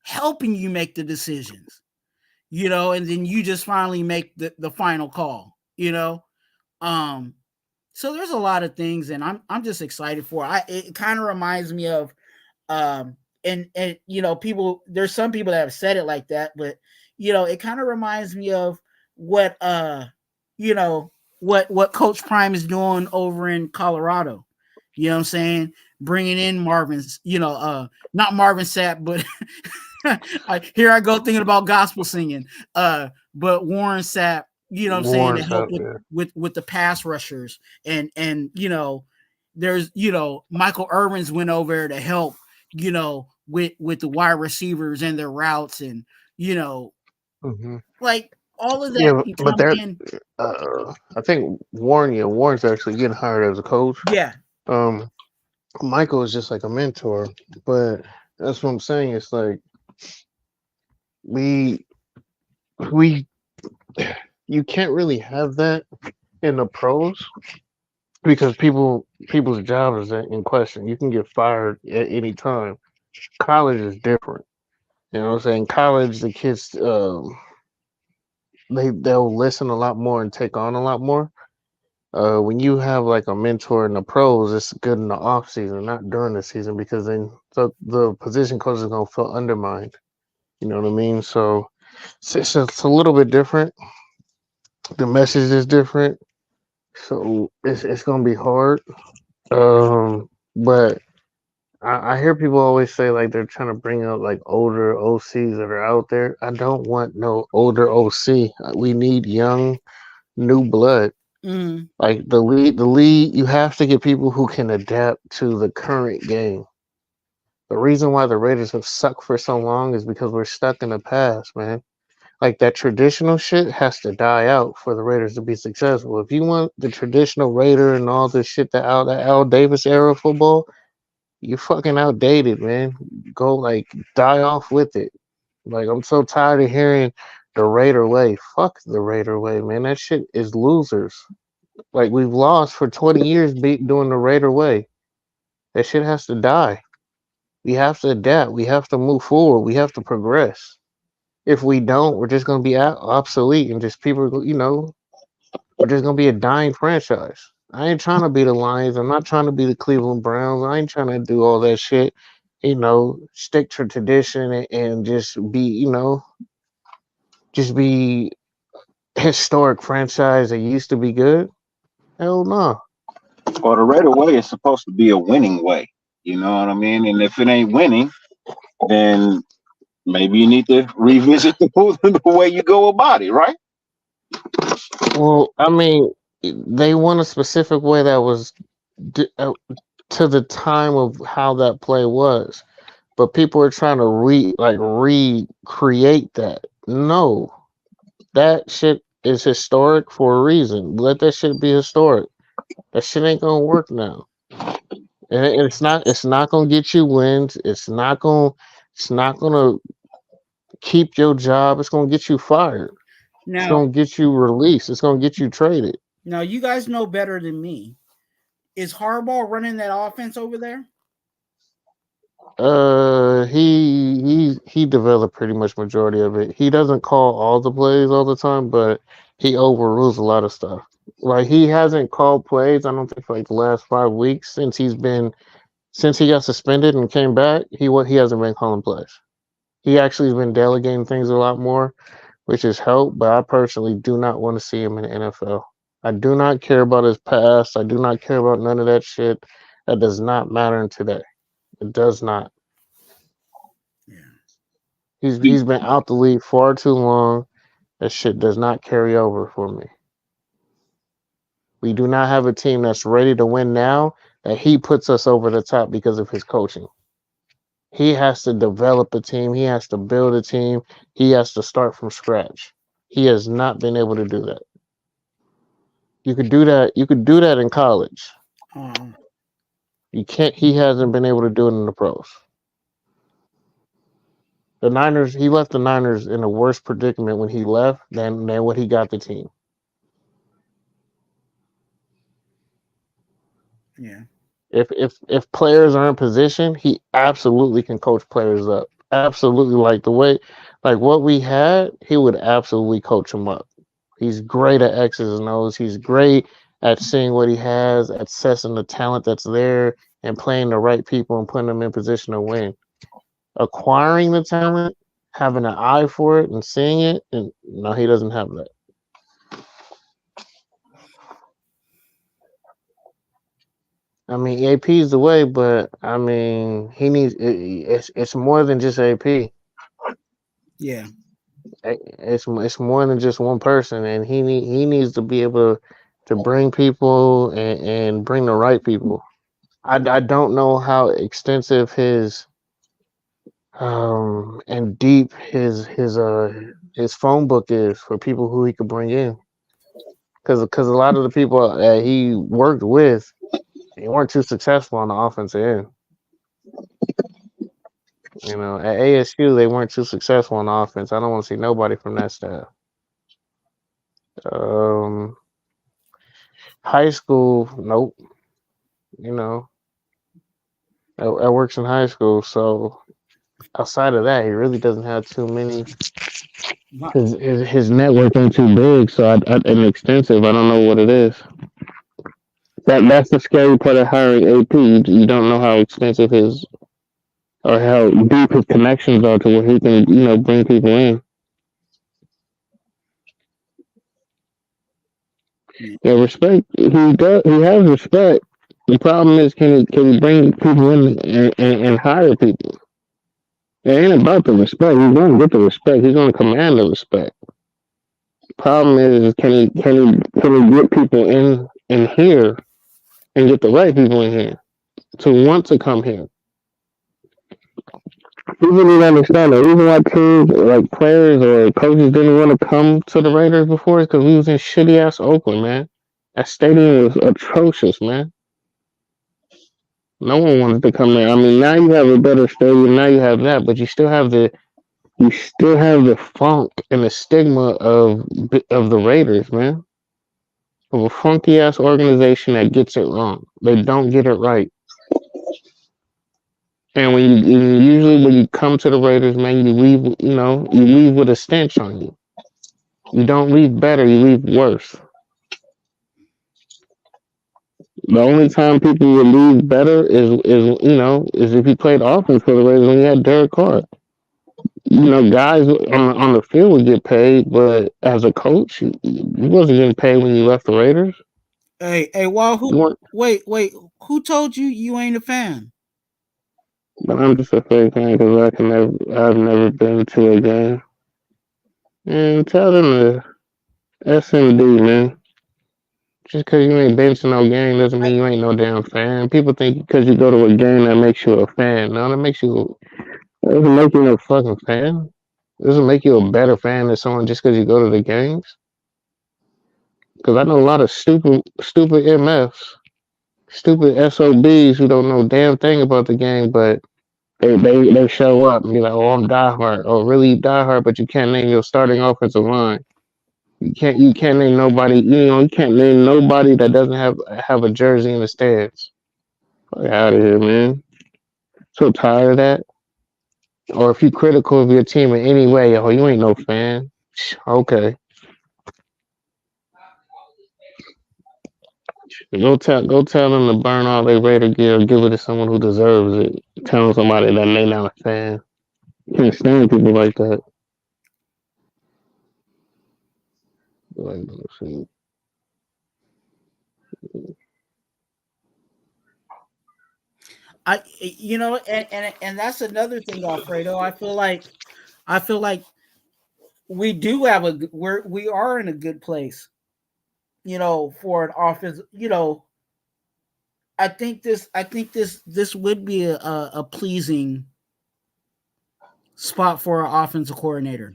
helping you make the decisions, and then you just finally make the final call, so there's a lot of things, and I'm just excited for it. It kind of reminds me of and people, there's some people that have said it like that, but it kind of reminds me of what what Coach Prime is doing over in Colorado. You know what I'm saying? Bringing in Marvin's, not Marvin Sapp, but here I go thinking about gospel singing. But Warren Sapp, you know what I'm saying, to help with the pass rushers, and there's Michael Irvins went over there to help, with the wide receivers and their routes, and like all of that. Yeah, but they're I think Warren's actually getting hired as a coach. Yeah. Michael is just like a mentor, but that's what I'm saying. It's like you can't really have that in the pros because people's jobs is in question. You can get fired at any time. College is different. You know what I'm saying? College, the kids they'll listen a lot more and take on a lot more. When you have like a mentor in the pros, it's good in the off season, not during the season, because then the position coach is gonna feel undermined. You know what I mean? So it's a little bit different. The message is different, so it's gonna be hard. But I hear people always say like they're trying to bring up like older OCs that are out there. I don't want no older OC. We need young, new blood. Mm. Like the lead, you have to get people who can adapt to the current game. The reason why the Raiders have sucked for so long is because we're stuck in the past, man. Like that traditional shit has to die out for the Raiders to be successful. If you want the traditional Raider and all this shit that Al Davis era football, you're fucking outdated, man. Go like die off with it. Like I'm so tired of hearing the Raider way. Fuck the Raider way, man. That shit is losers. Like we've lost for 20 years doing the Raider way. That shit has to die. We have to adapt. We have to move forward. We have to progress. If we don't, we're just gonna be obsolete and just people, we're just gonna be a dying franchise. I ain't trying to be the Lions. I'm not trying to be the Cleveland Browns. I ain't trying to do all that shit. Stick to tradition and just be, just be historic franchise that used to be good. Hell no. Well, the Raider way is supposed to be a winning way. You know what I mean? And if it ain't winning, then maybe you need to revisit the way you go about it, right? Well, I mean, they want a specific way that was to the time of how that play was, but people are trying to recreate that. No, that shit is historic for a reason. Let that shit be historic. That shit ain't gonna work now, and it's not. It's not gonna get you wins. It's not gonna. It's not gonna keep your job. It's gonna get you fired. It's Now, gonna get you released. It's gonna get you traded. now you guys know better than me. Is Harbaugh running that offense over there? He developed pretty much majority of it. He doesn't call all the plays all the time, but he overrules a lot of stuff. Like he hasn't called plays. I don't think for like the last 5 weeks since he got suspended and came back. He hasn't been calling plays. He actually has been delegating things a lot more, which has helped. But I personally do not want to see him in the NFL. I do not care about his past. I do not care about none of that shit. That does not matter in today. It does not. Yeah. He's been out the league far too long. That shit does not carry over for me. We do not have a team that's ready to win now that he puts us over the top because of his coaching. He has to develop a team. He has to build a team. He has to start from scratch. He has not been able to do that. You could do that. You could do that in college. You can't. He hasn't been able to do it in the pros. The Niners. He left the Niners in a worse predicament when he left than what he got the team. Yeah. If players are in position, he absolutely can coach players up. Absolutely, like what we had, he would absolutely coach them up. He's great at X's and O's. He's great at seeing what he has, at assessing the talent that's there, and playing the right people and putting them in position to win. Acquiring the talent, having an eye for it, and seeing it, and no, he doesn't have that. I mean, AP is the way, but I mean, he needs. It's more than just AP. Yeah. It's more than just one person, and he needs to be able to bring people and bring the right people. I don't know how extensive his and deep his phone book is for people who he could bring in, because a lot of the people that he worked with, they weren't too successful on the offensive end. At ASU, they weren't too successful on offense. I don't want to see nobody from that staff. High school, nope. I works in high school, so outside of that, he really doesn't have too many. His network ain't too big, so and extensive. I don't know what it is. That's the scary part of hiring AP. You don't know how extensive or how deep his connections are to where he can, bring people in. Yeah, respect. He has respect. The problem is, can he bring people in and hire people? It ain't about the respect. He's going to get the respect. He's going to command the respect. Problem is, can he get people in here and get the right people in here to want to come here? People need to understand the reason why teams, like players or coaches, didn't want to come to the Raiders before is because we was in shitty ass Oakland, man. That stadium was atrocious, man. No one wanted to come there. I mean, now you have a better stadium. Now you have that, but you still have the funk and the stigma of the Raiders, man. Of a funky ass organization that gets it wrong. They don't get it right. And usually when you come to the Raiders, man, you leave with a stench on you. You don't leave better, you leave worse. The only time people would leave better is if you played offense for the Raiders when you had Derek Carr. Guys on the field would get paid, but as a coach, you wasn't getting paid when you left the Raiders. Hey, well, wait, who told you ain't a fan? But I'm just a fake fan because I've never been to a game. And tell them to SMD, man. Just because you ain't been to no game doesn't mean you ain't no damn fan. People think because you go to a game that makes you a fan. No, that doesn't make you a fucking fan. It doesn't make you a better fan than someone just because you go to the games. Because I know a lot of stupid MFs, stupid SOBs who don't know a damn thing about the game, but they show up and be like, oh, I'm diehard. Oh, really diehard, but you can't name your starting offensive line. You can't name nobody. You can't name nobody that doesn't have a jersey in the stands. Fuck out of here, man. So tired of that. Or if you critical of your team in any way, oh, you ain't no fan. Okay. Go tell them to burn all their Raider gear or give it to someone who deserves it. Tell somebody that they not a fan. Can't stand people like that. And that's another thing, Alfredo. I feel like we do have we are in a good place, for an offense. I think this would be a pleasing spot for an offensive coordinator.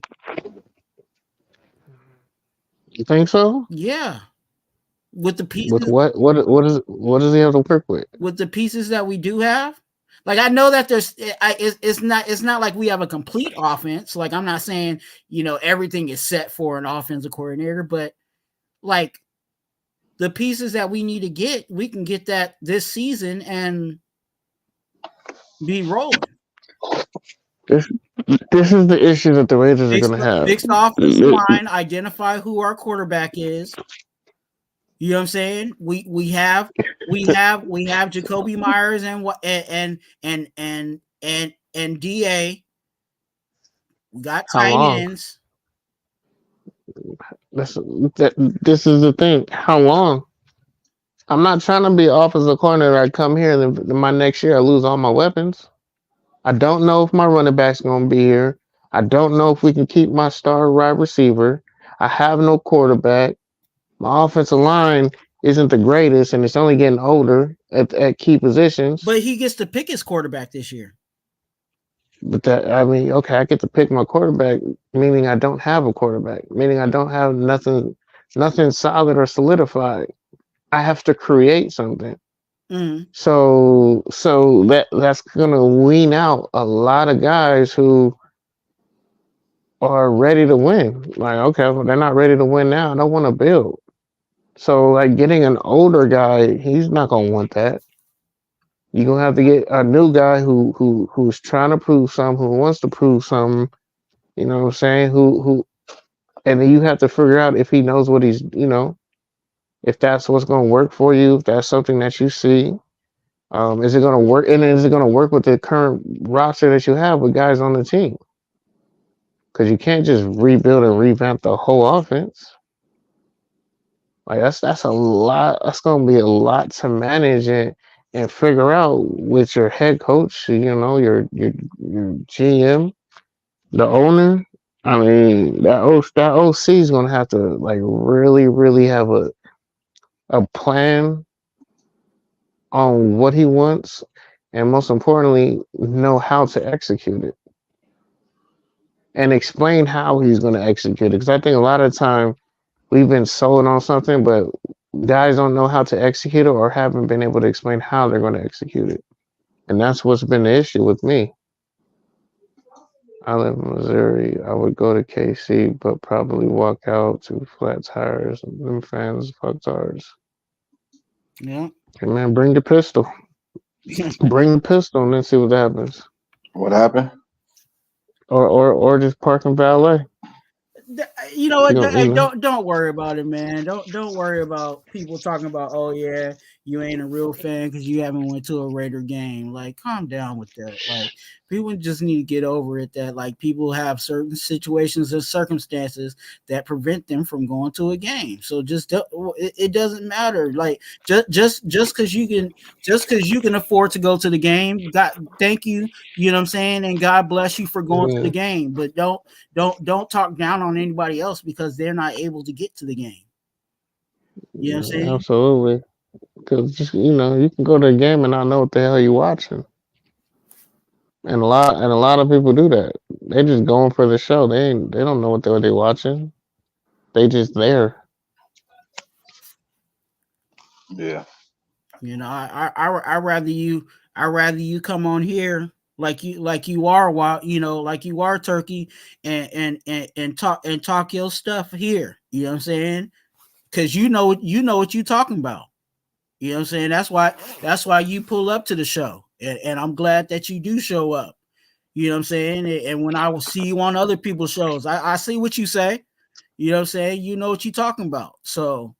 You think so? Yeah. With the pieces, with what does he have to work with? With the pieces that we do have, like I know that it's not like we have a complete offense. Like I'm not saying everything is set for an offensive coordinator, but like the pieces that we need to get, we can get that this season and be rolling. This is the issue that the Raiders are going to have. Fix the offensive line, identify who our quarterback is. You know what I'm saying? We have Jacoby Myers and DA. We got tight ends. This is the thing. How long? I'm not trying to be offensive coordinator. I come here and then my next year I lose all my weapons. I don't know if my running back's going to be here. I don't know if we can keep my star wide receiver. I have no quarterback. My offensive line isn't the greatest, and it's only getting older at key positions. But he gets to pick his quarterback this year. But I get to pick my quarterback, meaning I don't have a quarterback, meaning I don't have nothing solid or solidified. I have to create something. Mm-hmm. So that's gonna wean out a lot of guys who are ready to win. Like, okay, well, they're not ready to win now. I don't want to build. So, like, getting an older guy, he's not gonna want that. You're gonna have to get a new guy who's trying to prove something, who wants to prove something. You know what I'm saying? And then you have to figure out if he knows what he's, if that's what's gonna work for you, if that's something that you see. Is it gonna work? And is it gonna work with the current roster that you have with guys on the team? Because you can't just rebuild and revamp the whole offense. Like that's a lot. That's gonna be a lot to manage and figure out with your head coach. You know, your GM, the owner. I mean, that OC is gonna have to like really have a plan on what he wants, and most importantly, know how to execute it and explain how he's going to execute it. Because I think a lot of time we've been sold on something, but guys don't know how to execute it or haven't been able to explain how they're going to execute it. And that's what's been the issue with me. I live in Missouri. I would go to KC, but probably walk out to flat tires. And them fans fucked ours. Yeah. Hey man, bring the pistol. Bring the pistol and then see what happens. What happened? Or just park in valet. You know what? You know. Don't worry about it, man. Don't worry about people talking about, oh yeah, you ain't a real fan because you haven't went to a Raider game. Like, calm down with that. Like, people just need to get over it. That like people have certain situations and circumstances that prevent them from going to a game. So it doesn't matter. Like just because you can afford to go to the game, God, thank you. You know what I'm saying? And God bless you for going to the game. But don't talk down on anybody else because they're not able to get to the game. You know what I'm saying? Absolutely. Because just you can go to a game and not know what the hell you're watching. And a lot of people do that. They just going for the show. They don't know what they're watching. They just there. Yeah. You know, I rather you come on here like you are like you are Turkey and talk your stuff here. You know what I'm saying? Because you know what you're talking about. You know what I'm saying? That's why you pull up to the show. And I'm glad that you do show up. You know what I'm saying? And when I will see you on other people's shows, I see what you say. You know what I'm saying? You know what you're talking about. So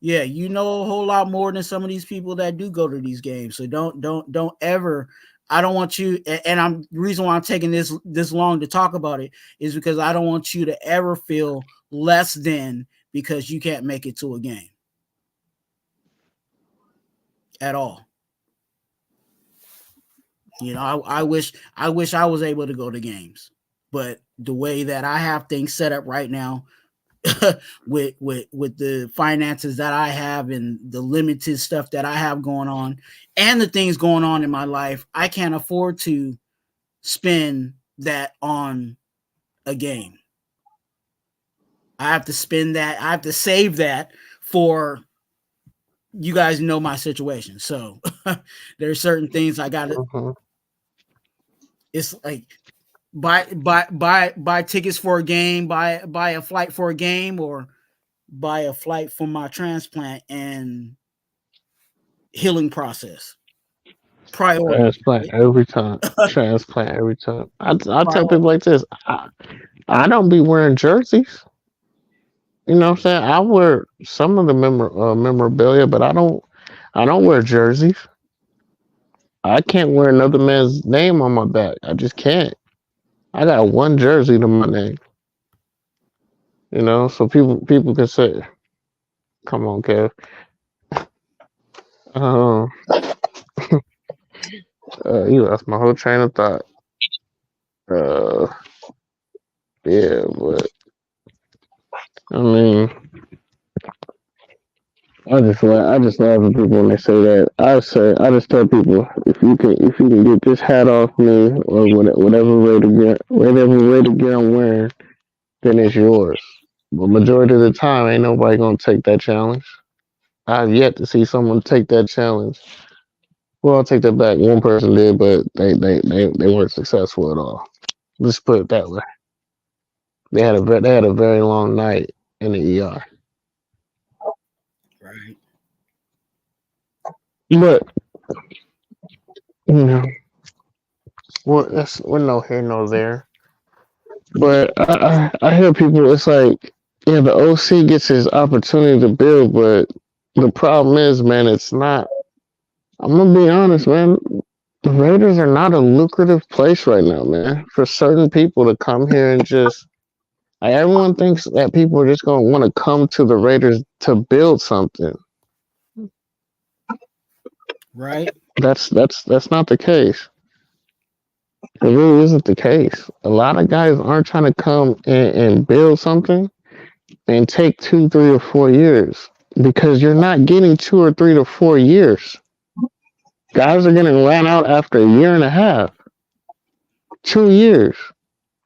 yeah, you know a whole lot more than some of these people that do go to these games. So don't ever. I don't want you. And the reason why I'm taking this long to talk about it is because I don't want you to ever feel less than because you can't make it to a game at all. You know, I wish I was able to go to games, but the way that I have things set up right now, with the finances that I have and the limited stuff that I have going on and the things going on in my life, I can't afford to spend that on a game. I have to spend that. I have to save that for you guys know my situation. So there's certain things I got to, it's like buy tickets for a game, buy a flight for a game, or buy a flight for my transplant and healing process. Priority. Transplant every time. Transplant every time. I tell people like this. I don't be wearing jerseys. You know what I'm saying? I wear some of the memorabilia, but I don't wear jerseys. I can't wear another man's name on my back. I just can't. I got one jersey to my name. You know, so people can say, "Come on, Kev." You lost my whole train of thought. Yeah, but I mean, I just love the people when they say that. I just tell people if you can get this hat off me or whatever Raider gear I'm wearing, then it's yours. But majority of the time, ain't nobody gonna take that challenge. I've yet to see someone take that challenge. Well, I'll take that back. One person did, but they weren't successful at all. Let's put it that way. They had a very long night in the ER. Right. But we're no here, no there. But I hear people. It's like, yeah, the OC gets his opportunity to build, but the problem is, man, it's not. I'm gonna be honest, man. The Raiders are not a lucrative place right now, man. For certain people to come here and just Like, everyone thinks that people are just going to want to come to the Raiders to build something. Right. That's not the case. It really isn't the case. A lot of guys aren't trying to come and build something and take 2, 3, or 4 years, because you're not getting 2 or 3 to 4 years. Guys are getting ran out after a year and a half, 2 years.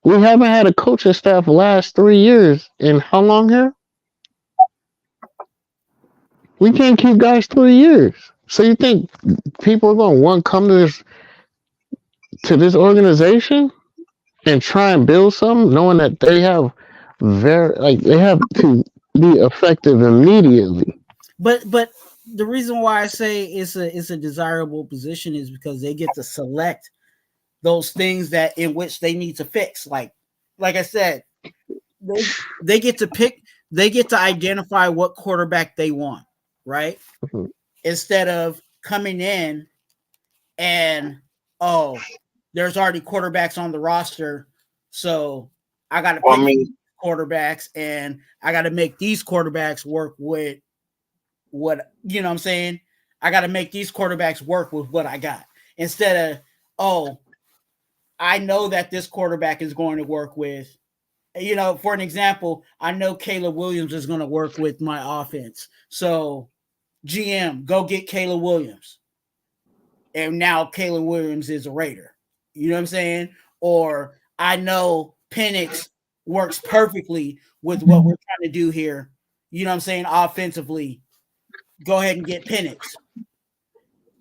We haven't had a coaching staff last 3 years in how long here? We can't keep guys 3 years. So you think people are going to want to come to this organization and try and build something, knowing that they have they have to be effective immediately? But the reason why I say it's a desirable position is because they get to select those things that in which they need to fix. Like I said, they get to pick, they get to identify what quarterback they want, right? Mm-hmm. Instead of coming in and, oh, there's already quarterbacks on the roster, so I got to pick quarterbacks, and I got to make these quarterbacks work with what, you know what I'm saying? I got to make these quarterbacks work with what I got. Instead of, oh, I know that this quarterback is going to work with, you know, for an example, I know Caleb Williams is going to work with my offense. So, GM, go get Caleb Williams. And now Caleb Williams is a Raider. You know what I'm saying? Or I know Penix works perfectly with what we're trying to do here. You know what I'm saying? Offensively. Go ahead and get Penix.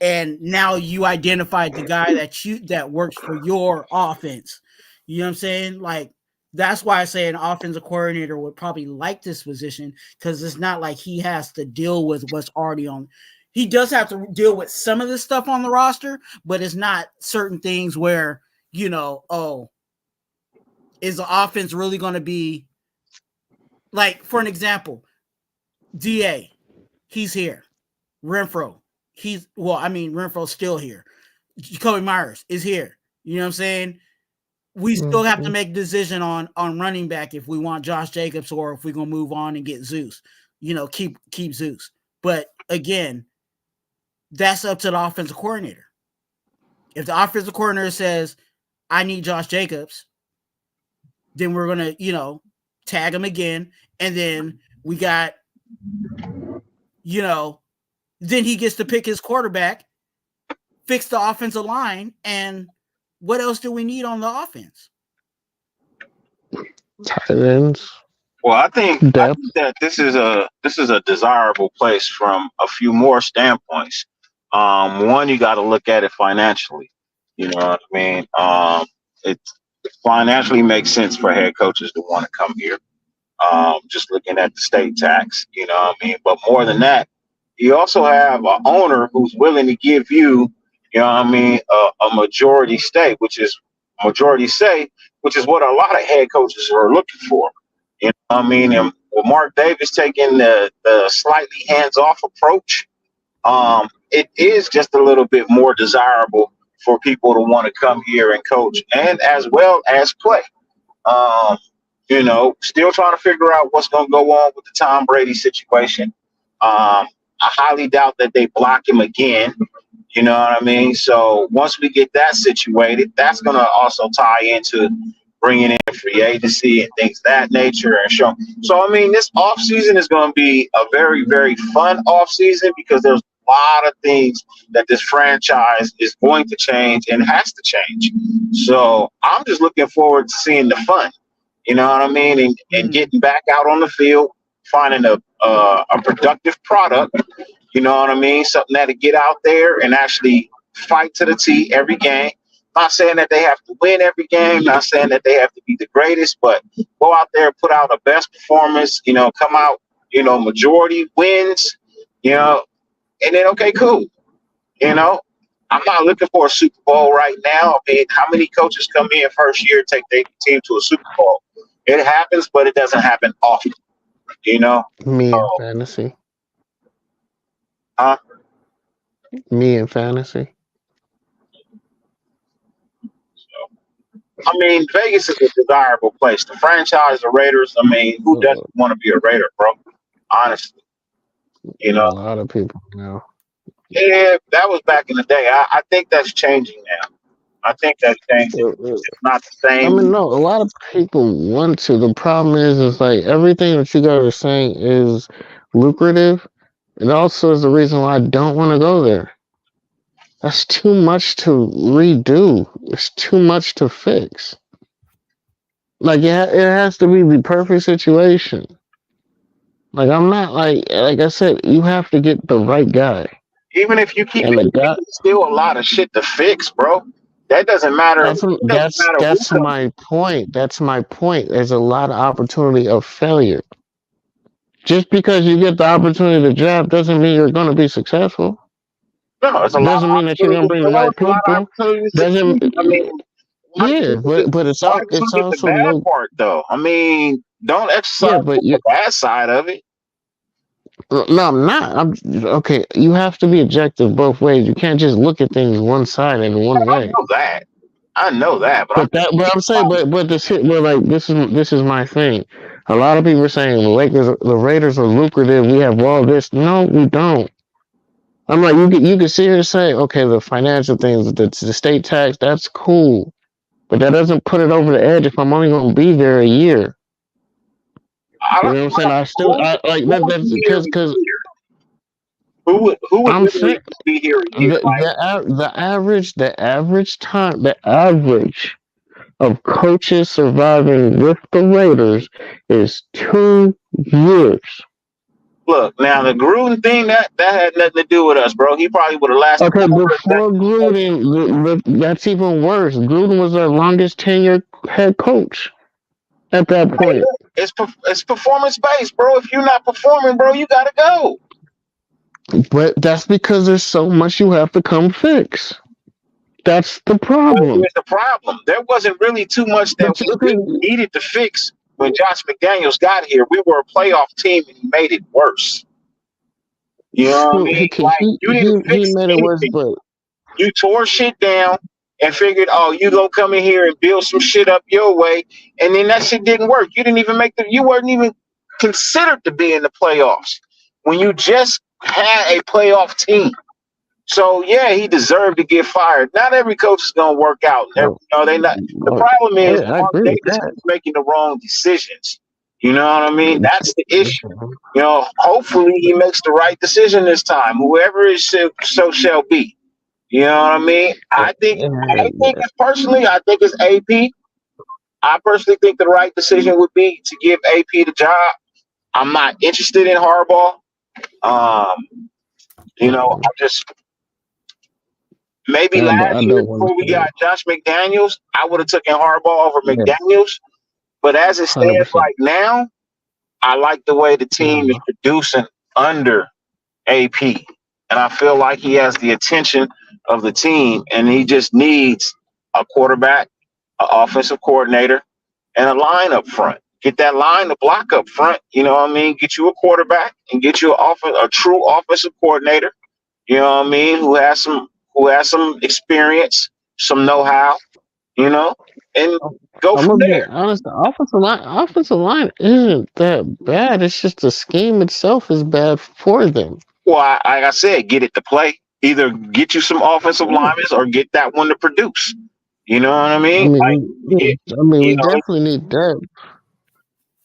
And now you identified the guy that works for your offense. You know what I'm saying? Like, that's why I say an offensive coordinator would probably like this position, because it's not like he has to deal with what's already on. He does have to deal with some of the stuff on the roster, but it's not certain things where, you know, oh, is the offense really going to be, like, for an example, DA, he's here. Renfro, Renfro's still here. Jacoby Myers is here. You know what I'm saying? We still have to make a decision on running back if we want Josh Jacobs or if we're gonna move on and get Zeus. You know, keep Zeus. But again, that's up to the offensive coordinator. If the offensive coordinator says, I need Josh Jacobs, then we're gonna, you know, tag him again. And then we got, you know, then he gets to pick his quarterback, fix the offensive line, and what else do we need on the offense? Tight ends. Well, I think that this is a desirable place from a few more standpoints. One, you got to look at it financially. You know what I mean? It financially makes sense for head coaches to want to come here. Just looking at the state tax, you know what I mean? But more than that, you also have an owner who's willing to give you, you know what I mean, a majority stake, which is what a lot of head coaches are looking for. You know what I mean? And with Mark Davis taking the slightly hands-off approach, it is just a little bit more desirable for people to want to come here and coach and as well as play. You know, still trying to figure out what's going to go on with the Tom Brady situation. I highly doubt that they block him again. You know what I mean? So once we get that situated, that's going to also tie into bringing in free agency and things of that nature. And so, I mean, this offseason is going to be a very, very fun offseason because there's a lot of things that this franchise is going to change and has to change. So I'm just looking forward to seeing the fun. You know what I mean? And getting back out on the field, finding a productive product, you know what I mean? Something that'll get out there and actually fight to the T every game. Not saying that they have to win every game, not saying that they have to be the greatest, but go out there, put out a best performance, you know, come out, you know, majority wins, you know, and then, okay, cool. You know, I'm not looking for a Super Bowl right now. I mean, how many coaches come in first year, take their team to a Super Bowl? It happens, but it doesn't happen often, you know? Me and fantasy. Huh? Me and fantasy. I mean, Vegas is a desirable place. The franchise, the Raiders. I mean, who doesn't want to be a Raider, bro? Honestly, A lot of people now. Yeah, that was back in the day. I think that's changing now. I think that's changing. It's not the I same. mean, no, a lot of people want to. The problem is like everything that you guys are saying is lucrative. It also is the reason why I don't want to go there. That's too much to redo. It's too much to fix. Like it has to be the perfect situation. Like I'm not like I said, you have to get the right guy. Even if you keep And the it, guy, there's still a lot of shit to fix, bro. That doesn't matter. It doesn't matter who that's comes. my point. That's my point. There's a lot of opportunity of failure. Just because you get the opportunity to draft doesn't mean you're going to be successful. No, it's a lot of Doesn't mean that you're going to bring the right people. Doesn't. I mean, Yeah, but it's why do you get the also bad no. part though? I mean, don't exercise Yeah, but the bad side of it. no, I'm not. I'm okay. You have to be objective both ways. You can't just look at things one side and one I way. know that. I know that, but But I'm saying, but this is my thing. A lot of people are saying the Raiders are lucrative. We have all this. No, we don't. I'm like, you can sit here and say, okay, the financial things, the state tax, that's cool, but that doesn't put it over the edge if I'm only going to be there a year. You know what I'm saying? I like that. That's because who would I'm literally saying be here a year? the average time, the average of coaches surviving with the Raiders is 2 years. Look, now the Gruden thing that had nothing to do with us, bro. He probably would have lasted. Okay, before Gruden, that's even worse. Gruden was their longest tenured head coach at that point. It's performance based, bro. If you're not performing, bro, you gotta go. But that's because there's so much you have to come fix. That's the problem. Here's the problem. There wasn't really too much that we needed to fix when Josh McDaniels got here. We were a playoff team, and he made it worse. You know what I mean? You didn't fix he made it worse, but you tore shit down and figured, oh, you gonna come in here and build some shit up your way, and then that shit didn't work. You didn't even you weren't even considered to be in the playoffs when you just had a playoff team. So yeah, he deserved to get fired. Not every coach is gonna work out. They not. The problem is Davis is making the wrong decisions. You know what I mean? That's the issue. Hopefully he makes the right decision this time. Whoever it so shall be. You know what I mean? I think it's AP. I personally think the right decision would be to give AP the job. I'm not interested in Harbaugh. I just maybe last year before we got Josh McDaniels, I would have taken Harbaugh over McDaniels. But as it stands 100%. Right now, I like the way the team is producing under AP. And I feel like he has the attention of the team, and he just needs a quarterback, an offensive coordinator, and a line up front. Get that line to block up front. You know what I mean? Get you a quarterback and get you a true offensive coordinator. You know what I mean? Who has some experience, some know-how, and go from there. Honest, the offensive line isn't that bad. It's just the scheme itself is bad for them. Well, like I said, get it to play. Either get you some offensive linemen or get that one to produce. You know what I mean? We definitely need that.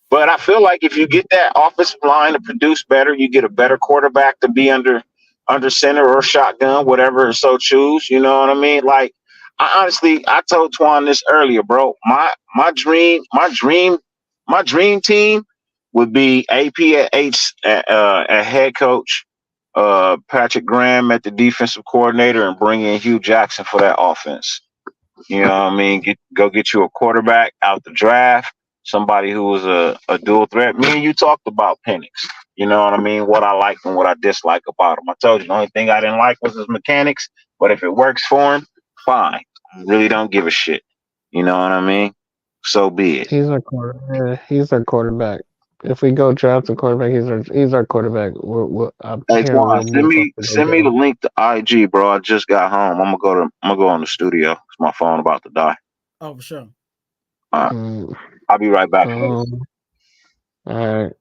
But I feel like if you get that offensive line to produce better, you get a better quarterback to be under center or shotgun, whatever so choose. You know what I mean? Like, I told Twuan this earlier, bro. My dream team would be AP at head coach, Patrick Graham at the defensive coordinator, and bring in Hugh Jackson for that offense. You know what I mean? Go get you a quarterback out the draft, somebody who was a dual threat. Me and you talked about Penix. You know what I mean? What I like and what I dislike about him. I told you the only thing I didn't like was his mechanics, but if it works for him, fine. I really don't give a shit. You know what I mean? So be it. He's our quarterback. If we go draft a quarterback, he's our quarterback. Hey, Twuan, send me the link to IG, bro. I just got home. I'm gonna go on the studio. It's my phone about to die. Oh, for sure. I'll be right back. All right.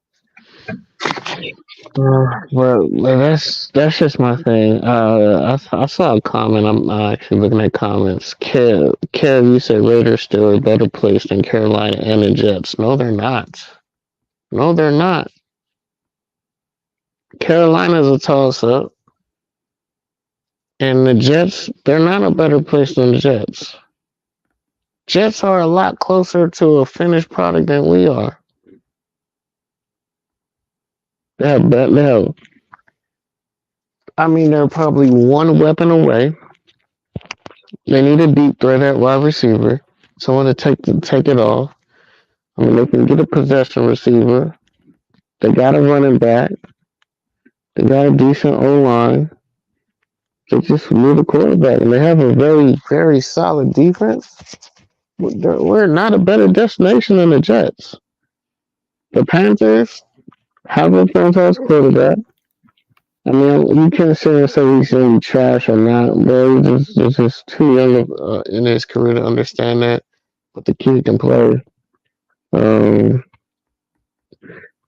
Well, that's just my thing. I saw a comment. I'm actually looking at comments. Kev, you said Raiders still a better place than Carolina and the Jets. No, they're not. No, they're not. Carolina's a toss up, and the Jets, they're not a better place than the Jets. Jets are a lot closer to a finished product than we are. They're probably one weapon away. They need a deep threat at wide receiver, someone to take it off. I mean, they can get a possession receiver. They got a running back. They got a decent O line. They just need a quarterback, and they have a very, very solid defense. We're not a better destination than the Jets. The Panthers have a franchise quarterback. I mean, you can't say he's really trash or not, but he's just too young in his career to understand that. But the kid can play. They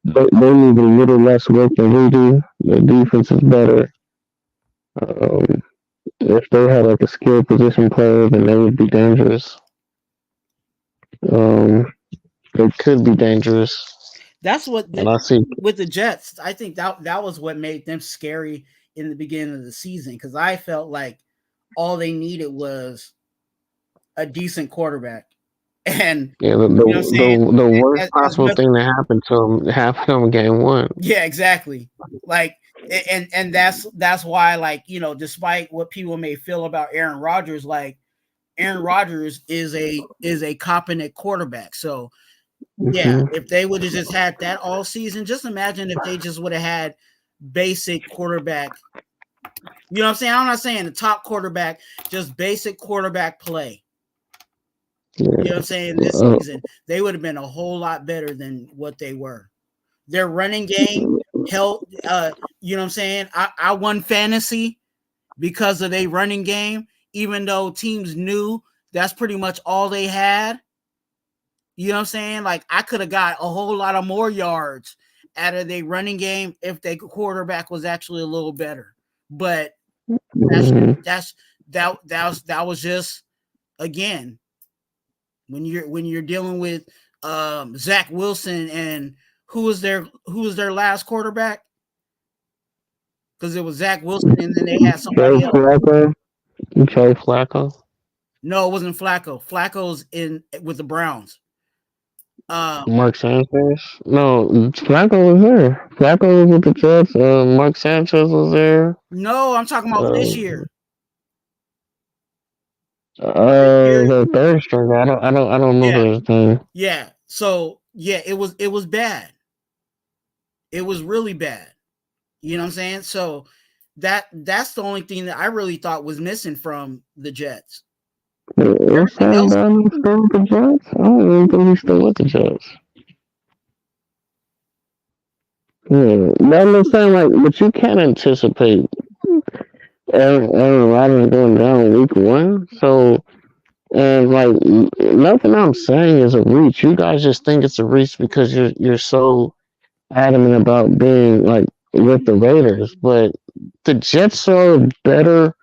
need a little less work than we do. The defense is better. If they had like a skilled position player, then they would be dangerous. They could be dangerous. That's what I see with the Jets. I think that was what made them scary in the beginning of the season, because I felt like all they needed was a decent quarterback. And the worst possible thing that happened to him happened on game one. Yeah, exactly. Like, and that's why, like, despite what people may feel about Aaron Rodgers, like Aaron Rodgers is a competent quarterback. So yeah, if they would have just had that all season, just imagine if they just would have had basic quarterback. You know what I'm saying? I'm not saying the top quarterback, just basic quarterback play. You know what I'm saying? This season, they would have been a whole lot better than what they were. Their running game helped. You know what I'm saying? I won fantasy because of their running game, even though teams knew that's pretty much all they had. You know what I'm saying? Like, I could have got a whole lot of more yards out of their running game if their quarterback was actually a little better. But that was just, again, when you're dealing with Zach Wilson, and who was their last quarterback? Because it was Zach Wilson, and then they had somebody else. Joe Flacco. No, it wasn't Flacco. Flacco's with the Browns. Mark Sanchez? No, Flacco was there. Flacco was with the Jets. Mark Sanchez was there. No, I'm talking about this year. The third string. I don't know his name. Yeah. So yeah, it was bad. It was really bad. You know what I'm saying? So that's the only thing that I really thought was missing from the Jets. Is Sam Darnold still with the Jets? I don't even think he's still with the Jets. Yeah, that's saying, like, but you can't anticipate Aaron Rodgers going down week one. So, and like, nothing I'm saying is a reach. You guys just think it's a reach because you're so adamant about being like with the Raiders, but the Jets are a better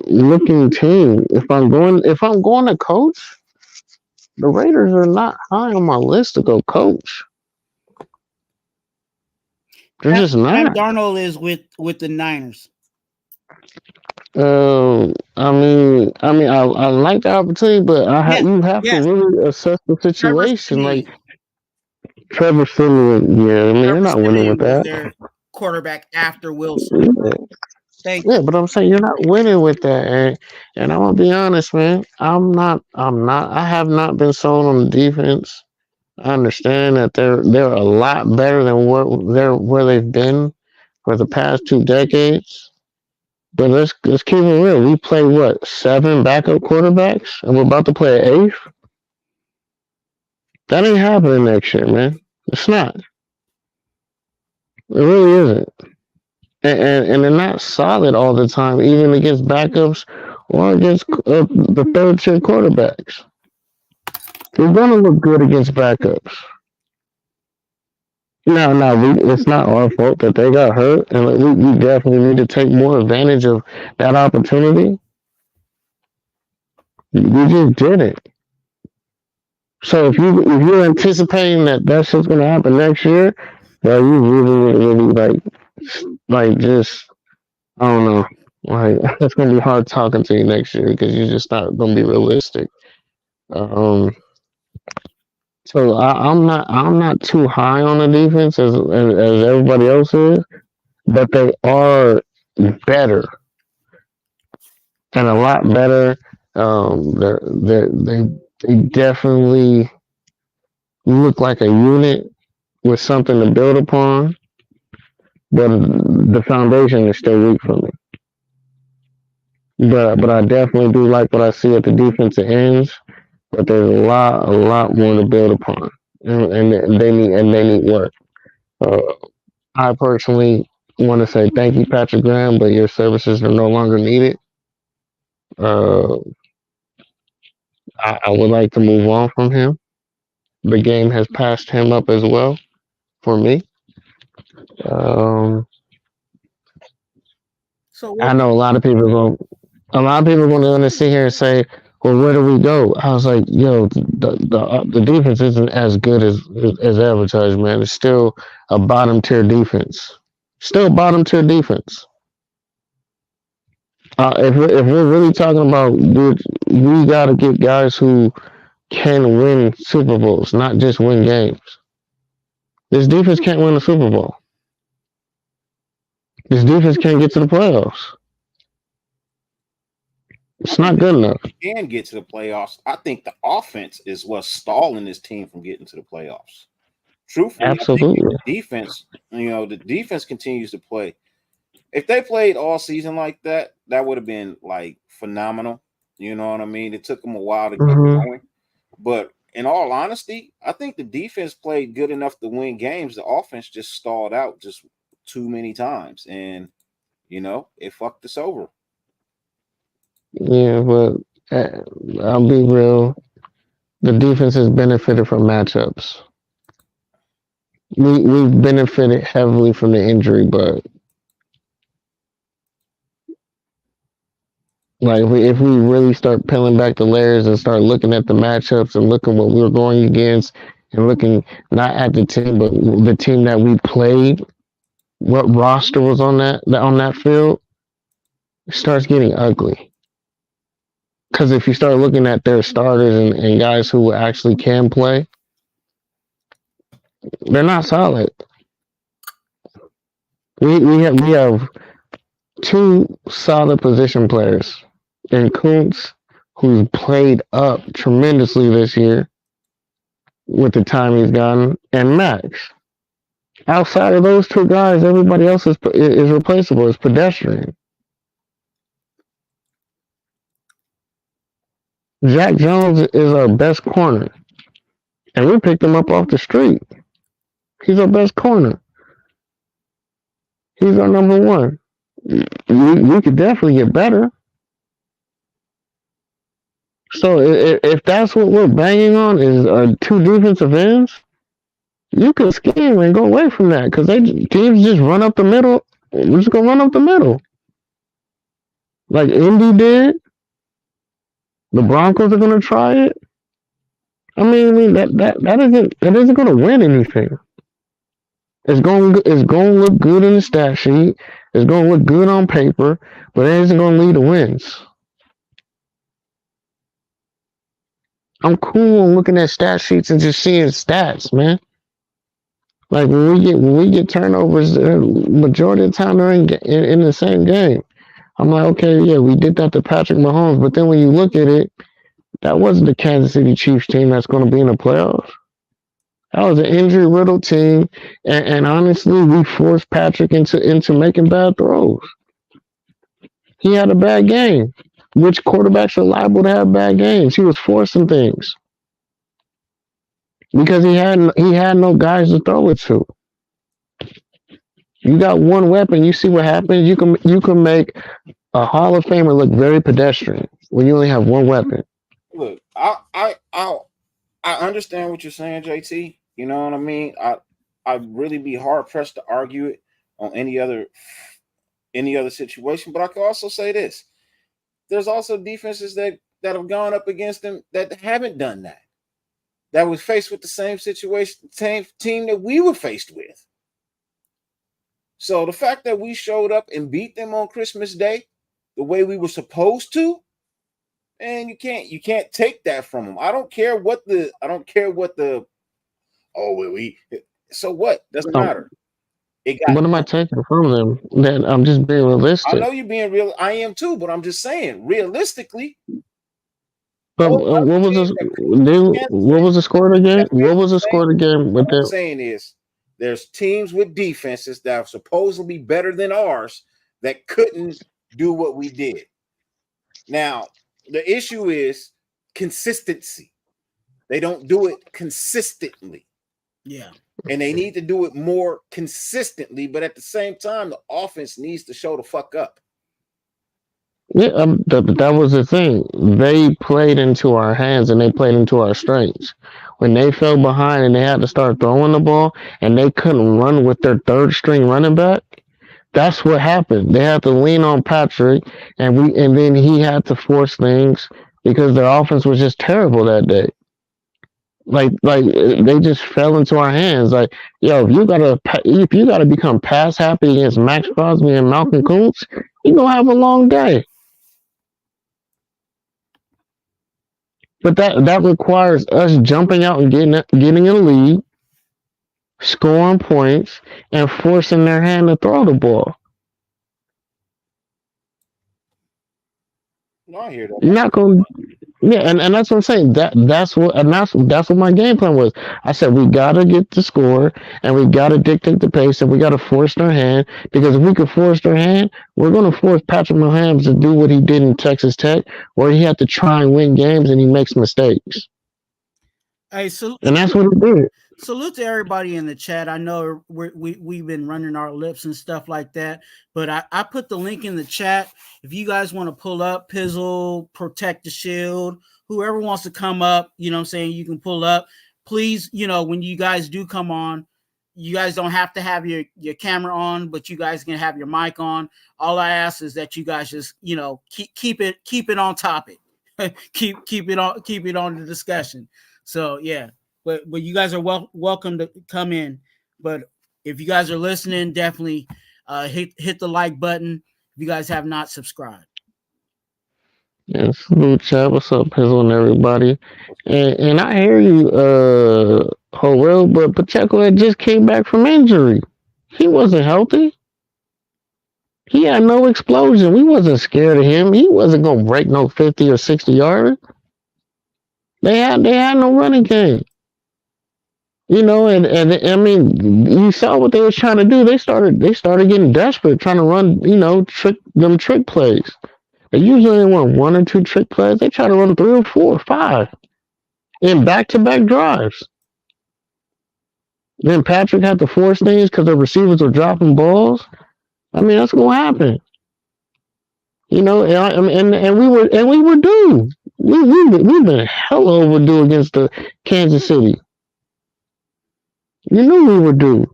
looking team. If I'm going to coach, the Raiders are not high on my list to go coach. They're just not. Sam Darnold is with the Niners. I mean, I like the opportunity, but you have to really assess the situation. Like Trevor Simeon, I mean, you're not winning with that. Their quarterback after Wilson. Yeah, but I'm saying you're not winning with that, and I'm gonna be honest, man. I have not been sold on the defense. I understand that they're a lot better than where they've been for the past 2 decades. But let's keep it real. We play 7 backup quarterbacks, and we're about to play an 8th. That ain't happening next year, man. It's not. It really isn't. And they're not solid all the time, even against backups or against the third-tier quarterbacks. We're gonna look good against backups. No, it's not our fault that they got hurt, and we definitely need to take more advantage of that opportunity. We just didn't. So if you're anticipating that that's what's gonna happen next year, well, you really like just I don't know, like it's gonna be hard talking to you next year because you're just not gonna be realistic. Um, so I'm not too high on the defense as everybody else is, but they are better and a lot better. They definitely look like a unit with something to build upon, but the foundation is still weak for me. But I definitely do like what I see at the defensive ends. But there's a lot more to build upon, and they need work. I personally want to say thank you, Patrick Graham, but your services are no longer needed. I would like to move on from him. The game has passed him up as well for me. I know a lot of people are going to sit here and say, "Well, where do we go?" I was like, "Yo, the defense isn't as good as advertised, man. It's still a bottom tier defense. Still bottom tier defense. If we're really talking about, we got to get guys who can win Super Bowls, not just win games. This defense can't win a Super Bowl. This defense can't get to the playoffs. It's not good enough. They can get to the playoffs. I think the offense is what's stalling this team from getting to the playoffs. Truthfully, absolutely. The defense, the defense continues to play. If they played all season like that, that would have been like phenomenal. You know what I mean? It took them a while to get going. But in all honesty, I think the defense played good enough to win games. The offense just stalled out just too many times. And, it fucked us over. Yeah, but I'll be real. The defense has benefited from matchups. We've benefited heavily from the injury, but like if we really start peeling back the layers and start looking at the matchups and looking what we were going against and looking not at the team but the team that we played, what roster was on that field, it starts getting ugly. Because if you start looking at their starters and guys who actually can play, they're not solid. We have two solid position players in Kuntz, who's played up tremendously this year with the time he's gotten, and Max. Outside of those two guys, everybody else is replaceable. It's pedestrian. Jack Jones is our best corner, and we picked him up off the street. He's our best corner. He's our number one. We could definitely get better. So if that's what we're banging on is two defensive ends, you can scheme and go away from that because teams just run up the middle. We're just gonna run up the middle, like Indy did. The Broncos are gonna try it. I mean that isn't gonna win anything. It's going to look good in the stat sheet. It's going to look good on paper, but it isn't going to lead to wins. I'm cool on looking at stat sheets and just seeing stats, man. Like when we get turnovers, majority of the time they're in the same game. I'm like, okay, yeah, we did that to Patrick Mahomes, but then when you look at it, that wasn't the Kansas City Chiefs team that's going to be in the playoffs. That was an injury-riddled team, and honestly, we forced Patrick into making bad throws. He had a bad game. Which quarterbacks are liable to have bad games? He was forcing things because he had no guys to throw it to. You got one weapon. You see what happens. You can make a Hall of Famer look very pedestrian when you only have one weapon. Look, I understand what you're saying, JT. You know what I mean? I'd really be hard pressed to argue it on any other situation. But I can also say this: there's also defenses that have gone up against them that haven't done that. That was faced with the same situation, same team that we were faced with. So the fact that we showed up and beat them on Christmas Day the way we were supposed to, and you can't take that from them. I don't care what the so what? Doesn't matter. What am I taking from them? That I'm just being realistic. I know you're being real. I am too, but I'm just saying, realistically. But what was the score again? What was the score again? What I'm saying is, there's teams with defenses that are supposedly better than ours that couldn't do what we did. Now, the issue is consistency. They don't do it consistently. Yeah. And they need to do it more consistently, but at the same time, the offense needs to show the fuck up. Yeah, that was the thing. They played into our hands and they played into our strengths. When they fell behind and they had to start throwing the ball and they couldn't run with their third string running back, that's what happened. They had to lean on Patrick and then he had to force things because their offense was just terrible that day. Like they just fell into our hands. Like, yo, if you gotta become pass happy against Max Crosby and Malcolm Kuntz, you're gonna have a long day. But that requires us jumping out and getting a lead, scoring points, and forcing their hand to throw the ball. No, I hear that. You're not going. Yeah, and that's what I'm saying. That's what my game plan was. I said we gotta get the score and we gotta dictate the pace and we gotta force their hand, because if we could force their hand, we're gonna force Patrick Mahomes to do what he did in Texas Tech, where he had to try and win games and he makes mistakes. Hey, and that's what he did. Salute to everybody in the chat. I know we've been running our lips and stuff like that, but I put the link in the chat. If you guys want to pull up Pizzle, Protect the Shield, whoever wants to come up, you know what I'm saying, you can pull up. Please, when you guys do come on, you guys don't have to have your camera on, but you guys can have your mic on. All I ask is that you guys just, keep it on topic. keep it on the discussion. So yeah. But you guys are welcome to come in. But if you guys are listening, definitely hit the like button if you guys have not subscribed. Yeah, salute chat. What's up, Pizzle and everybody? And I hear you, Howell, but Pacheco had just came back from injury. He wasn't healthy. He had no explosion. We wasn't scared of him. He wasn't gonna break no 50 or 60 yarder. They had no running game. And I mean, you saw what they was trying to do. They started getting desperate, trying to run, trick plays. They usually run one or two trick plays. They try to run 3 or 4 or 5 in back-to-back drives. Then Patrick had to force things because the receivers were dropping balls. I mean, that's gonna happen. And we were due. We've been hell overdue against the Kansas City. You knew we were due.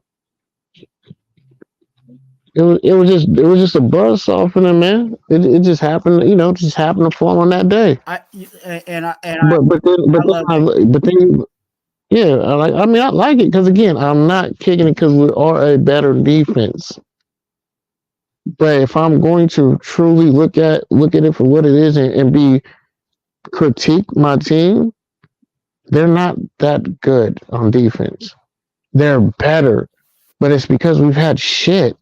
It was just a buzz saw for them, man. It just happened, just happened to fall on that day. I like it because, again, I'm not kicking it because we are a better defense. But if I'm going to truly look at it for what it is and critique my team, they're not that good on defense. They're better, but it's because we've had shit.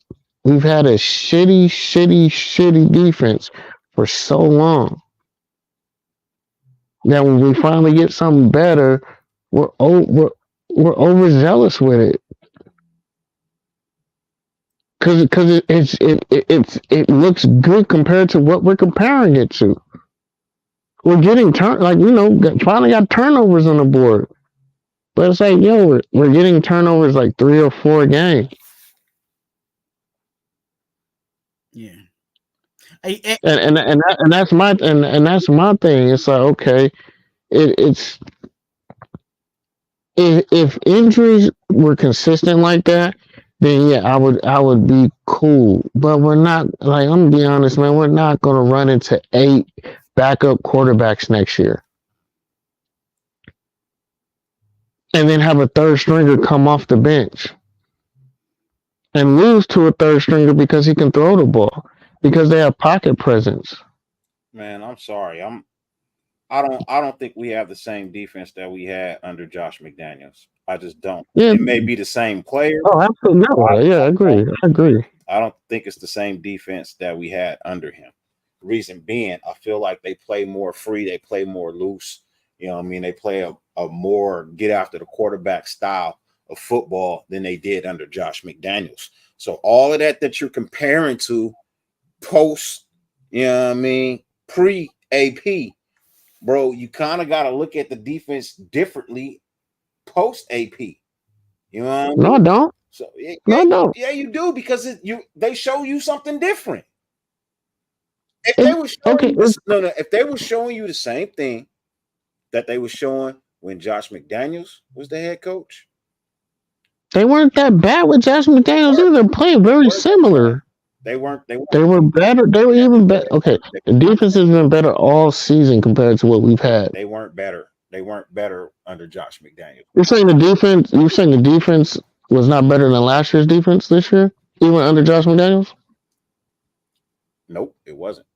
We've had a shitty defense for so long that when we finally get something better, we're overzealous with it. Because it looks good compared to what we're comparing it to. We're getting finally got turnovers on the board. But it's like, we're getting turnovers like 3 or 4 a game. Yeah. And that's my thing. It's like, okay, it's if injuries were consistent like that, then yeah, I would be cool. But we're not, like, I'm gonna be honest, man, we're not gonna run into 8 backup quarterbacks next year. And then have a third stringer come off the bench and lose to a third stringer because he can throw the ball, because they have pocket presence. Man, I'm sorry. I don't think we have the same defense that we had under Josh McDaniels. I just don't. Yeah. It may be the same player. Oh, absolutely. No, yeah, I agree. I don't think it's the same defense that we had under him. Reason being, I feel like they play more free, they play more loose. You know what I mean? They play a more get after the quarterback style of football than they did under Josh McDaniels. So all of that you're comparing to post, you know what I mean, pre-AP, bro, you kind of got to look at the defense differently post-AP. You know what I mean? No, I don't. So No. Yeah, you do, because they show you something different. If they were showing if they were showing you the same thing that they were showing when Josh McDaniels was the head coach, they weren't that bad with Josh McDaniels either. They're playing very similar. They were better. They were even better. Okay, the defense has been better all season compared to what we've had. They weren't better. They weren't better under Josh McDaniels. You're saying the defense was not better than last year's defense this year, even under Josh McDaniels? Nope, it wasn't.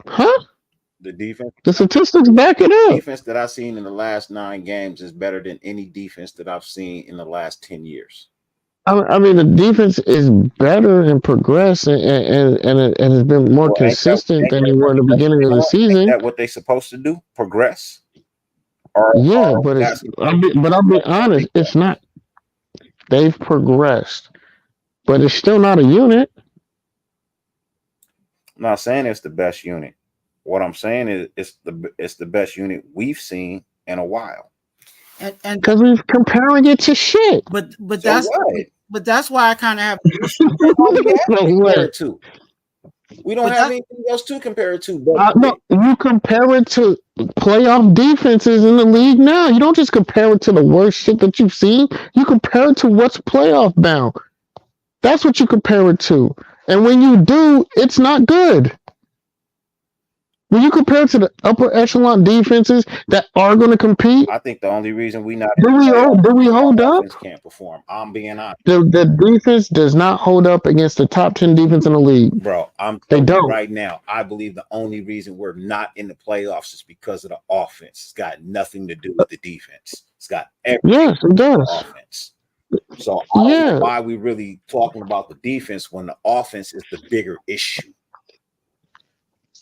Huh? The defense. The statistics back it up. The defense that I've seen in the last 9 games is better than any defense that I've seen in the last 10 years. I mean, the defense is better and progressed and has been more consistent than they were at the beginning of the season. Is that what they're supposed to do? Progress? Yeah, but I'll be honest, it's not. They've progressed, but it's still not a unit. I'm not saying it's the best unit. What I'm saying is it's the best unit we've seen in a while. And because we're comparing it to shit. But So that's what? but that's why I kind of have Compare it to. We don't have anything else to compare it to. But no, you compare it to playoff defenses in the league now. You don't just compare it to the worst shit that you've seen. You compare it to what's playoff bound. That's what you compare it to. And when you do, it's not good. When you compare it to the upper echelon defenses that are going to compete, I think the only reason we not do we hold up? Can't perform. I'm being honest. The defense does not hold up against the top 10 defense in the league. Bro, They don't. Right now. I believe the only reason we're not in the playoffs is because of the offense. It's got nothing to do with the defense. It's got everything Yes, it does. offense. So I don't know why we really talking about the defense when the offense is the bigger issue.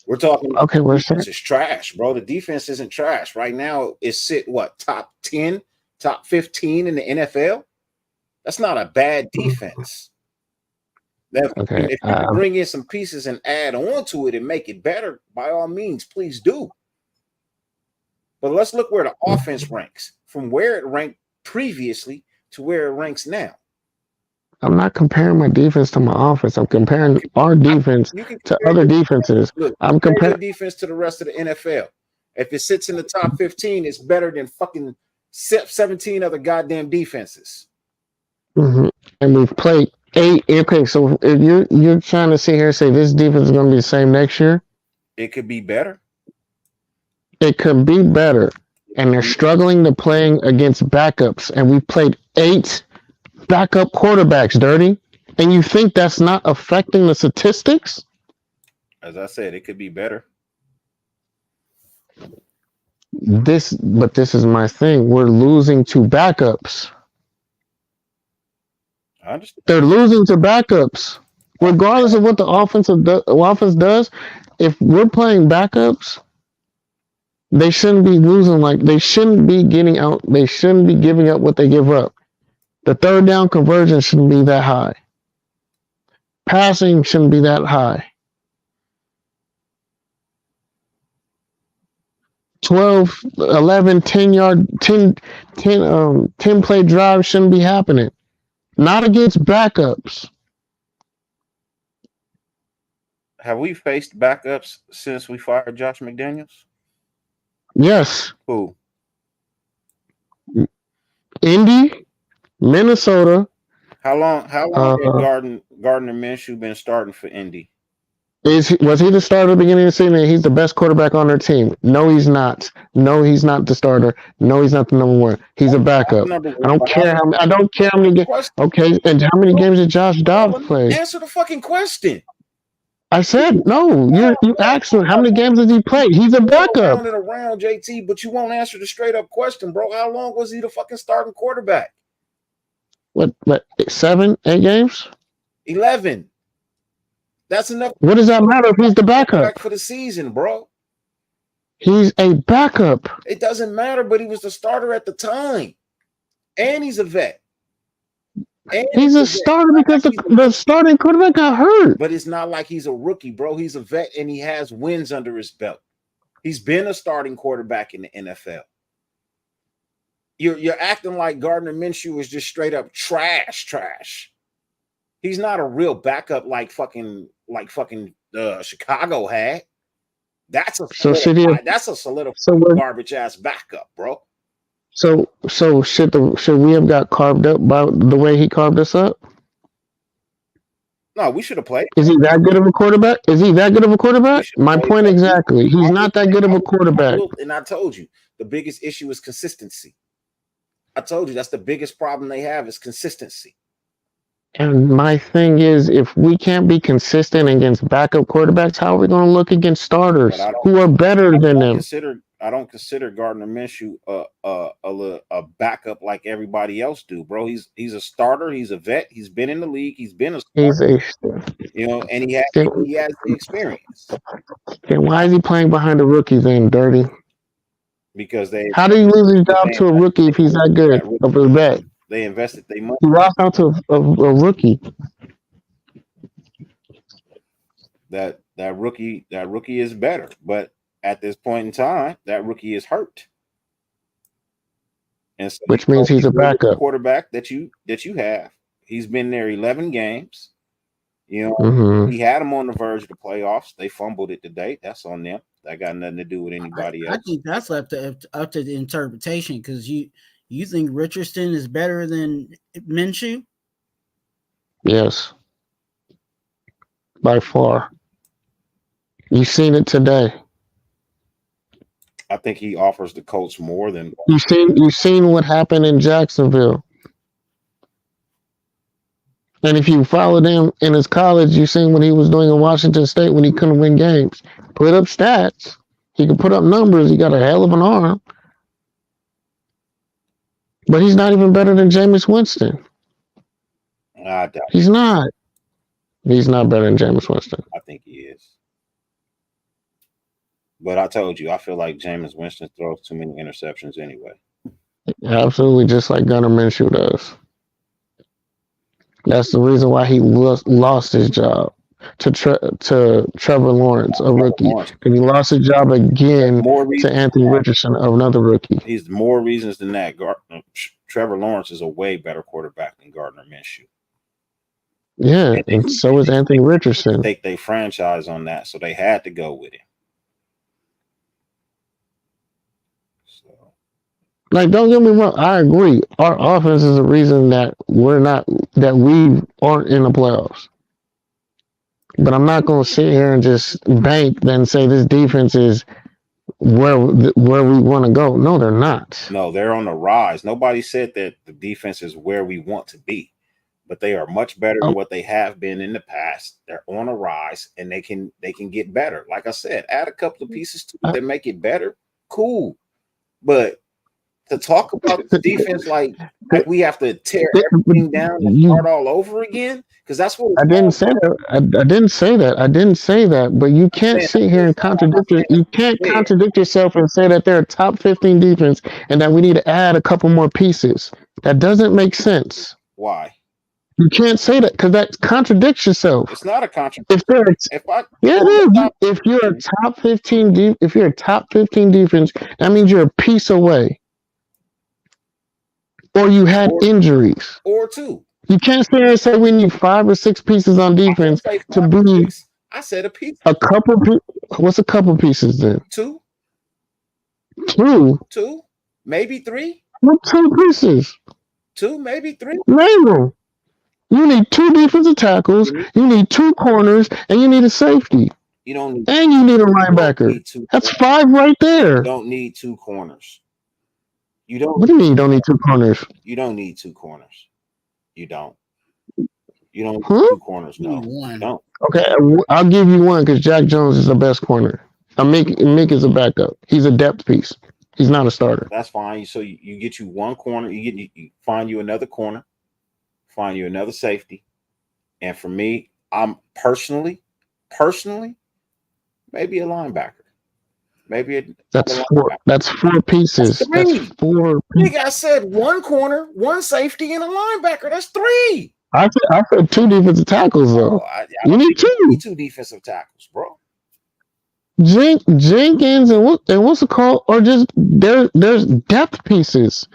We're talking about the defense is trash, bro. The defense isn't trash. Right now, it's top 10, top 15 in the NFL? That's not a bad defense. If you bring in some pieces and add on to it and make it better, by all means, please do. But let's look where the offense ranks, from where it ranked previously to where it ranks now. I'm not comparing my defense to my offense. I'm comparing our defense to other defenses. Look, I'm comparing the defense to the rest of the NFL. If it sits in the top 15, it's better than fucking 17 other goddamn defenses. Mm-hmm. And we've played 8. Okay, so if you're trying to sit here and say this defense is going to be the same next year, it could be better. It could be better, and they're struggling to playing against backups, and we've played 8 backup quarterbacks, Dirty, and you think that's not affecting the statistics? As I said, it could be better. This is my thing. We're losing to backups. I understand. They're losing to backups, regardless of what the offense does. If we're playing backups, they shouldn't be losing. They shouldn't be getting out. They shouldn't be giving up what they give up. The third down conversion shouldn't be that high. Passing shouldn't be that high. 12, 11, 10 play drives shouldn't be happening. Not against backups. Have we faced backups since we fired Josh McDaniels? Yes. Who? Indy, Minnesota. How long has Gardner Minshew been starting for Indy? Was he the starter at the beginning of the season? He's the best quarterback on their team. No, he's not. No, he's not the starter. No, he's not the number one. He's a backup. I don't care how many games. Okay, and how many games did Josh Dobbs play? Answer the fucking question. I said no. You asked him how many games did he play? He's a backup. Around JT, but you won't answer the straight up question, bro. How long was he the fucking starting quarterback? What 7, 8 games? 11. That's enough. What does that matter if he's the backup for the season, bro? He's a backup. It doesn't matter, but he was the starter at the time, and he's a vet. And he's a starter because the starting quarterback got hurt. But it's not like he's a rookie, bro. He's a vet, and he has wins under his belt. He's been a starting quarterback in the NFL. You're acting like Gardner Minshew is just straight up trash. He's not a real backup like fucking Chicago had. That's a solidified garbage ass backup, bro. So should we have got carved up by the way he carved us up? No, we should have played. Is he that good of a quarterback? My point exactly. He's not that good of a quarterback. And I told you, the biggest issue is consistency. I told you that's the biggest problem they have is consistency. And my thing is, if we can't be consistent against backup quarterbacks, how are we going to look against starters who are better than them? I don't consider Gardner Minshew a backup like everybody else do, bro. He's a starter. He's a vet. He's been in the league. He's been a starter. And he has the experience. Then why is he playing behind the rookies then, Dirty? Because how do you lose his job to a rookie if he's that good of a vet? They invested their money. He lost out to a rookie. That rookie is better, but at this point in time, that rookie is hurt, and so which means he's a backup quarterback that you have. He's been there 11 games. He had him on the verge of the playoffs. They fumbled it today. That's on them. That got nothing to do with anybody else. I think that's up to the interpretation because you think Richardson is better than Minshew? Yes, by far. You've seen it today. I think he offers the Colts more than you've seen what happened in Jacksonville. And if you followed him in his college, you've seen what he was doing in Washington State when he couldn't win games. Put up stats. He can put up numbers. He got a hell of an arm. But he's not even better than Jameis Winston. He's not. He's not better than Jameis Winston. I think he is. But I told you, I feel like Jameis Winston throws too many interceptions anyway. Absolutely, just like Gardner Minshew does. That's the reason why he lost his job to Trevor Lawrence, a rookie. And he lost his job again to Anthony Richardson, another rookie. He's more reasons than that. Trevor Lawrence is a way better quarterback than Gardner Minshew. Yeah, and so is Anthony Richardson. Take their franchise on that, so they had to go with it. Like, don't get me wrong, I agree. Our offense is the reason that we aren't in the playoffs. But I'm not going to sit here and just bank and say this defense is where we want to go. No, they're not. No, they're on the rise. Nobody said that the defense is where we want to be, but they are much better than what they have been in the past. They're on a rise, and they can get better. Like I said, add a couple of pieces to it that make it better. Cool, but to talk about the defense like we have to tear everything down and start all over again, because that's what I didn't say that. I didn't say that. But you can't sit here and contradict yourself and say that they're a top 15 defense and that we need to add a couple more pieces. That doesn't make sense. Why? You can't say that because that contradicts yourself. It's not a contradiction. If you're a top 15 defense, that means you're a piece away. Or you had injuries. Or two. You can't sit here and say we need 5 or 6 pieces on defense to be. I said a piece. A couple. What's a couple pieces then? 2. 2. 2. Maybe 3. What 2 pieces? 2, maybe 3. Name them. You need 2 defensive tackles. You need 2 corners, and you need a safety. You don't need. And you need a linebacker. Need 2 That's 5 right there. You don't need 2 corners. You don't. What do you mean you don't need 2 corners? You don't need 2 corners. You don't. You don't need 2 corners. No, you don't. Okay, I'll give you one because Jack Jones is the best corner. Mick is a backup. He's a depth piece. He's not a starter. That's fine. So you get you 1 corner. You find you another corner. Find you another safety. And for me, I'm personally, maybe a linebacker. Maybe that's 4. That's 4 pieces. That's 4. Nigga, I said 1 corner, 1 safety, and a linebacker. That's 3. I said 2 defensive tackles though. You need 2. You need 2 defensive tackles, bro. Jenkins and what's it called? Or just there's depth pieces.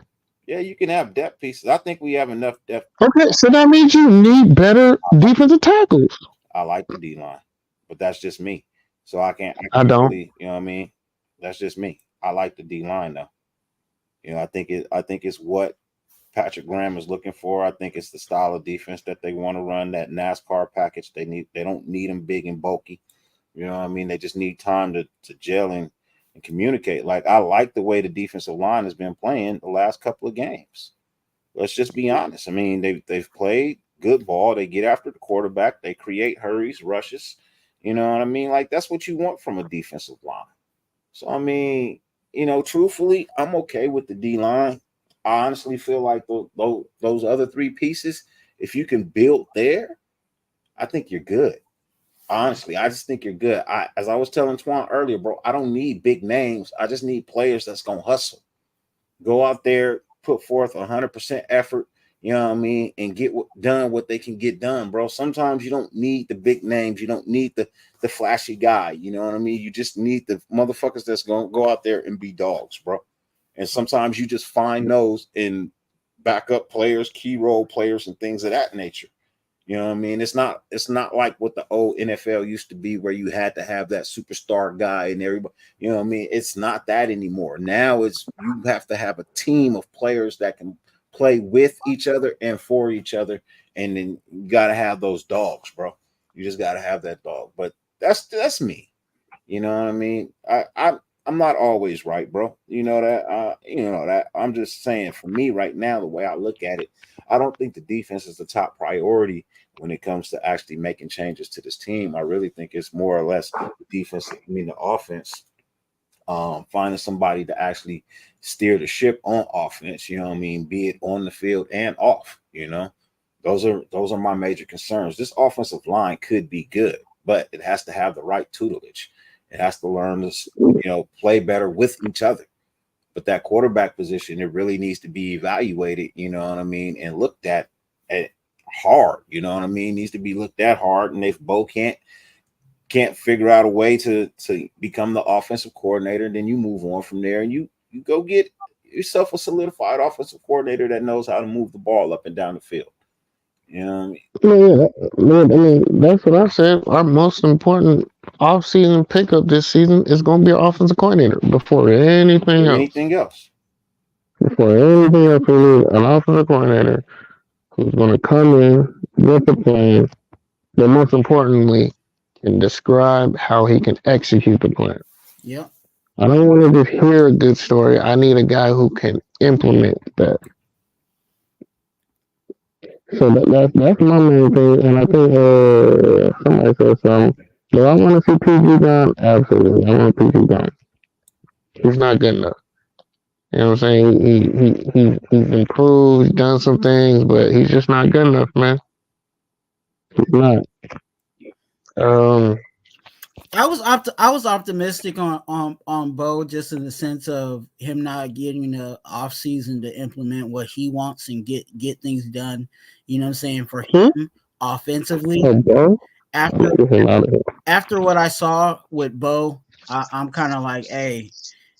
Yeah, you can have depth pieces. I think we have enough depth. Okay, so that means you need better defensive tackles. I like the D line, but that's just me. So I can't don't. Really, you know what I mean? That's just me. I like the D line though. You know, I think it's what Patrick Graham is looking for. I think it's the style of defense that they want to run, that NASCAR package. They don't need them big and bulky. You know what I mean? They just need time to gel and communicate. Like, I like the way the defensive line has been playing the last couple of games. Let's just be honest. I mean, they've played good ball. They get after the quarterback. They create hurries, rushes. You know what I mean? Like, that's what you want from a defensive line. So, I mean, you know, truthfully, I'm okay with the D-line. I honestly feel like those other 3 pieces, if you can build there, I think you're good. Honestly, I just think you're good. As I was telling Twuan earlier, bro, I don't need big names. I just need players that's going to hustle. Go out there, put forth 100% effort, you know what I mean, and get done what they can get done, bro. Sometimes you don't need the big names. You don't need the flashy guy, you know what I mean? You just need the motherfuckers that's going to go out there and be dogs, bro. And sometimes you just find those in backup players, key role players, and things of that nature. You know what I mean? It's not like what the old NFL used to be, where you had to have that superstar guy and everybody. You know what I mean? It's not that anymore. Now it's you have to have a team of players that can play with each other and for each other, and then you got to have those dogs, bro. You just got to have that dog. But that's me. You know what I mean? I'm not always right, bro. You know that. You know that. I'm just saying, for me right now, the way I look at it, I don't think the defense is the top priority when it comes to actually making changes to this team. I really think it's more or less the defense, the offense, finding somebody to actually steer the ship on offense, you know what I mean, be it on the field and off, you know. Those are my major concerns. This offensive line could be good, but it has to have the right tutelage. It has to learn to, you know, play better with each other. But that quarterback position, it really needs to be evaluated, you know what I mean, and looked at hard, you know what I mean, needs to be looked at hard. And if Bo can't figure out a way to become the offensive coordinator, then you move on from there and you go get yourself a solidified offensive coordinator that knows how to move the ball up and down the field. You know what I mean? I mean, that's what I said. Our most important off-season pickup this season is going to be an offensive coordinator before anything else. Before anything else, we need an offensive coordinator who's going to come in with the plan, but most importantly, can describe how he can execute the plan. Yep. I don't want to just hear a good story. I need a guy who can implement that. So that's my main thing, and I think somebody said something. Do I want to see PG gone? Absolutely, I want PG gone. He's not good enough. You know what I'm saying? He's improved, he's done some things, but he's just not good enough, man. He's not. I was optimistic on Bo, just in the sense of him not getting the off season to implement what he wants and get things done. You know what I'm saying, for him offensively. After what I saw with Bo, I'm kind of like, hey,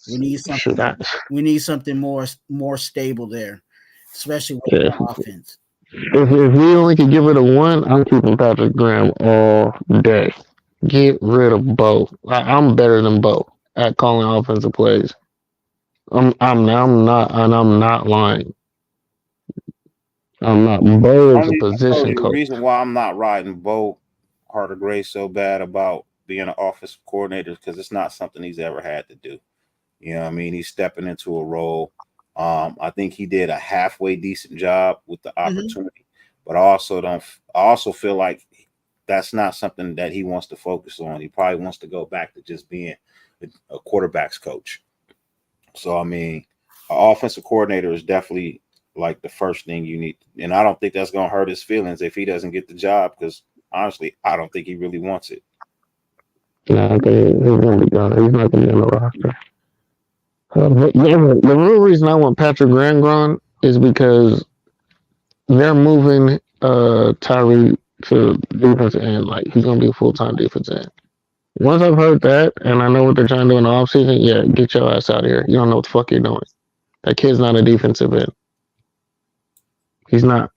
we need something more stable there, especially with the offense. If we only could give it a 1, I'm keeping Patrick Graham all day. Get rid of Bo. I'm better than Bo at calling offensive plays. I'm not lying. I'm not. Bo is a I told position you the coach. reason why I'm not riding Bo Carter Gray so bad about being an offensive coordinator because it's not something he's ever had to do. You know what I mean? He's stepping into a role. I think he did a halfway decent job with the opportunity, but I also feel like that's not something that he wants to focus on. He probably wants to go back to just being a quarterback's coach. So I mean, an offensive coordinator is definitely like the first thing you need, and I don't think that's gonna hurt his feelings if he doesn't get the job because honestly, I don't think he really wants it. No, I think he's gonna be gone. He's not gonna be on the roster. The real reason I want Patrick Graham gone is because they're moving Tyree to defensive end. Like he's gonna be a full-time defensive end. Once I've heard that and I know what they're trying to do in the offseason, yeah, get your ass out of here. You don't know what the fuck you're doing. That kid's not a defensive end. He's not.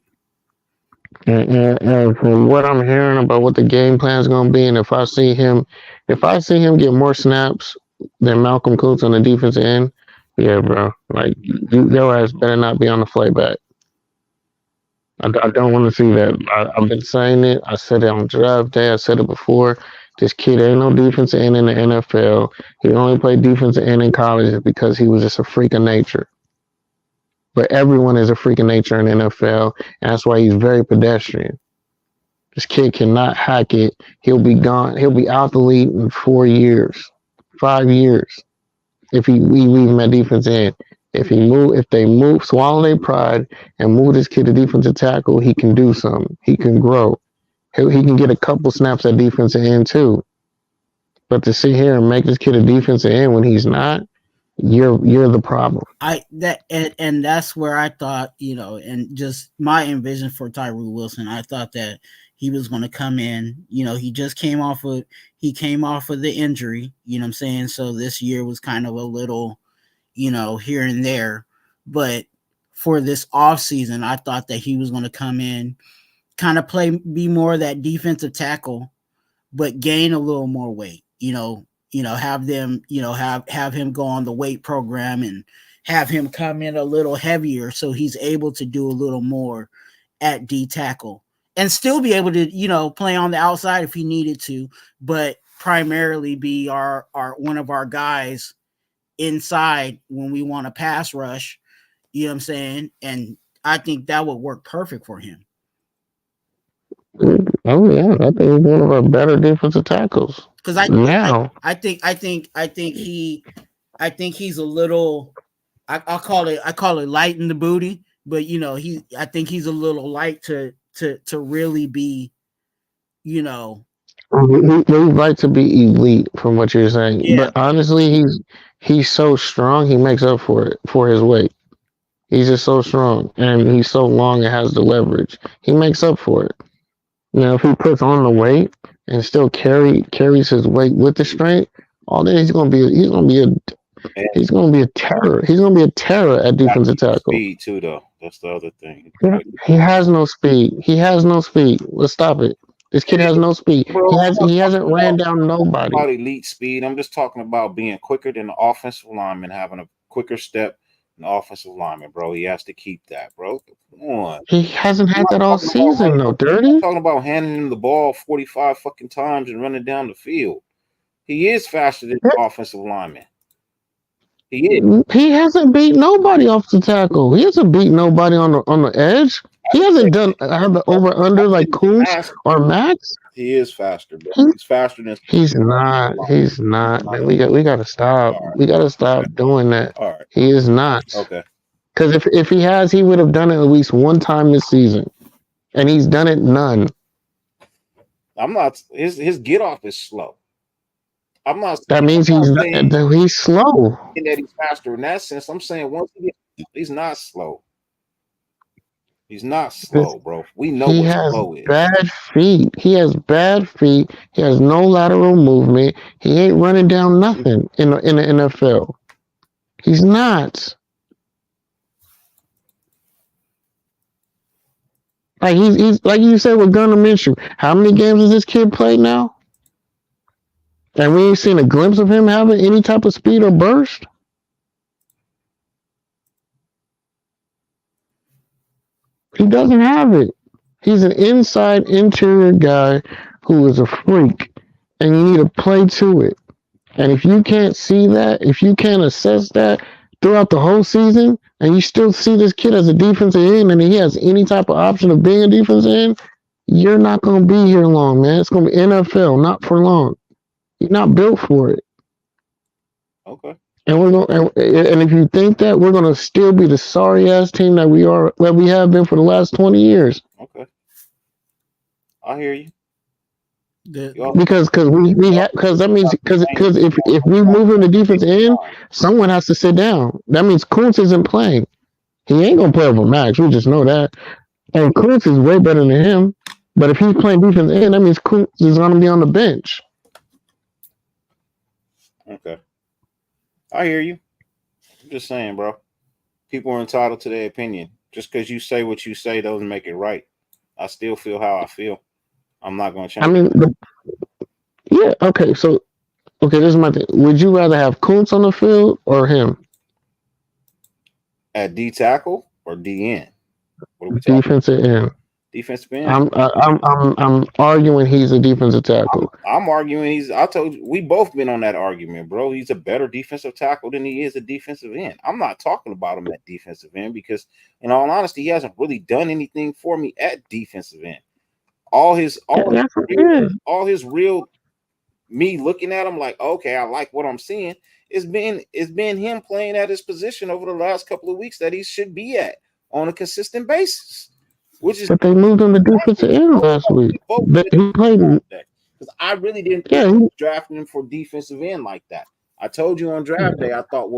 And from what I'm hearing about what the game plan is going to be, and if I see him get more snaps than Malcolm Coates on the defensive end, yeah, bro, like your ass better not be on the flight back. I don't want to see that. I've been saying it. I said it on draft day. I said it before. This kid ain't no defensive end in the NFL. He only played defensive end in college because he was just a freak of nature. But everyone is a freak of nature in the NFL, and that's why he's very pedestrian. This kid cannot hack it. He'll be gone. He'll be out the league in 4 years, 5 years. If we leave him at defense end. If they swallow their pride and move this kid to defensive tackle, he can do something. He can grow. He can get a couple snaps at defensive end too. But to sit here and make this kid a defensive end when he's not, you're the problem. And that's where I thought, and just my envision for Tyree Wilson, I thought that he was going to come in. He just came off of the injury. You know what I'm saying? So this year was kind of a little, here and there. But for this offseason, I thought that he was going to come in, kind of be more of that defensive tackle, but gain a little more weight. Have them, have him go on the weight program and have him come in a little heavier so he's able to do a little more at D tackle and still be able to, play on the outside if he needed to, but primarily be our one of our guys inside when we want to pass rush. You know what I'm saying? And I think that would work perfect for him. Oh yeah, I think he's one of our better defensive tackles. Because I think he's a little. I call it light in the booty, but I think he's a little light to really be, He'd like to be elite from what you're saying, yeah. But honestly, he's so strong. He makes up for it for his weight. He's just so strong, and he's so long and has the leverage. He makes up for it. If he puts on the weight and still carries his weight with the strength, all day he's gonna be a terror. He's gonna be a terror at defensive tackle. Speed too, though. That's the other thing. He has no speed. Let's stop it. This kid has no speed. Bro, he hasn't ran down nobody. About elite speed. I'm just talking about being quicker than the offensive lineman, having a quicker step than the offensive lineman, bro. He has to keep that, bro. Come on. He hasn't had that all season, though, Dirty. I'm talking about handing him the ball 45 fucking times and running down the field. He is faster than the offensive lineman. He is. He hasn't beat nobody off the tackle. He hasn't beat nobody on the edge. He hasn't had the over under like Coons or Max. He is faster, bro. He's faster than. He's not. Man, we got to stop. Right. We got to stop doing that. All right. He is not. Okay. Because if he has, he would have done it at least one time this season, and he's done it none. I'm not. His get off is slow. I'm not. That means he's slow. In that he's faster in that sense. I'm saying once he's not slow. He's not slow, bro. We know what slow is. Bad feet. He has bad feet. He has no lateral movement. He ain't running down nothing in the NFL. He's not. Like he's like you said with Gardner Minshew. How many games has this kid played now? And we ain't seen a glimpse of him having any type of speed or burst. doesn't have it. He's an inside interior guy who is a freak, and you need to play to it. And if you can't see that, if you can't assess that throughout the whole season, and you still see this kid as a defensive end, and he has any type of option of being a defensive end, you're not going to be here long, man. It's going to be NFL, not for long. You're not built for it. Okay. And we're going, and if you think that, we're going to still be the sorry ass team that we have been for the last 20 years. Okay. I hear you. Because that means if we move him to defense end, someone has to sit down. That means Kuntz isn't playing. He ain't gonna play over Max. We just know that. And Kuntz is way better than him. But if he's playing defense end, that means Kuntz is gonna be on the bench. Okay, I hear you. I'm just saying, bro. People are entitled to their opinion. Just because you say what you say doesn't make it right. I still feel how I feel. I'm not going to change. I mean, yeah, okay. So, this is my thing. Would you rather have Kuntz on the field or him? At D tackle or D end? What are we talking? Defensive end. Defensive end. I'm arguing he's a defensive tackle. I'm arguing I told you, we both been on that argument, bro. He's a better defensive tackle than he is a defensive end. I'm not talking about him at defensive end because, in all honesty, he hasn't really done anything for me at defensive end. All his real me looking at him like, okay, I like what I'm seeing. It's been him playing at his position over the last couple of weeks that he should be at on a consistent basis. But they moved him to defensive end last week. He played because I really didn't draft him for defensive end like that. I told you on draft day, I thought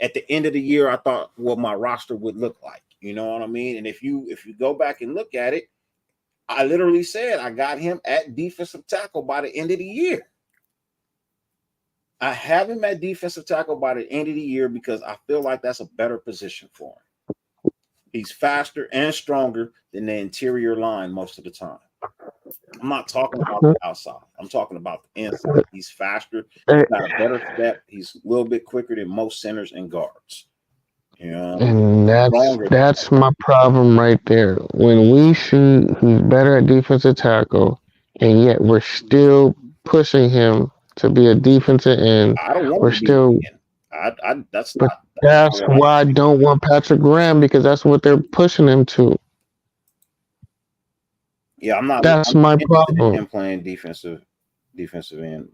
at the end of the year, I thought what my roster would look like. You know what I mean? And if you go back and look at it, I literally said I got him at defensive tackle by the end of the year. I have him at defensive tackle by the end of the year because I feel like that's a better position for him. He's faster and stronger than the interior line most of the time. I'm not talking about the outside. I'm talking about the inside. He's faster. He's got a better step. He's a little bit quicker than most centers and guards. You know, and that's my problem right there. When we shoot, he's better at defensive tackle, and yet we're still pushing him to be a defensive end. I don't want we're still. That's why I don't want Patrick Graham because that's what they're pushing him to. Yeah, I'm not. That's my problem. Him playing defensive end.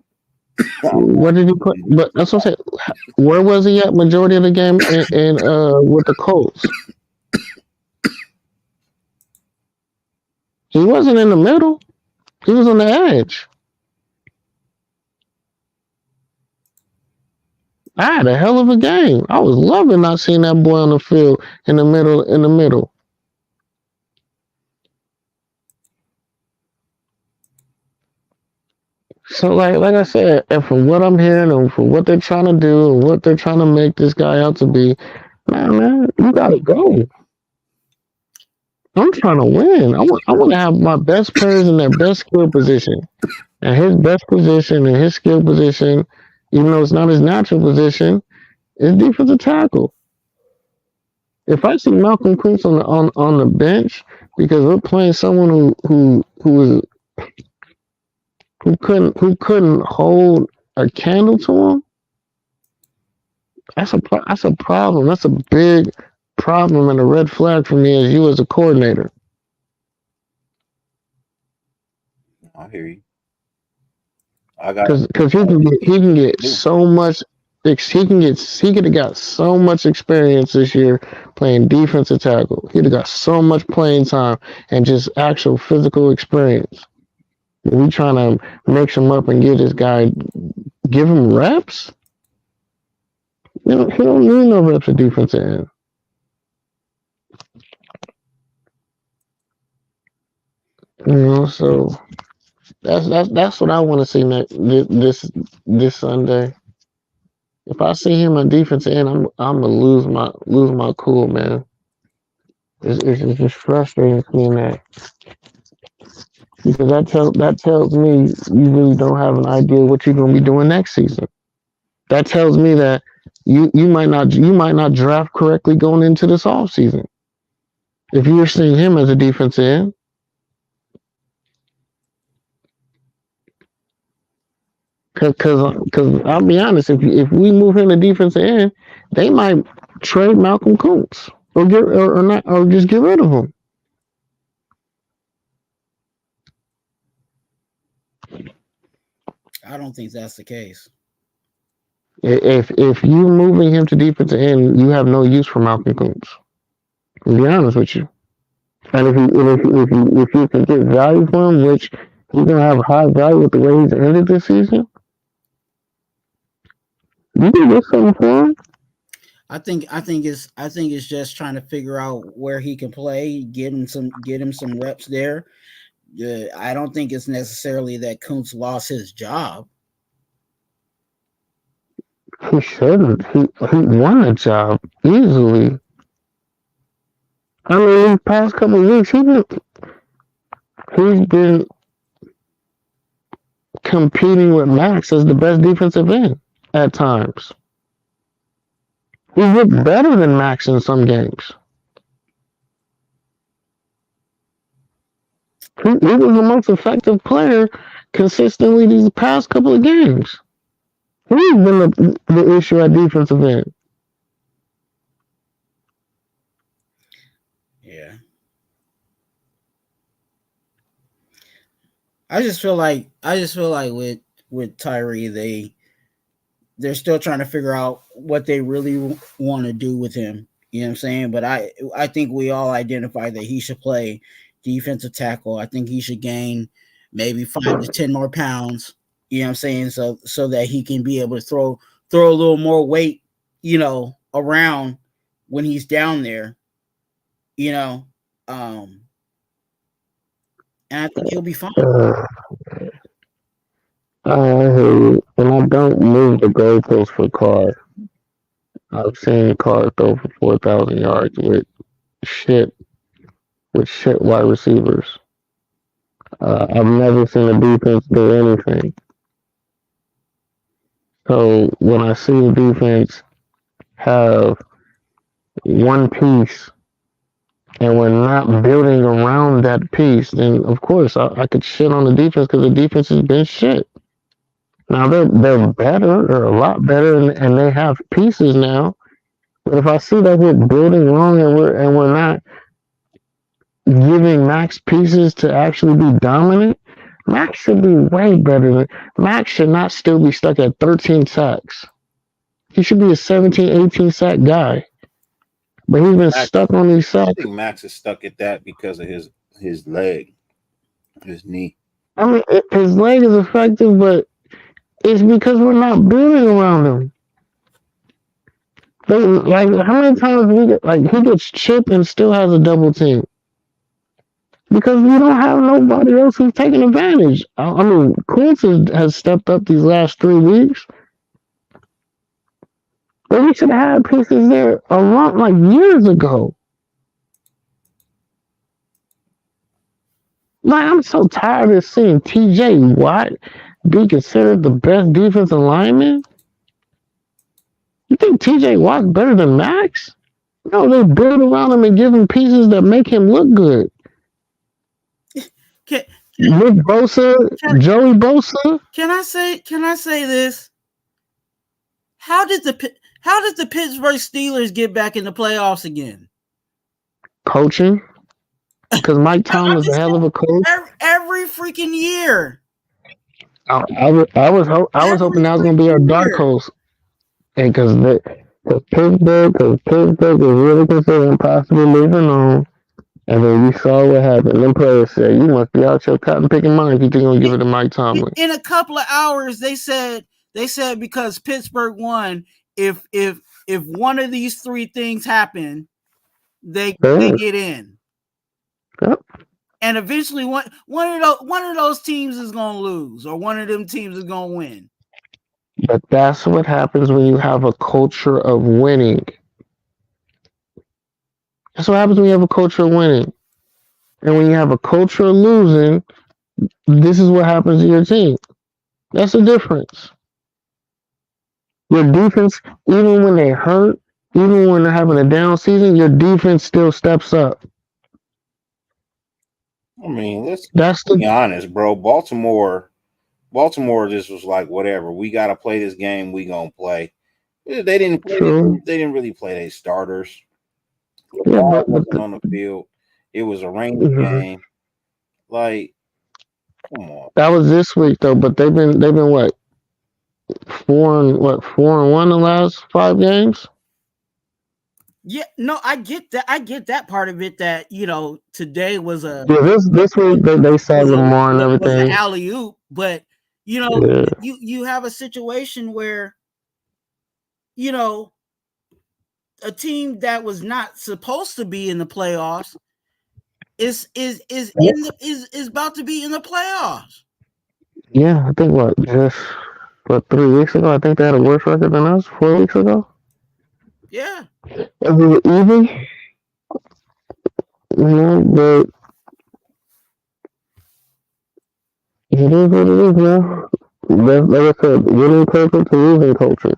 What did he put? But that's what I'm saying. Where was he at majority of the game and with the Colts? He wasn't in the middle. He was on the edge. I had a hell of a game. I was loving not seeing that boy on the field in the middle. So like I said, and from what I'm hearing and from what they're trying to do and what they're trying to make this guy out to be, man, you gotta go. I'm trying to win. I want to have my best players in their best skill position. And his best position and his skill position, even though it's not his natural position, is defensive tackle. If I see Malcolm Kuntz on the bench because we're playing someone who couldn't hold a candle to him, that's a problem. That's a big problem and a red flag for me as a coordinator. I hear you. Because he can get so much. He could have got so much experience this year playing defensive tackle. He'd have got so much playing time and just actual physical experience. We trying to mix him up and get this guy, give him reps. He don't need no reps at defensive end. You know, so that's what I want to see this Sunday. If I see him on defensive end, I'm gonna lose my cool, man. It's just frustrating seeing that. Because that tells me you really don't have an idea what you're gonna be doing next season. That tells me that you might not draft correctly going into this off season. if you're seeing him as a defensive end. Because I'll be honest, if we move him to defensive end, they might trade Malcolm Kuntz or just get rid of him. I don't think that's the case. If you moving him to defensive end, you have no use for Malcolm Kuntz. To be honest with you, and if you can get value for him, which he's gonna have high value with the way he's ended this season, you can get something for him. I think it's just trying to figure out where he can play, get him some reps there. I don't think it's necessarily that Kuntz lost his job. He shouldn't. He won a job easily. I mean, these past couple of weeks, he's been competing with Max as the best defensive end at times. He looked better than Max in some games. He was the most effective player consistently these past couple of games. He's been the issue at defensive end. Yeah. I just feel like with Tyree, they're still trying to figure out what they really want to do with him. You know what I'm saying? But I think we all identify that he should play defensive tackle. I think he should gain maybe 5 to 10 more pounds. You know what I'm saying? So that he can be able to throw a little more weight, around when he's down there. And I think he'll be fine. I hear you. And I don't move the goalposts for Carr. I've seen Carr throw for 4,000 yards with shit wide receivers. I've never seen a defense do anything. So when I see the defense have one piece and we're not building around that piece, then of course I could shit on the defense because the defense has been shit. Now they're better, they're a lot better, and they have pieces now. But if I see that we're building wrong and we're not giving Max pieces to actually be dominant, Max should be way better. Max should not still be stuck at 13 sacks. He should be a 17, 18 sack guy. But he's been stuck on these sacks. I think Max is stuck at that because of his leg, his knee. I mean, his leg is effective, but it's because we're not building around him. Like, how many times he gets chipped and still has a double team? Because we don't have nobody else who's taking advantage. I mean, Kuntz has stepped up these last 3 weeks. But we should have had pieces there a lot, like years ago. Like, I'm so tired of seeing TJ Watt be considered the best defensive lineman. You think TJ Watt's better than Max? No, they build around him and give him pieces that make him look good. Nick Bosa, Joey Bosa. Can I say this? How did the Pittsburgh Steelers get back in the playoffs again? Coaching. Because Mike Tomlin's a hell of a coach. Every freaking year. I was hoping that was going to be our dark horse. And because Pittsburgh was really considering possibly moving on. And then we saw what happened. Them players said, you must be out your cotton picking mind if you think you're going to give it to Mike Tomlin. In a couple of hours, they said because Pittsburgh won, if one of these 3 things happen, they get in. Yep. And eventually one of those teams is going to lose, or one of them teams is going to win. But that's what happens when you have a culture of winning. That's what happens when you have a culture of winning. And when you have a culture of losing, this is what happens to your team. That's the difference. Your defense, even when they hurt, even when they're having a down season, your defense still steps up. I mean, let's That's be the honest, bro. Baltimore just was like, whatever. We got to play this game. We gonna play. They didn't play. true. They didn't really play their starters. The Yeah, ball but wasn't on the field. It was a rainy mhm. game. Like, come on. That was this week though. But they've been what 4-1 the last 5 games. Yeah, no, I get that. I get that part of it. That today was a Yeah, this week they said Lamar and was an everything. alley oop, but Yeah. you have a situation where a team that was not supposed to be in the playoffs is about to be in the playoffs. Yeah, I think just 3 weeks ago, I think they had a worse record than us. 4 weeks ago, Yeah. and we were even. But it is what it is, man. That's, like I said, winning culture to losing culture.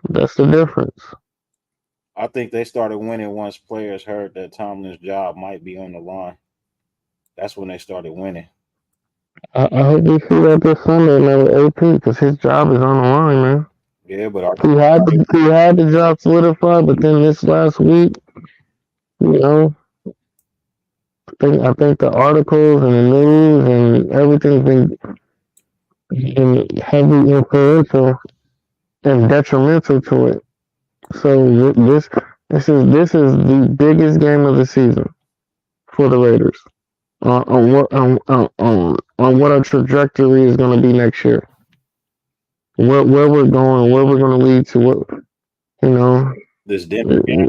That's the difference. I think they started winning once players heard that Tomlin's job might be on the line. That's when they started winning. I hope we see that this Sunday, man, with AP, because his job is on the line, man. Yeah, but He had the job solidified, but then this last week, I think the articles and the news and everything's been heavily influential and detrimental to it. So this is the biggest game of the season for the Raiders. On what our trajectory is going to be next year, where we're going, where we're going to lead to. This Denver game.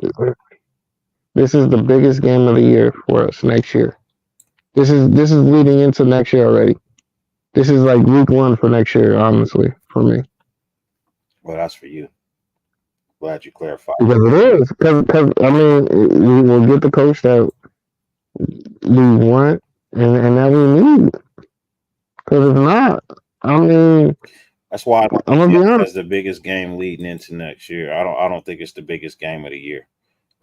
This is the biggest game of the year for us next year. This is leading into next year already. This is like week 1 for next year, honestly, for me. Well, that's for you. Glad you clarified. Because it is. Because I mean, we will get the coach that we want and that we need. Because if not, I mean, that's why I'm gonna be honest. That's the biggest game leading into next year. I don't think it's the biggest game of the year.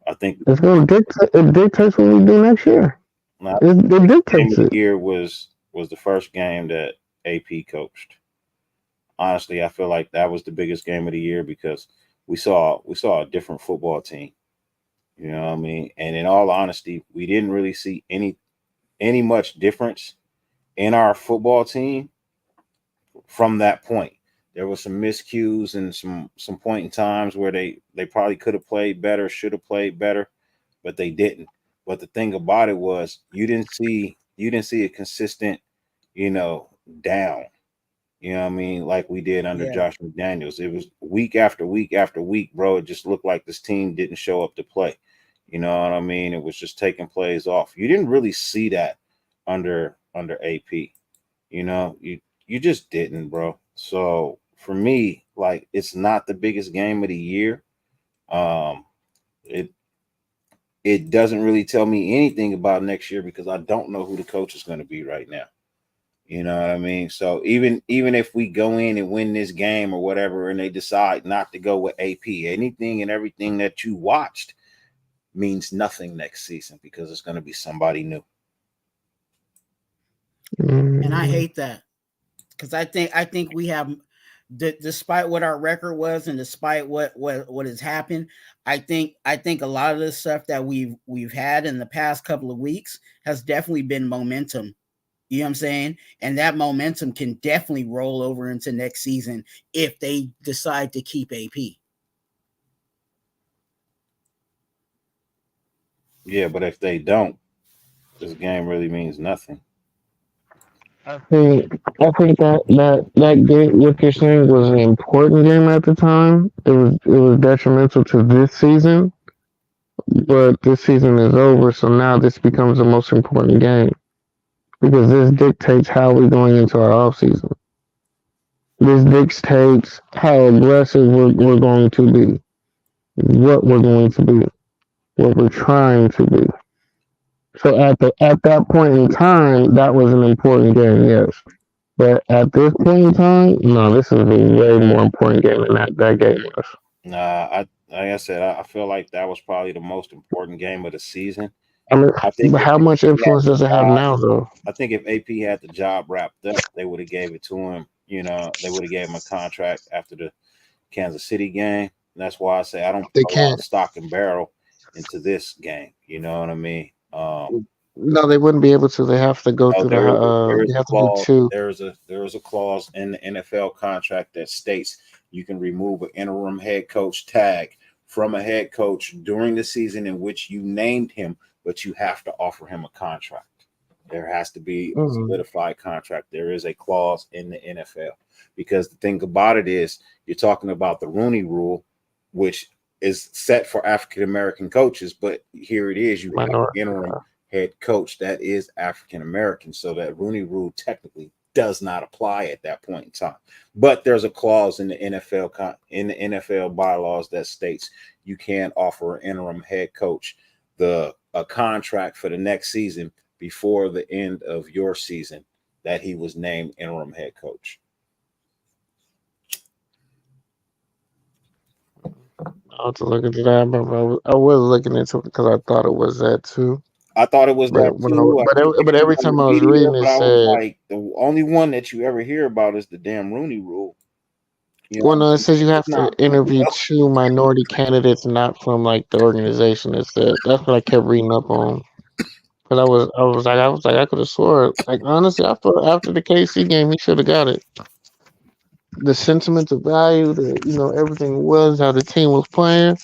I think it's going to dictates what we do next year. It dictates game of it. the year was the first game that AP coached. Honestly, I feel like that was the biggest game of the year because we saw a different football team. You know what I mean? And in all honesty, we didn't really see any much difference in our football team from that point. There were some miscues and some point in times where they probably could have played better, should have played better, but they didn't. But the thing about it was you didn't see a consistent, down. You know what I mean? Like we did under Josh McDaniels. It was week after week after week, bro. It just looked like this team didn't show up to play. You know what I mean? It was just taking plays off. You didn't really see that under AP. You just didn't, bro. So for me, like it's not the biggest game of the year. It doesn't really tell me anything about next year because I don't know who the coach is going to be right now. You know what I mean? So even if we go in and win this game or whatever, and they decide not to go with AP, anything and everything that you watched means nothing next season because it's going to be somebody new. And I hate that because I think we have, despite what our record was and despite what has happened, I think a lot of the stuff that we've had in the past couple of weeks has definitely been momentum. You know what I'm saying? And that momentum can definitely roll over into next season if they decide to keep AP. Yeah, but if they don't, this game really means nothing. I think that game, what you're saying, was an important game at the time. It was detrimental to this season, but this season is over, so now this becomes the most important game because this dictates how we're going into our off season. This dictates how aggressive we're going to be, what we're going to be, what we're trying to be. So at that point in time, that was an important game, yes. But at this point in time, no, this is a way more important game than that game was. Like I said, I feel like that was probably the most important game of the season. I mean, I think but if how AP much had influence the does it have job, now, though? I think if AP had the job wrapped up, they would have gave it to him. You know, they would have gave him a contract after the Kansas City game. And that's why I say I don't They put a lot of can't. stock and barrel into this game. You know what I mean? No, they wouldn't be able to. They have to go No, through the. there is They a have to do clause. two. There is a clause in the NFL contract that states you can remove an interim head coach tag from a head coach during the season in which you named him, but you have to offer him a contract. There has to be a solidified contract. There is a clause in the NFL because the thing about it is you're talking about the Rooney Rule, which is set for African American coaches, but here it is, you have an interim head coach that is African American, so that Rooney Rule technically does not apply at that point in time. But there's a clause in the NFL bylaws that states you can offer an interim head coach a contract for the next season before the end of your season that he was named interim head coach. I'll have to look into that. I was looking into it because I thought it was that too. I thought it was that too. But every time I was reading it, I said, was like, the only one that you ever hear about is the damn Rooney Rule. You know, well, no, it says you have to not interview two minority candidates, not from like the organization. It said that's what I kept reading up on. Because I was like, I could have swore. Like honestly, I thought after the KC game, he should have got it. The sentimental value, everything was how the team was playing.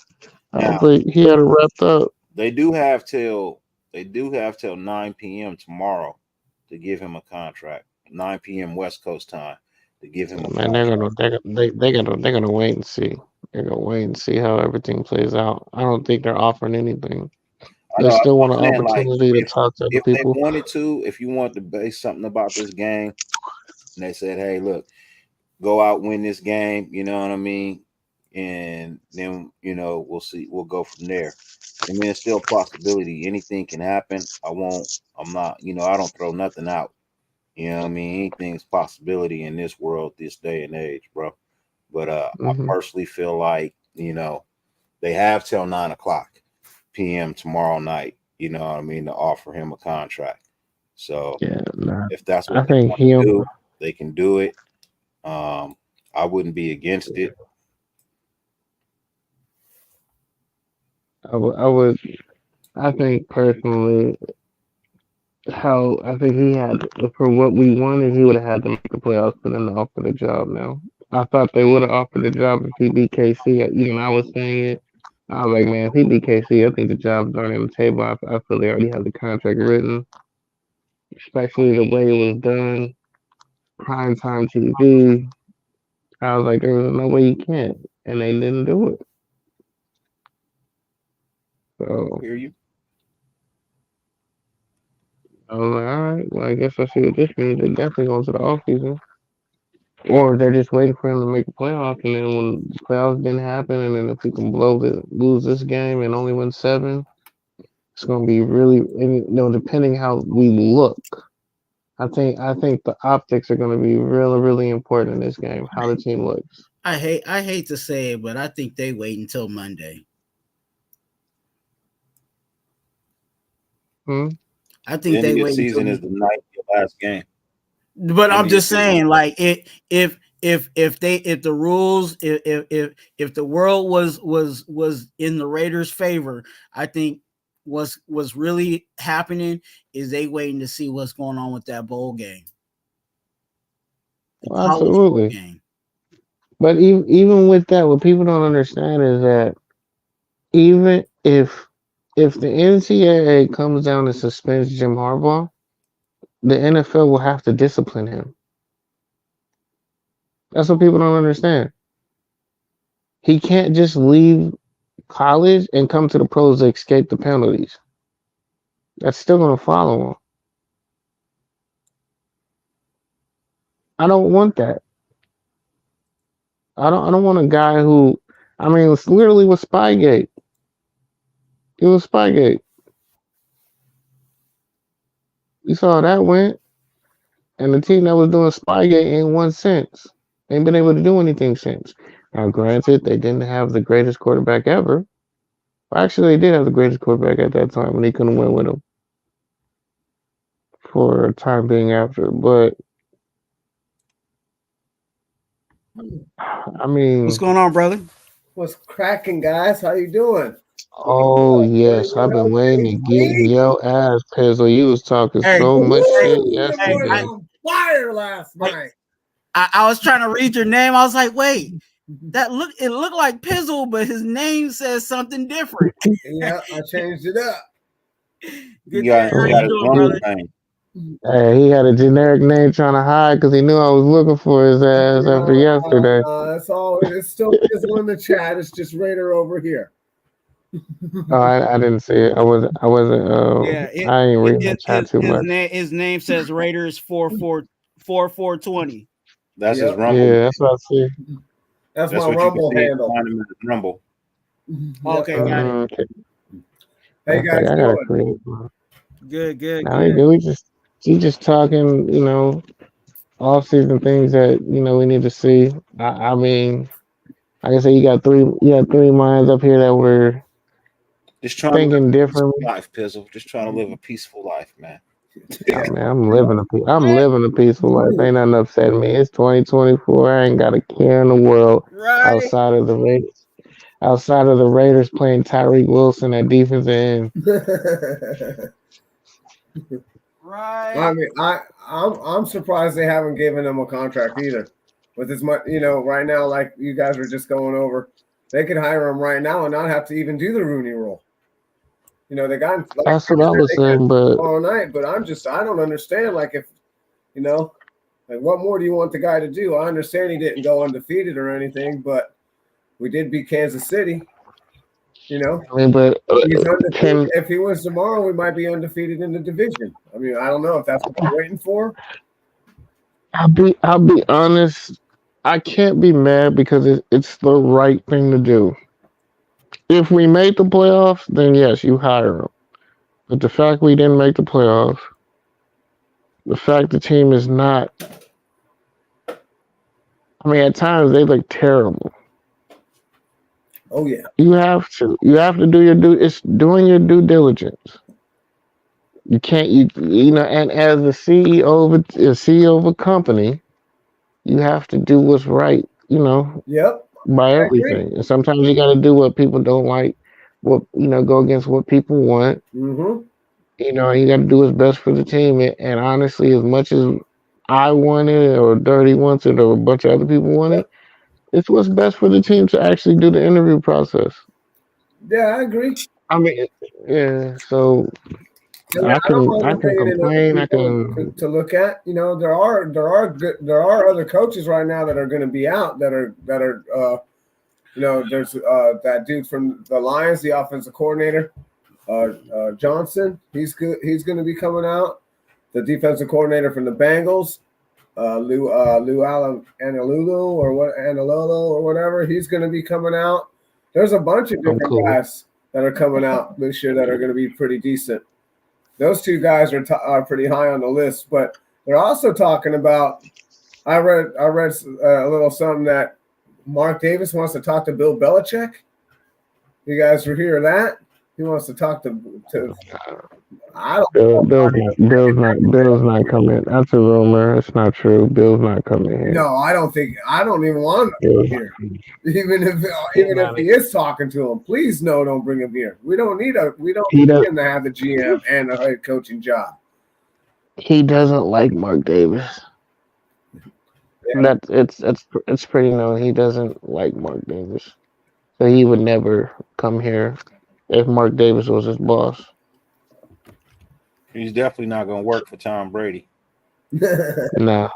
now, But he had it wrapped up. They do have till 9 p.m. tomorrow to give him a contract. 9 p.m. West Coast time to give him a Man, contract. they're gonna wait and see. They're gonna wait and see how everything plays out. I don't think they're offering anything. I They know. still want an I'm saying, like, opportunity to talk to other if they people. wanted to, if you want to base something about this game, and they said, "Hey, look, go out, win this game," you know what I mean, and then we'll see. We'll go from there. I mean, it's still a possibility. Anything can happen. I'm not. I don't throw nothing out. You know what I mean? Anything's possibility in this world, this day and age, bro. But I personally feel like, they have till 9:00 p.m. tomorrow night, you know what I mean, to offer him a contract. So Yeah, if that's I what they think want to do, they can do it. I wouldn't be against it. I think personally, I think he had for what we wanted, he would have had to make the playoffs for them to offer the job. Now, I thought they would have offered the job if he beat KC. Even I was saying it. I was like, man, if he beat KC, I think the job's already on the table. I feel they already have the contract written, especially the way it was done, primetime TV. I was like, there's no way you can't, and they didn't do it. So Hear you? I was like, all right, well, I guess I see what this means. They're definitely going to the off season. Or they're just waiting for him to make the playoffs, and then when the playoffs didn't happen, and then if we can lose this game and only win 7, it's going to be really, depending how we look. I think the optics are going to be really, really important in this game. How the team looks. I hate to say it, but I think they wait until Monday. I think they wait. Season is the night of your last game. But I'm just saying, like, if the rules, if the world was in the Raiders' favor, I think what's really happening is they waiting to see what's going on with that bowl game. Absolutely. Game. But even with that, what people don't understand is that even if the NCAA comes down and suspends Jim Harbaugh, the NFL will have to discipline him. That's what people don't understand. He can't just leave college and come to the pros to escape the penalties. That's still going to follow him. I don't want that. I don't want a guy who, I mean, it was literally with Spygate. It was Spygate. You saw how that went, and the team that was doing Spygate ain't won since. Ain't been able to do anything since. Now, granted, they didn't have the greatest quarterback ever, Actually, they did have the greatest quarterback at that time, and he couldn't win with him for a time being after. But I mean, What's going on, brother? What's cracking, guys? How you doing? oh yes, I've been waiting to get in your ass, Pizzle. You was talking Hey, so much shit Your boy was yesterday. on fire last night. I was trying to read your name. I was like, wait, it looked like Pizzle, but his name says something different. Yeah, I changed it up. Good You got, day. How you you got his doing, rumble brother? thing. Hey, he had a generic name trying to hide because he knew I was looking for his ass after yesterday. It's still Pizzle in the chat. It's just Raider over here. Oh, I didn't see it. I wasn't. Yeah, I ain't reading the chat too much. his name says Raiders 4420. That's his Yep. rumble. Yeah, that's what I see. That's my what you Rumble can say. handle. Find him at his rumble. Okay, got it. Okay. How you guys I gotta doing? create one. Good. Now we just talking, off season things that we need to see. I mean, like I said, you got three minds up here that were Just trying thinking to live a differently. peaceful life, Pizzle. Just trying to live a peaceful life, man. Oh, man, I'm living a peaceful life. Ain't nothing upsetting me. It's 2024. I ain't got a care in the world Right. outside of the Raiders. Outside of the Raiders playing Tyreek Wilson at defensive end. Right. I mean, I'm surprised they haven't given him a contract either. With as much, right now, like you guys are just going over, they could hire him right now and not have to even do the Rooney Rule. They got. Like, that's what I was saying, but all night. But I don't understand. Like if, like what more do you want the guy to do? I understand he didn't go undefeated or anything, but we did beat Kansas City. I mean, but He's undefeated. If he wins tomorrow, we might be undefeated in the division. I mean, I don't know if that's what we're waiting for. I'll be honest. I can't be mad because it's the right thing to do. If we made the playoffs, then yes, you hire him. But the fact we didn't make the playoffs, the fact the team is not, I mean, at times they look terrible. Oh yeah. You have to do it's doing your due diligence. You can't, and as the CEO of a company, you have to do what's right, Yep. by everything. And sometimes you got to do what people don't like, go against what people want. Mm-hmm. You got to do what's best for the team. And honestly, as much as I want it or Dirty wants it or a bunch of other people want it, it's what's best for the team to actually do the interview process. Yeah, I agree. I mean, yeah. So I can complain. I can to look at. There are other coaches right now that are going to be out. There's that dude from the Lions, the offensive coordinator, Johnson. He's good. He's going to be coming out. The defensive coordinator from the Bengals, Lou Analulu or whatever. He's going to be coming out. There's a bunch of different guys that are coming out this year that are going to be pretty decent. Those two guys are pretty high on the list, but they're also talking about. I read a little something that Mark Davis wants to talk to Bill Belichick. You guys were hearing that? He wants to talk to I don't Bill's not coming. That's a rumor. It's not true. Bill's not coming here. No, I don't even want him to come here. Even if he is talking to him, please don't bring him here. We don't need him to have the GM and a head coaching job. He doesn't like Mark Davis. Yeah. It's pretty known. He doesn't like Mark Davis. So he would never come here if Mark Davis was his boss. He's definitely not going to work for Tom Brady. Nah.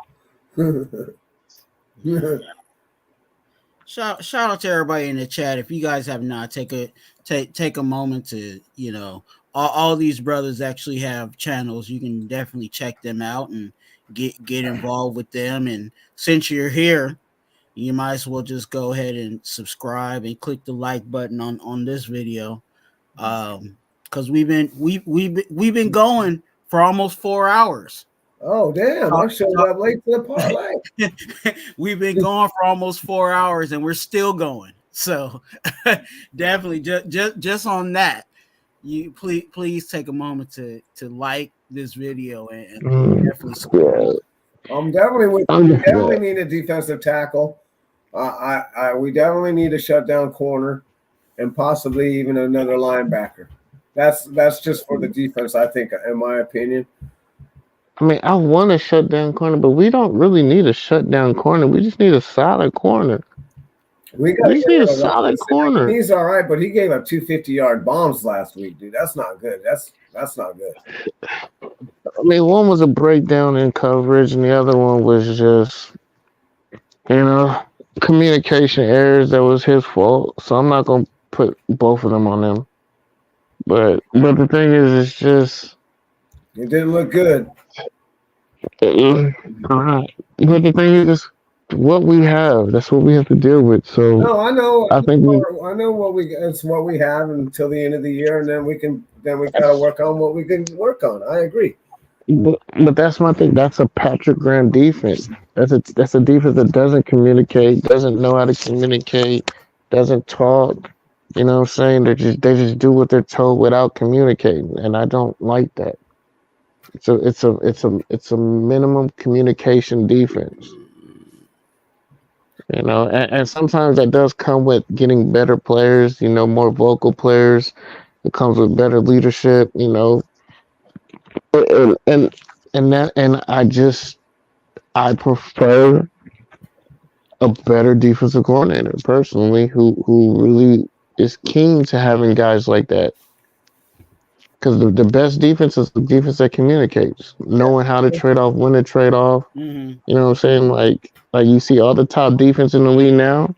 Shout out to everybody in the chat. If you guys have not, take a moment to, all these brothers actually have channels. You can definitely check them out and get involved with them. And since you're here, you might as well just go ahead and subscribe and click the like button on this video. Because we've been going for almost 4 hours. Oh damn! I showed up late to the parlay. We've been going for almost 4 hours and we're still going. So definitely just on that, you please take a moment to like this video and definitely support. We definitely need a defensive tackle. We definitely need a shutdown corner and possibly even another linebacker. That's just for the defense, I think, in my opinion. I mean, I want a shutdown corner, but we don't really need a shutdown corner. We just need a solid corner. We just need a solid corner. He's all right, but he gave up 2 50-yard bombs last week, dude. That's not good. That's not good. I mean, one was a breakdown in coverage, and the other one was just, communication errors that was his fault. So I'm not gonna put both of them on him. But the thing is, it's just it didn't look good. All right. But the thing is, what we have, that's what we have to deal with. So no, I know. I think I know it's what we have until the end of the year, and then we gotta work on what we can work on. I agree. But that's my thing. That's a Patrick Graham defense. That's a defense that doesn't communicate, doesn't know how to communicate, doesn't talk. You know what I'm saying? They just do what they're told without communicating, and I don't like that. So it's a minimum communication defense. And sometimes that does come with getting better players, more vocal players. It comes with better leadership, and I prefer a better defensive coordinator personally, who really is keen to having guys like that. Because the best defense is the defense that communicates, knowing how to trade off, when to trade off. Mm-hmm. You know what I'm saying? Like you see all the top defense in the league now,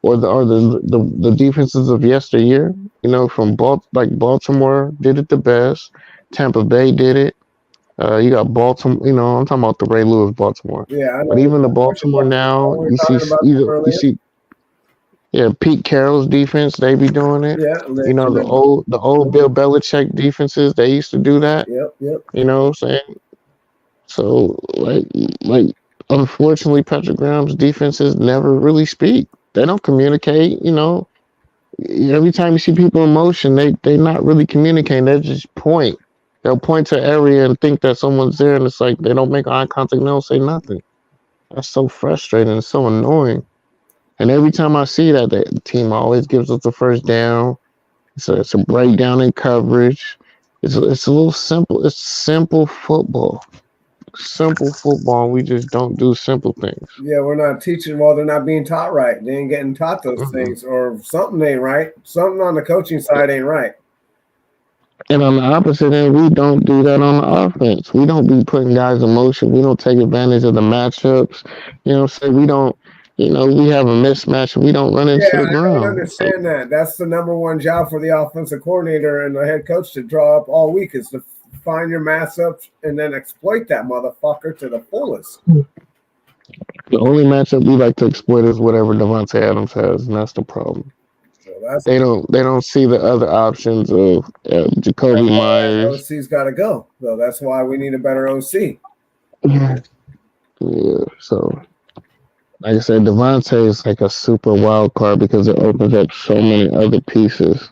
or the defenses of yesteryear. From Baltimore did it the best. Tampa Bay did it. You got Baltimore. I'm talking about the Ray Lewis Baltimore. Yeah, but even the Baltimore now, you see. Yeah, Pete Carroll's defense, they be doing it. Yeah, the old Bill Belichick defenses, they used to do that. Yep. You know what I'm saying? So like unfortunately Patrick Graham's defenses never really speak. They don't communicate, Every time you see people in motion, they not really communicating, they just point. They'll point to an area and think that someone's there, and it's like they don't make eye contact, they don't say nothing. That's so frustrating, it's so annoying. And every time I see that, the team always gives us the first down. It's a breakdown in coverage. It's a little simple. It's simple football. Simple football. We just don't do simple things. Yeah, we're not teaching. Well, they're not being taught right. They ain't getting taught those things, or something ain't right. Something on the coaching side ain't right. And on the opposite end, we don't do that on the offense. We don't be putting guys in motion. We don't take advantage of the matchups. We don't. We have a mismatch and we don't run into the ground. I don't understand that. That's the number one job for the offensive coordinator and the head coach to draw up all week, is to find your matchups and then exploit that motherfucker to the fullest. The only matchup we like to exploit is whatever Devontae Adams has, and that's the problem. So they don't see the other options of Jacoby Myers. OC's got to go. So that's why we need a better OC. Yeah. So. Like I said, Devontae is like a super wild card because it opens up so many other pieces,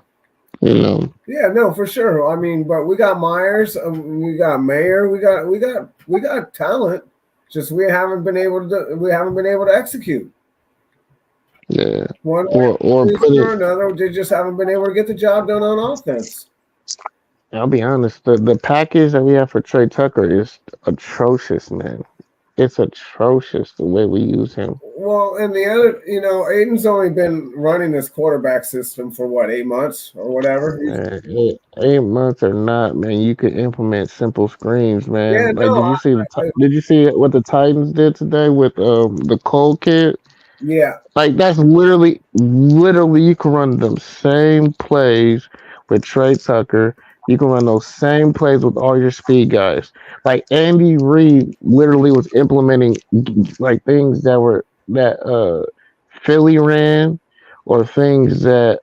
Yeah, no, for sure. I mean, but we got Myers, we got Mayer, we got talent. Just we haven't been able to execute. Yeah. One or another, they just haven't been able to get the job done on offense. I'll be honest, the package that we have for Trey Tucker is atrocious, man. It's atrocious the way we use him. Well, and the other, Aiden's only been running this quarterback system for 8 months or whatever. Man, 8 months or not, man, you could implement simple screens, man. Yeah, did you see what the Titans did today with the Cole kid? Yeah. Like that's literally you can run them same plays with Trey Tucker. You can run those same plays with all your speed guys. Like Andy Reid literally was implementing like things that Philly ran, or things that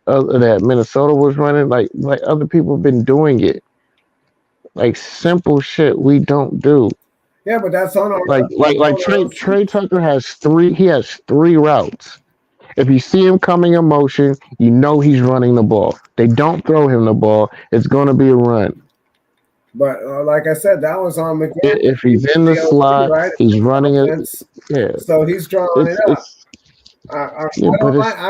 Minnesota was running. Like other people have been doing it. Like simple shit we don't do. Yeah, but that's on our Trey Tucker has three routes, If you see him coming in motion, you know he's running the ball. They don't throw him the ball. It's going to be a run. But like I said, that was on McDaniel. If he's in the slot, right? He's running it. Yeah. So he's drawing it up. I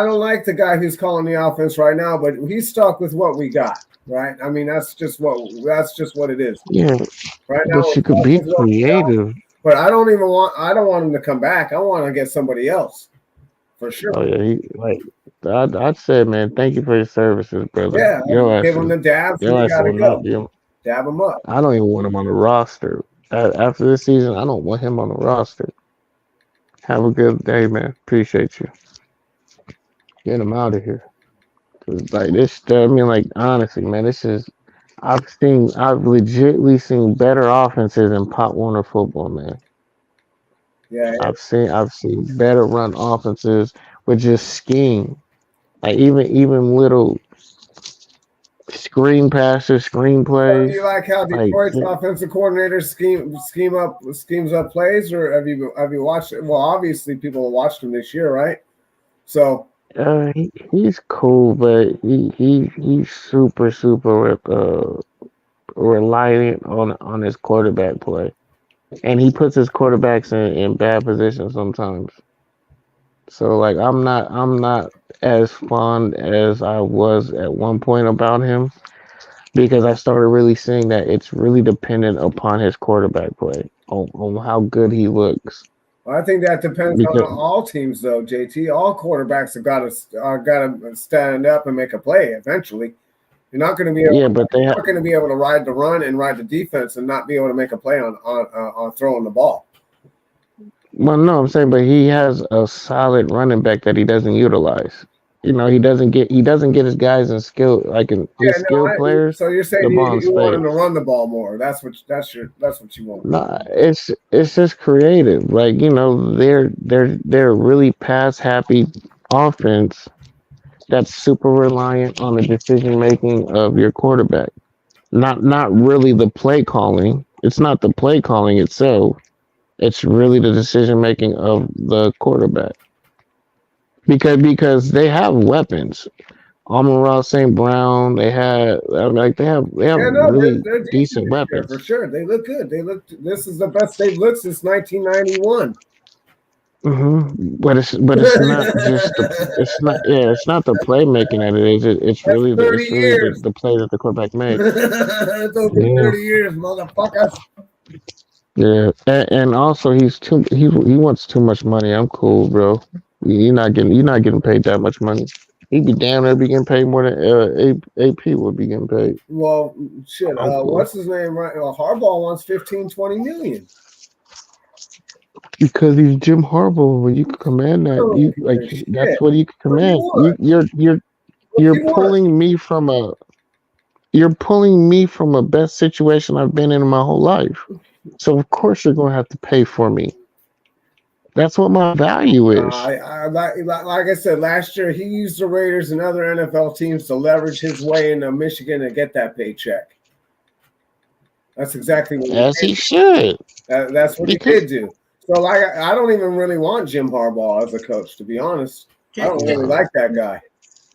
don't like the guy who's calling the offense right now, but he's stuck with what we got, right? I mean, that's just what it is. Yeah. Right now, but you could be creative. But I don't want him to come back. I want to get somebody else for sure. Oh yeah, I'd say, man, thank you for your services, brother. Yeah, give him the dabs. You gotta go. Dab him up. I don't even want him on the roster. After this season, I don't want him on the roster. Have a good day, man. Appreciate you. Get him out of here. Like this, I mean, like honestly, man, this is. I've legitimately seen better offenses in Pop Warner football, man. Yeah. I've seen better run offenses with just scheme, like even little screen passes, screenplays. Do you like how Detroit's offensive coordinator schemes up plays, or have you watched it? Well, obviously people have watched him this year, right? So he's cool, but he's super reliant on his quarterback play, and he puts his quarterbacks in bad positions sometimes. So like I'm not as fond as I was at one point about him, because I started really seeing that it's really dependent upon his quarterback play, on how good he looks. I think that depends on all teams, though, JT. All quarterbacks have got to stand up and make a play eventually. You're not going to be able. Not going to be able to ride the run and ride the defense and not be able to make a play on throwing the ball. Well, no, I'm saying, but he has a solid running back that he doesn't utilize. You know, he doesn't get his guys in skill players. So you're saying you want him to run the ball more? That's what you want. Nah, it's just creative. Like, you know, they're really pass happy offense that's super reliant on the decision making of your quarterback. Not really the play calling. It's not the play calling itself. It's really the decision making of the quarterback. Because they have weapons. Amon-Ra St. Brown, they have really decent weapons. For sure. They look good. This is the best they've looked since 1991. But it's not just it's not the playmaking that it is. It's really the play that the quarterback makes. It's over 30 years, motherfuckers. Yeah, and also he wants too much money. I'm cool, bro. You're not getting paid that much money. He'd be damn near be getting paid more than AP would be getting paid. Well, shit. Cool. What's his name? Right? Harbaugh wants 15-20 million. Because he's Jim Harbaugh. When you can command that, that's what you can command. You're pulling me from a best situation I've been in my whole life. So of course you're gonna have to pay for me. That's what my value is. Like I said, last year he used the Raiders and other NFL teams to leverage his way into Michigan and get that paycheck. That's exactly what he should. That's what he did do. So I don't even really want Jim Harbaugh as a coach, to be honest. I don't really like that guy.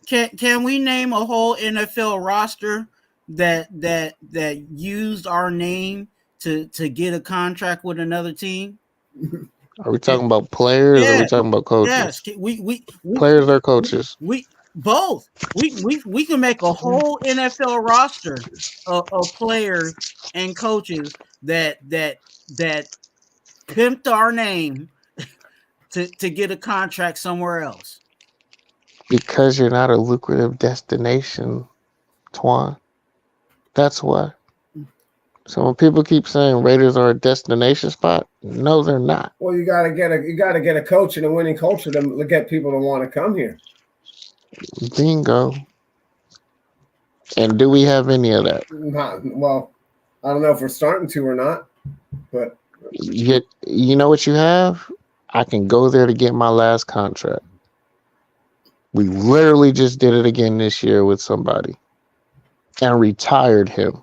Can we name a whole NFL roster that used our name to get a contract with another team? Are we talking about players? Or are we talking about coaches? Yes, we players or coaches. We both. We can make a whole NFL roster of players and coaches that pimped our name to get a contract somewhere else. Because you're not a lucrative destination, Twuan. That's why. So when people keep saying Raiders are a destination spot, no, they're not. Well, you gotta get a coach and a winning culture to get people to want to come here. Bingo. And do we have any of that? Well, I don't know if we're starting to or not, but you know what you have? I can go there to get my last contract. We literally just did it again this year with somebody and retired him.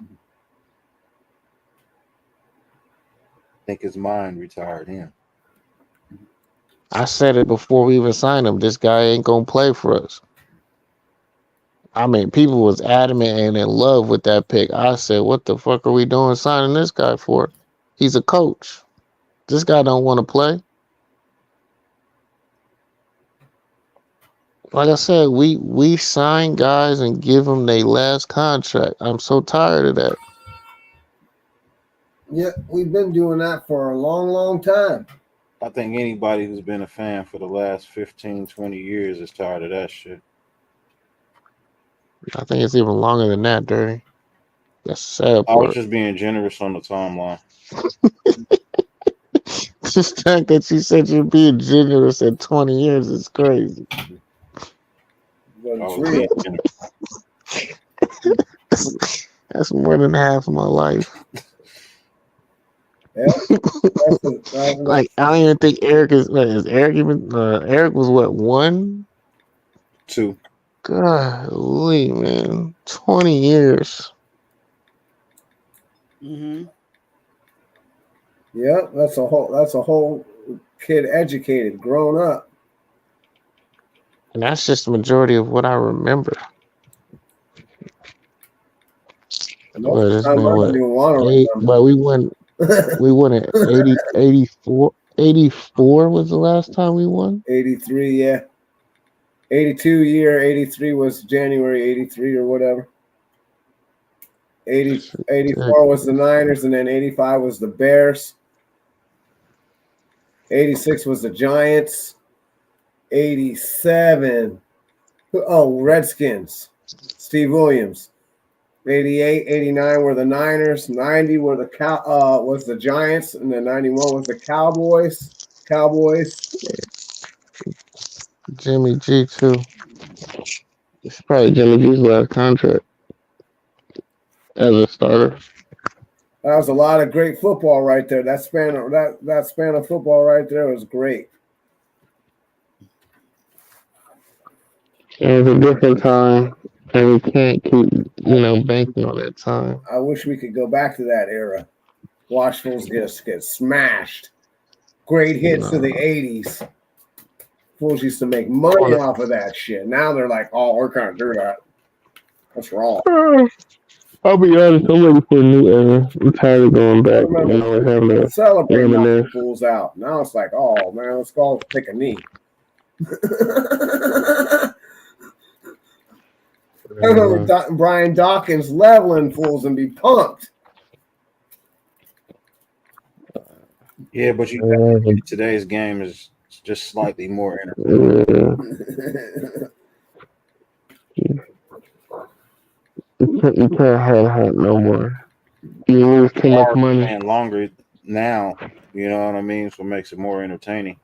I think his mind retired him. I said it before we even signed him. This guy ain't gonna play for us. I mean, people was adamant and in love with that pick. I said, what the fuck are we doing signing this guy for? He's a coach. This guy don't want to play. Like I said, we sign guys and give them their last contract. I'm so tired of that. Yeah, we've been doing that for a long, long time. I think anybody who's been a fan for the last 15, 20 years is tired of that shit. I think it's even longer than that, Dirty. That's the sad I was part. just being generous on the timeline. The fact that you said you're being generous at 20 years is crazy. But I it's was real. being generous. That's more than half of my life. Yeah. That's Like, I don't even think Eric is Eric even Eric was what, 1? 2. Golly, man. 20 years. Mm-hmm. Yeah, that's a whole kid educated, grown up. And that's just the majority of what I remember. Well, it's been what? Well, we won at 84. 84 was the last time we won. 83, yeah. 82 year, 83 was January 83 or whatever. 84 was the Niners, and then 85 was the Bears. 86 was the Giants. 87. Oh, Redskins. Steve Williams. 88, 89 were the Niners. 90 were was the Giants, and then 91 was the Cowboys. Jimmy G too. It's probably Jimmy G's last contract as a starter. That was a lot of great football right there. That span of football right there was great. It was a different time, and we can't keep, banking on that time. I wish we could go back to that era. Watch fools get smashed. Great hits of the 80s. Fools used to make money off of that shit. Now they're like, oh, we can't do that. That's wrong. I'll be honest, I'm ready for a new era. I'm tired of going back. Having to celebrate knocking fools out. Now it's like, oh, man, let's go take a knee. I remember Brian Dawkins leveling fools and be pumped. Yeah, but today's game is just slightly more entertaining. You can't have no more. You lose too much money. And longer now, you know what I mean? So it makes it more entertaining.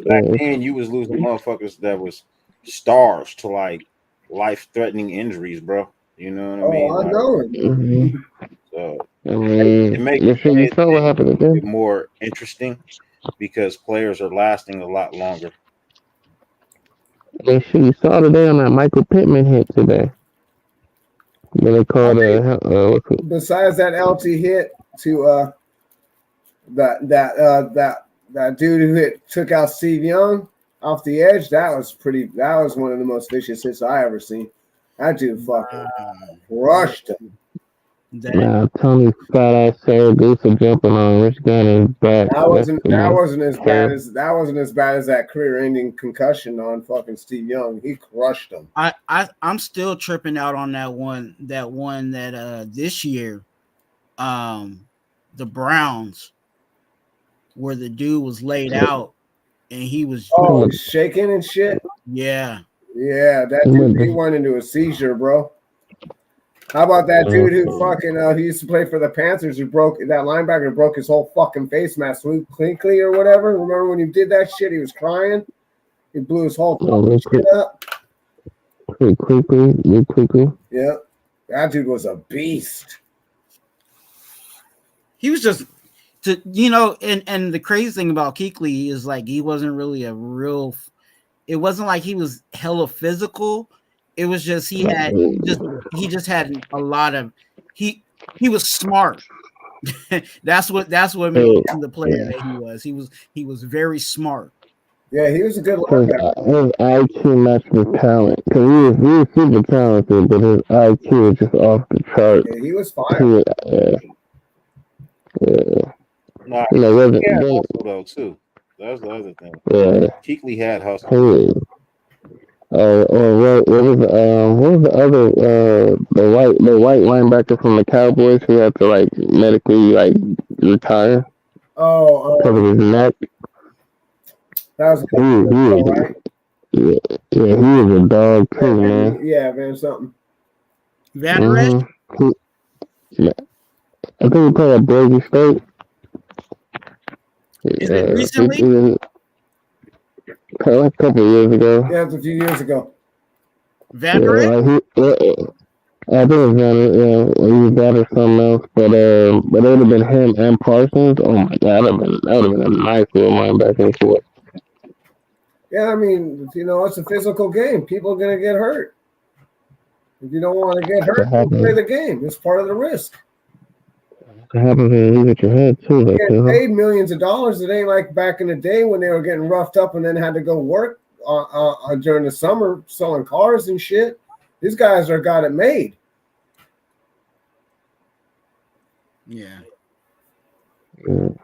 Back then, you was losing motherfuckers that was stars to like life-threatening injuries, bro. You know what I mean? I know it. Mm-hmm. So it makes it more interesting because players are lasting a lot longer. And you saw today on that Michael Pittman hit today. When they called besides that LT hit to that dude who took out Steve Young off the edge, that was one of the most vicious hits I ever seen. That dude fucking crushed him. Tony Scott ass Saragusa jumping on Rich Gannon's back. That wasn't as bad as that career-ending concussion on fucking Steve Young. He crushed him. I'm still tripping out on that one that this year, the Browns, where the dude was laid out and he was shaking and shit. Yeah, that dude, he went into a seizure, bro. How about that dude who fucking he used to play for the Panthers who that linebacker broke his whole fucking face mask, Luke Kuechly or whatever? Remember when he did that shit? He was crying. He blew his whole fucking shit up. Kuechly. Yeah, that dude was a beast. He was just, and the crazy thing about Kuechly is like he wasn't really it wasn't like he was hella physical. It was just he just had a lot of he was smart. that's what made him the player that he was. He was very smart. Yeah, he was a good His, linebacker. his IQ matched his talent. Because he was super talented, but his IQ was just off the chart. Yeah, he was fire. Nah, You know, wasn't he had hustle though too. That's the other thing. Keekly had hustle. What was the other the white linebacker from the Cowboys who had to like medically like retire because of his neck? That was a couple years ago, right? Yeah, he was a dog too, man. Yeah, man, something. Van Resch? I think he played at Boise State. Is it recently? Like a couple of years ago. Yeah, it was a few years ago. Van Resch? I think it was he was that or something else, but it would have been him and Parsons. Oh my god, that would have been a nice little linebacker for it. Yeah, I mean, you know, it's a physical game. People are gonna get hurt. If you don't want to get hurt, don't play the game. It's part of the risk. It happens when you get your head too. They get paid millions of dollars. It ain't like back in the day when they were getting roughed up and then had to go work during the summer selling cars and shit. These guys are got it made. Yeah. You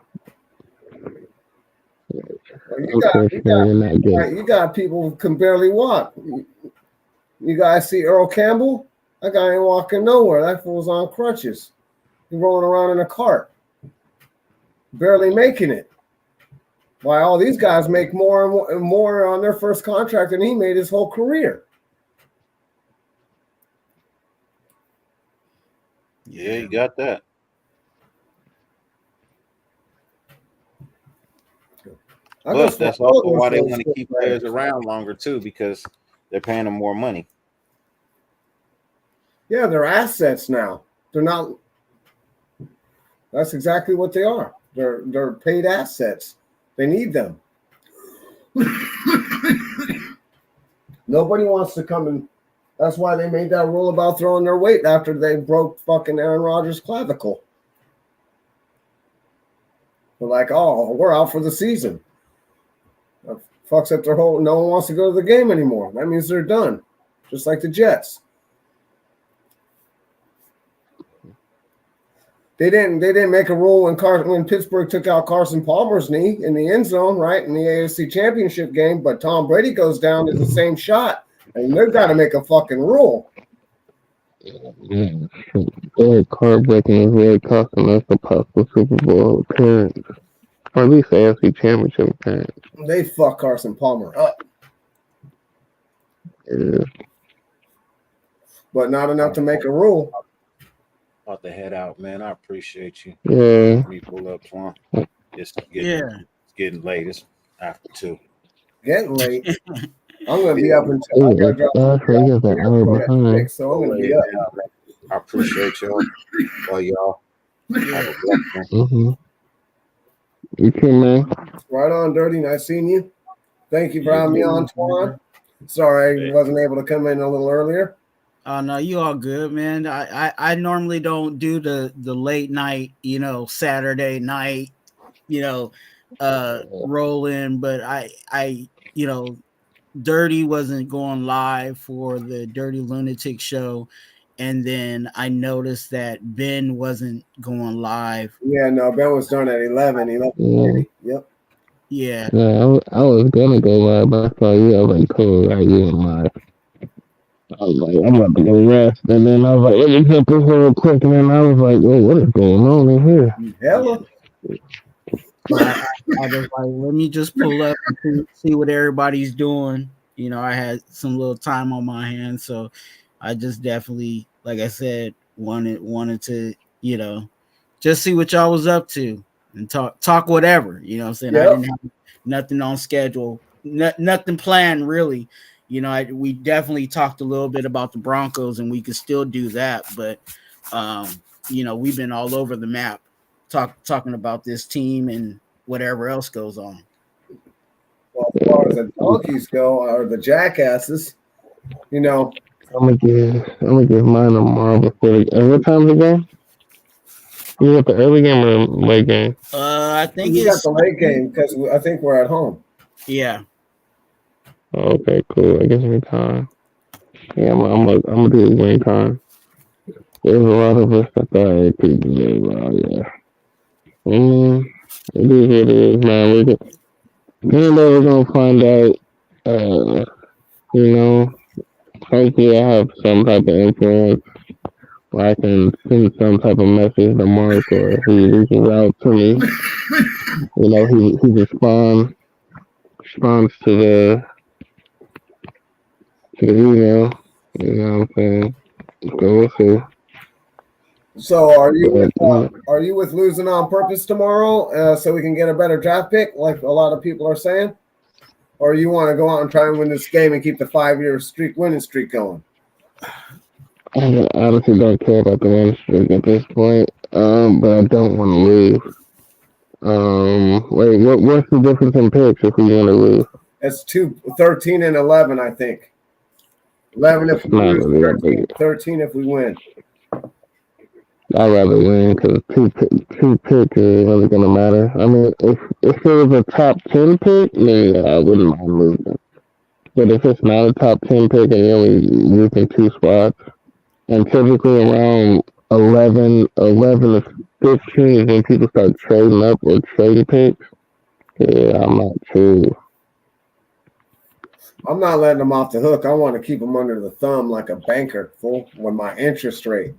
got people who can barely walk. You guys see Earl Campbell? That guy ain't walking nowhere. That fool's on crutches. He's rolling around in a cart, barely making it. Why all these guys make more and more on their first contract than he made his whole career. Yeah, you got that. But that's also why they want to keep players around longer too, because they're paying them more money. Yeah, they're assets now. They're not. That's exactly what they are. They're paid assets. They need them. Nobody wants to come in. That's why they made that rule about throwing their weight after they broke fucking Aaron Rodgers' clavicle. They're like, oh, we're out for the season. That fucks up their whole. No one wants to go to the game anymore. That means they're done, just like the Jets. They didn't make a rule when Pittsburgh took out Carson Palmer's knee in the end zone, right, in the AFC Championship game, but Tom Brady goes down to the same shot, and they've got to make a fucking rule. Eric Carr breaking his leg costing us a possible Super Bowl appearance, or at least the AFC Championship appearance. They fuck Carson Palmer up. Yeah. But not enough to make a rule. About to head out, man. I appreciate you. Yeah. Me pull up, Twuan. It's getting late. It's after 2. Getting late. I'm gonna be up until I gotta drop so I'm gonna be up. I appreciate y'all. All y'all. Have a blessed one. You too, man. Right on, Dirty. Nice seeing you. Thank you for having me on, Twuan. Sorry I wasn't able to come in a little earlier. Oh no, you all good, man. I normally don't do the late night, Saturday night, roll in, but I Dirty wasn't going live for the Dirty Lunatic show, and then I noticed that Ben wasn't going live. Yeah, no, Ben was done at 11:30. Yep. Yeah. I was gonna go live, but I saw you. I was like, cool, right? You went live. I was like, I'm about to go rest. And then I was like, let me jump in here real quick. And then I was like, whoa, what is going on in here? Hella. I was like, let me just pull up and see what everybody's doing. I had some little time on my hands. So I just definitely, like I said, wanted to, just see what y'all was up to and talk whatever. You know what I'm saying? Yep. I didn't have nothing on schedule, nothing planned really. We definitely talked a little bit about the Broncos, and we could still do that. But, we've been all over the map talking about this team and whatever else goes on. Well, as far as the donkeys go, or the jackasses, I'm gonna give mine tomorrow before. What time is the game? You got the early game or the late game? I think you got the late game because I think we're at home. Yeah. Okay, cool. I guess anytime. Yeah, I'm gonna do it anytime. There's a lot of us that thought it could be well, yeah. It is what it is, man. We're gonna find out. You know, hopefully I have some type of influence. Where I can send some type of message to Mark, or he reaches out to me. You know, he responds to the email. You know what I'm saying? So we'll see. So are you with losing on purpose tomorrow so we can get a better draft pick, like a lot of people are saying? Or you want to go out and try and win this game and keep the 5-year winning streak going? I honestly don't care about the win streak at this point, but I don't want to lose. What's the difference in picks if we want to lose? It's 13 and 11, I think. 11 if we lose, 13 if we win. I'd rather win because two picks is really gonna matter. I mean, if it was a top 10 pick, then I wouldn't mind losing. But if it's not a top 10 pick and you're only losing 2 spots, and typically around 11 to 15 is when people start trading up or trading picks. Yeah, I'm not too. I'm not letting them off the hook. I want to keep them under the thumb like a banker, fool, with my interest rate.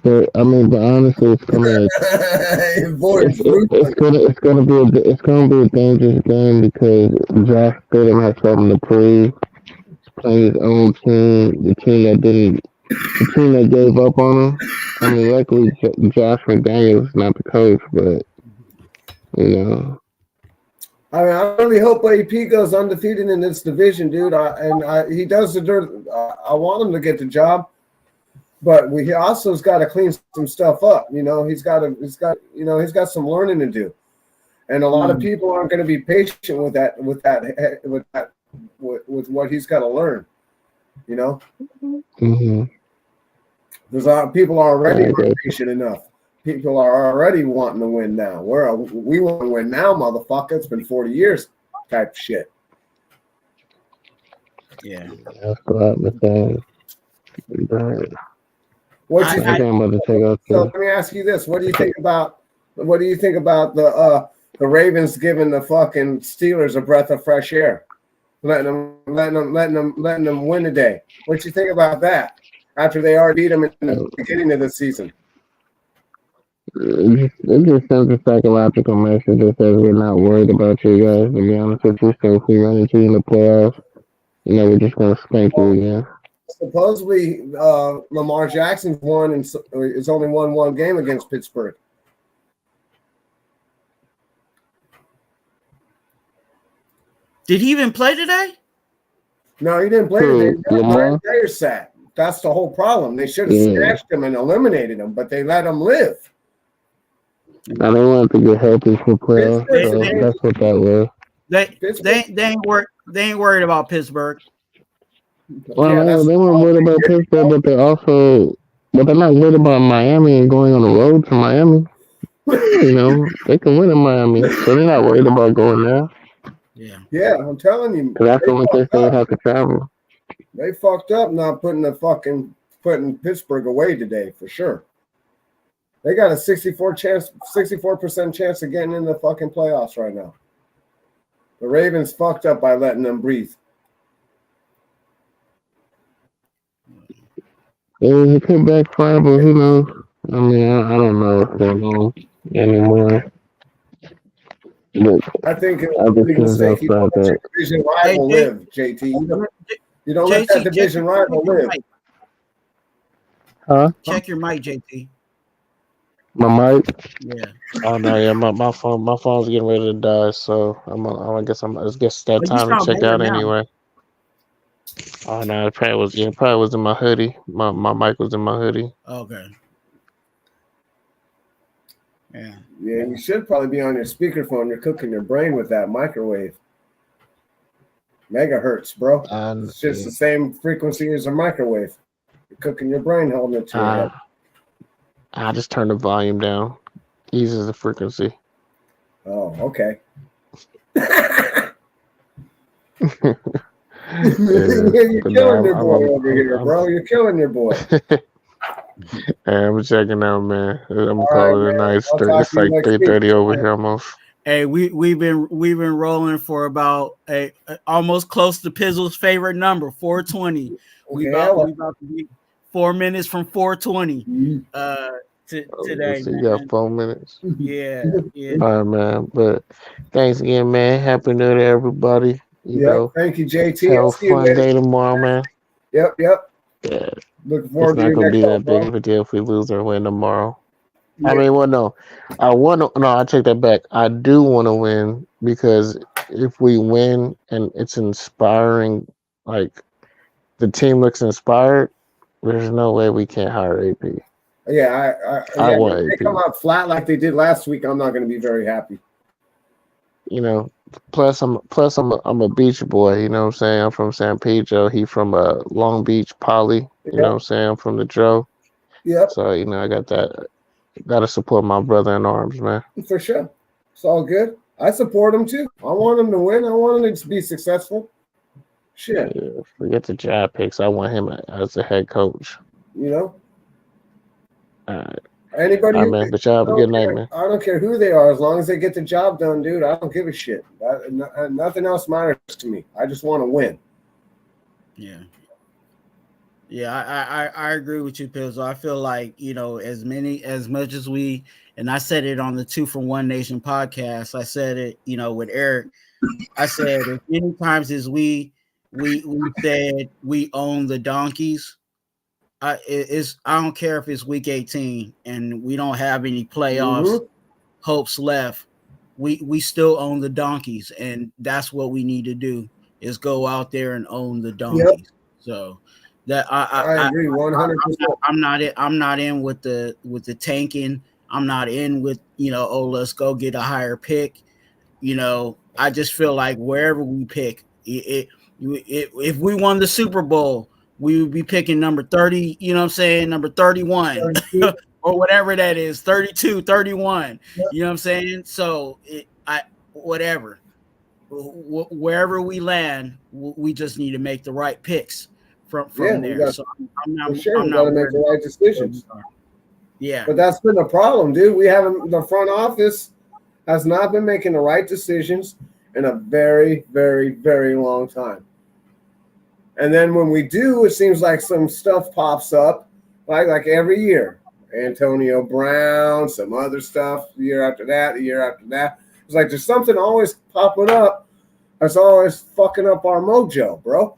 But honestly, it's gonna be a dangerous game because Josh Stidham has something to prove. He's playing his own team, the team that gave up on him. I mean, luckily Josh McDaniels is not the coach, but you know. I mean, I really hope AP goes undefeated in this division, dude. He does the dirt. I want him to get the job. But he also has got to clean some stuff up. You know, he's got some learning to do, and a lot of people aren't going to be patient with what he's got to learn. You know, there's a lot of people already patient enough. People are already wanting to win now. We want to win now, motherfucker. It's been 40 years, type shit. Yeah, that's what I'm saying. So let me ask you this: What do you think about the Ravens giving the fucking Steelers a breath of fresh air, letting them win today? What do you think about that? After they already beat them in the beginning of the season, it just sends a psychological message that says we're not worried about you guys. To be honest with you, so if we run into you in the playoffs, you know we're just gonna spank you again. Supposedly, Lamar Jackson's won and it's only won one game against Pittsburgh. Did he even play today? No, he didn't play today. Lamar player sat. That's the whole problem. They should have snatched him and eliminated him, but they let him live. Now they wanted to get healthy for playoffs, so that's what that was. They ain't worried about Pittsburgh. Well, they weren't worried about Pittsburgh, but they're not worried about Miami and going on the road to Miami. You know, they can win in Miami, so they're not worried about going there. Yeah, I'm telling you. Because that's the only place they have to travel. They fucked up not putting Pittsburgh away today for sure. They got a 64% chance of getting in the fucking playoffs right now. The Ravens fucked up by letting them breathe. It could backfire, but who knows? I mean, I don't know what's going on anymore. But I think it would be a mistake. You don't let your division rival live, JT. You don't let that division rival live. Huh? Check your mic, JT. My mic? Yeah. Oh no, yeah, my phone's getting ready to die, so I guess it's that time to check out anyway. Oh no, it probably was in my hoodie. My mic was in my hoodie. Okay. Yeah. Yeah, you should probably be on your speakerphone. You're cooking your brain with that microwave. Megahertz, bro. It's just the same frequency as a microwave. You're cooking your brain holding it to your head. I just turned the volume down. Eases the frequency. Oh, okay. You're killing your boy over here, bro. You're killing your boy. Hey, I'm checking out, man. I'm All calling right, it a man. night. I'll talk It's to you like next week. 3:30 over here almost. Hey, we've been rolling for about almost close to Pizzle's favorite number, 420. We about to be 4 minutes from 420 today. So you got 4 minutes. Yeah. All right, man. But thanks again, man. Happy New Year to everybody. You know, thank you, JT. Have a fun day tomorrow, man. Yep. Yeah. Looking forward It's to not your gonna next be that bro. big of a deal if we lose or win tomorrow. I mean, well, no, I take that back. I do want to win because if we win and it's inspiring, like the team looks inspired, there's no way we can't hire AP. Yeah, I want if they AP. come out flat like they did last week, I'm not going to be very happy. You know, plus I'm a beach boy. You know what I'm saying? I'm from San Pedro. He from Long Beach Poly. You know what I'm saying? I'm from the Joe. Yep. So you know, I got that. Gotta support my brother in arms, man. For sure. It's all good. I support him too. I want him to win. I want him to be successful. Shit. Yeah, forget the job picks. I want him as a head coach. You know? All right. Anybody, all right, man. But y'all have a good night, man. I don't care who they are, as long as they get the job done, dude. I don't give a shit. Nothing else matters to me. I just want to win. Yeah, I agree with you, Pills. I feel like, you know, as much as we, and I said it on the 2 from One Nation podcast, I said it, you know, with Eric, I said as many times as we said we own the donkeys, I don't care if it's week 18 and we don't have any playoffs hopes left. We still own the donkeys, and that's what we need to do is go out there and own the donkeys. Yep. So that I agree 100%. I'm not in with the tanking. I'm not in with, you know, oh, let's go get a higher pick. You know, I just feel like wherever we pick, if we won the Super Bowl, we would be picking number 30, you know what I'm saying, number 31 or whatever that is, 32, 31. Yep. You know what I'm saying? So whatever. Wherever we land, we just need to make the right picks from there. So I'm not got to make the right decisions. Yeah. But that's been the problem, dude. We haven't, the front office has not been making the right decisions in a very, very, very long time. And then when we do, it seems like some stuff pops up, like every year. Antonio Brown, some other stuff, the year after that. It's like there's something always popping up that's always fucking up our mojo, bro.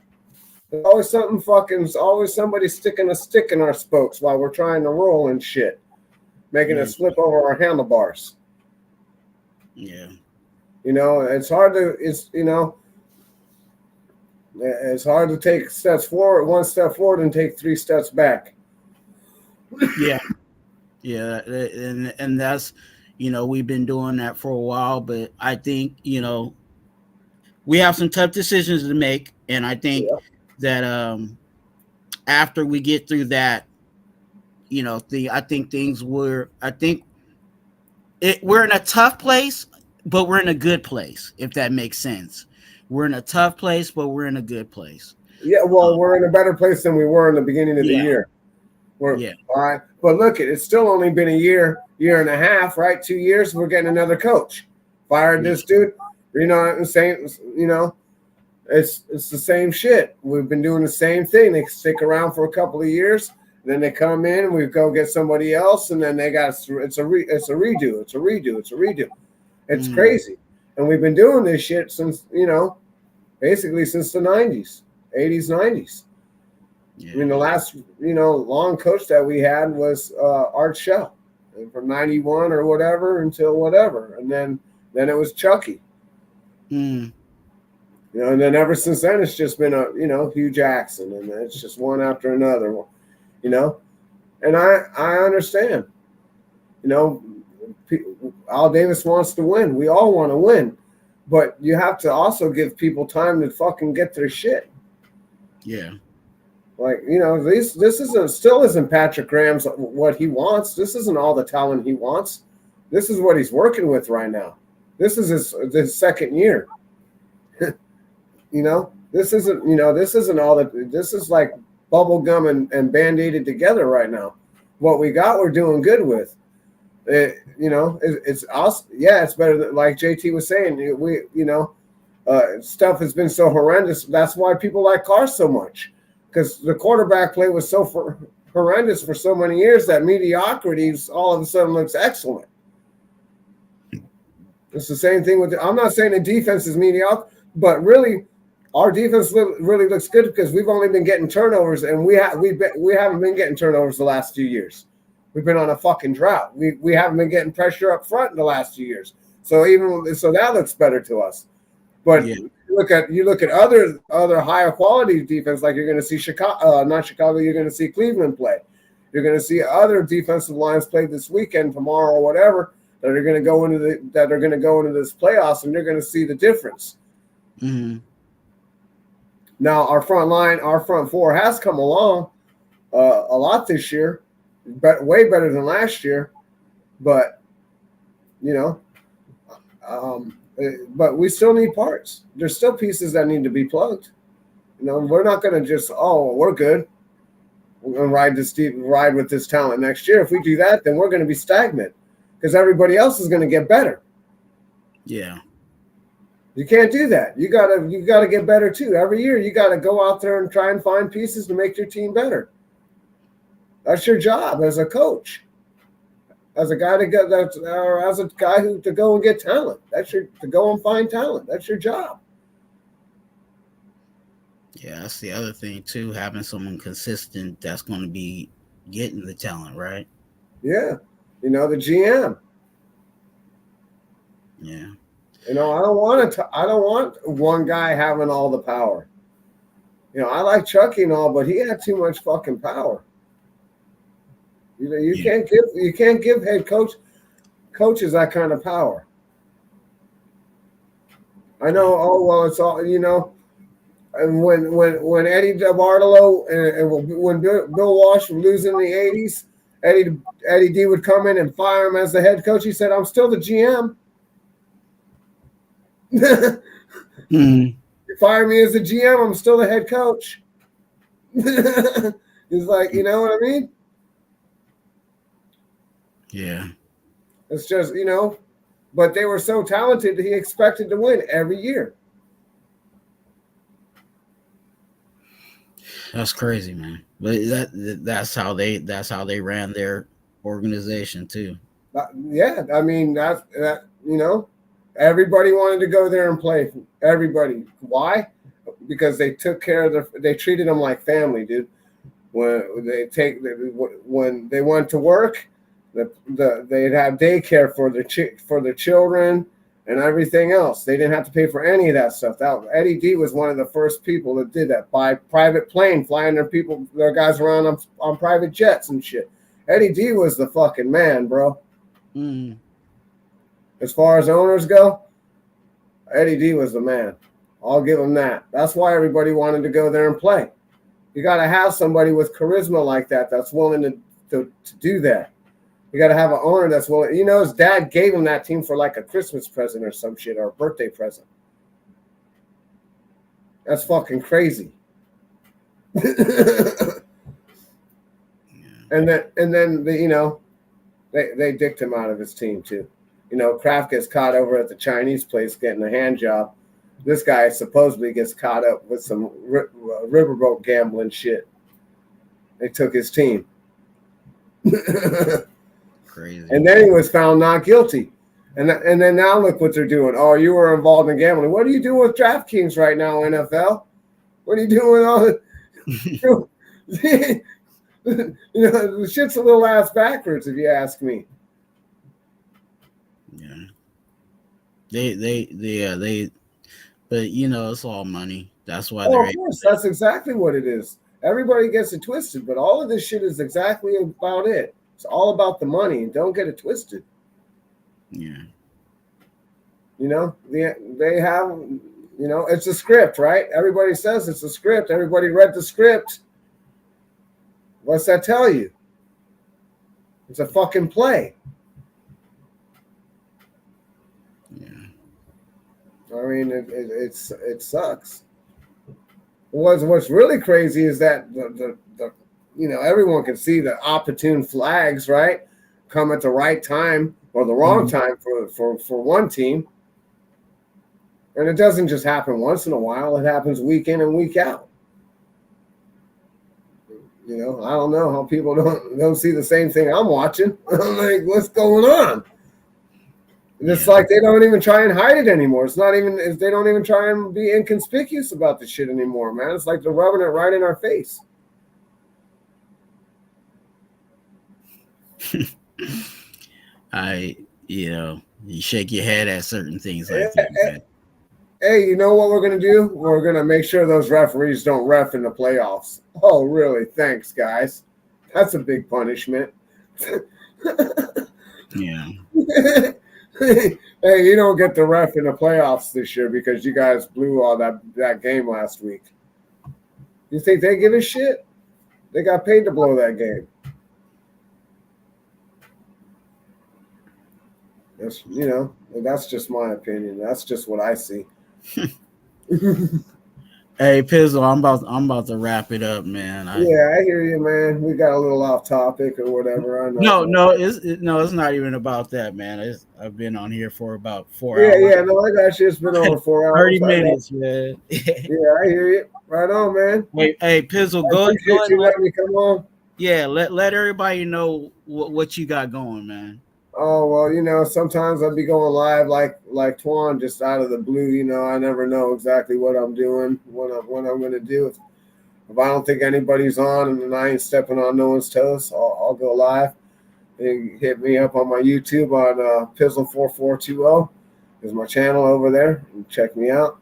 There's always something fucking, always somebody sticking a stick in our spokes while we're trying to roll and shit, making it slip over our handlebars. Yeah. You know, it's hard to take one step forward and take 3 steps back. Yeah. Yeah. And that's, you know, we've been doing that for a while, but I think, you know, we have some tough decisions to make. And I think that after we get through that, you know, we're in a tough place, but we're in a good place, if that makes sense. We're in a tough place, but we're in a good place. Yeah, well, we're in a better place than we were in the beginning of the year. All right. But look, it's still only been a year and a half, right? 2 years. We're getting another coach. Fired this dude. You know, it's the same shit. We've been doing the same thing. They stick around for a couple of years, then they come in and we go get somebody else, and then they got it's a redo. It's crazy. And we've been doing this shit since, you know, basically since the 90s, 80s, 90s. Yeah. I mean, the last, you know, long coach that we had was Art Shell, and from 91 or whatever until whatever. And then it was Chucky. You know, and then ever since then, it's just been Hugh Jackson, and it's just one after another, you know. And I understand, you know, Al Davis wants to win. We all want to win, but you have to also give people time to fucking get their shit. Yeah. Like, you know, this isn't Patrick Graham's what he wants. This isn't all the talent he wants. This is what he's working with right now. This is his second year. this isn't all that. This is like bubble gum and band-aided together right now. What we got, we're doing good with. It's us. Yeah, it's better than, like JT was saying. Stuff has been so horrendous. That's why people like Carr so much, because the quarterback play was so horrendous for so many years that mediocrity all of a sudden looks excellent. It's the same thing with. I'm not saying the defense is mediocre, but really, our defense really looks good because we've only been getting turnovers, and we haven't been getting turnovers the last few years. We've been on a fucking drought. We haven't been getting pressure up front in the last few years. So that looks better to us. But you look at other higher quality defense, like you're going to see you're going to see Cleveland play. You're going to see other defensive lines play this weekend, tomorrow, or whatever, that are going to go into this playoffs, and you're going to see the difference. Mm-hmm. Now our front four has come along a lot this year, but way better than last year. But but we still need parts. There's still pieces that need to be plugged. We're not going to just, we're good. We're going to ride with this talent next year. If we do that, then we're going to be stagnant because everybody else is going to get better. Yeah. You can't do that. You gotta get better too. Every year you got to go out there and try and find pieces to make your team better. That's your job as a coach. As a guy to go and get talent. To go and find talent. That's your job. Yeah, that's the other thing too, having someone consistent that's going to be getting the talent, right? Yeah. The GM. Yeah. I don't want one guy having all the power. I like Chucky and all, but he had too much fucking power. You can't give head coaches that kind of power. I know. It's all And when Eddie DeBartolo and when Bill Walsh were losing in the '80s, Eddie D would come in and fire him as the head coach. He said, "I'm still the GM." You fire me as the GM, I'm still the head coach. He's like, you know what I mean? Yeah. It's just, but they were so talented he expected to win every year. That's crazy, man. But that's how they ran their organization too. Yeah, I mean that everybody wanted to go there and play. Everybody. Why? Because they took care of they treated them like family, dude. When they went to work, they'd have daycare for their children and everything else. They didn't have to pay for any of that stuff. Eddie D was one of the first people that did that, by private plane, flying their guys around on private jets and shit. Eddie D was the fucking man, bro. Mm. As far as owners go, Eddie D was the man. I'll give him that. That's why everybody wanted to go there and play. You got to have somebody with charisma like that that's willing to do that. You got to have an owner that's willing. His dad gave him that team for like a Christmas present or some shit, or a birthday present. That's fucking crazy. And then they dicked him out of his team too. Kraft gets caught over at the Chinese place getting a hand job. This guy supposedly gets caught up with some riverboat gambling shit. They took his team. Crazy. And then he was found not guilty. And then now look what they're doing. Oh, you were involved in gambling. What are you doing with DraftKings right now, NFL? What are you doing with all the the shit's a little ass backwards, if you ask me. Yeah. They but it's all money. That's why of course, that's exactly what it is. Everybody gets it twisted, but all of this shit is exactly about it. It's all about the money, and don't get it twisted. Yeah. They have, it's a script, right? Everybody says it's a script. Everybody read the script. What's that tell you? It's a fucking play. Yeah. I mean, it sucks. What's really crazy is that the everyone can see the opportune flags, right, come at the right time or the wrong time for one team. And it doesn't just happen once in a while. It happens week in and week out. I don't know how people don't see the same thing I'm watching. I'm like, what's going on? And it's like they don't even try and hide it anymore. It's not even, they don't even try and be inconspicuous about the shit anymore, man. It's like they're rubbing it right in our face. You shake your head at certain things like that. Hey, you know what we're going to do? We're going to make sure those referees don't ref in the playoffs. Oh, really? Thanks, guys. That's a big punishment. Yeah. Hey, you don't get the ref in the playoffs this year because you guys blew all that game last week. You think they give a shit? They got paid to blow that game. That's just my opinion. That's just what I see. Hey, Pizzle, I'm about to wrap it up, man. I hear you, man. We got a little off topic or whatever. I know. No, it's not even about that, man. I've been on here for about 4 hours. Yeah, no, I got you. It's been over 4 hours. 30 minutes, man. Yeah, I hear you. Right on, man. Hey, Pizzle, go ahead. You let me come on. Yeah, let everybody know what you got going, man. Oh, well, sometimes I'll be going live like Twuan, just out of the blue. I never know exactly what I'm doing, what I'm going to do. If I don't think anybody's on and then I ain't stepping on no one's toes, I'll go live. And hit me up on my YouTube on Pizzle4420 is my channel over there. And check me out.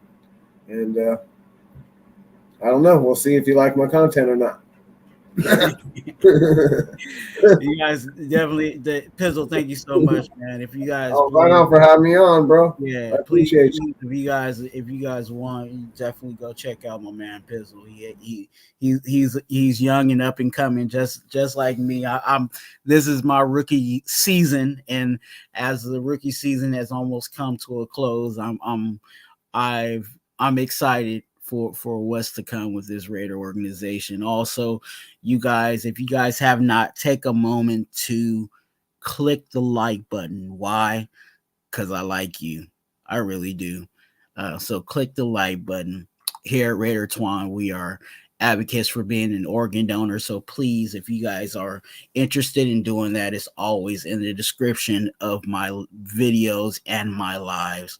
And I don't know. We'll see if you like my content or not. You guys definitely, Pizzle, thank you so much, man. If you guys, right on for having me on, bro. Yeah, I appreciate you. If you guys want, you definitely go check out my man Pizzle. He's young and up and coming, just like me. This is my rookie season, and as the rookie season has almost come to a close, I'm excited for what's to come with this Raider organization. Also, you guys, if you guys have not, take a moment to click the like button. Why? Because I like you. I really do. So click the like button. Here at Raider Twuan, we are advocates for being an organ donor. So please, if you guys are interested in doing that, it's always in the description of my videos and my lives.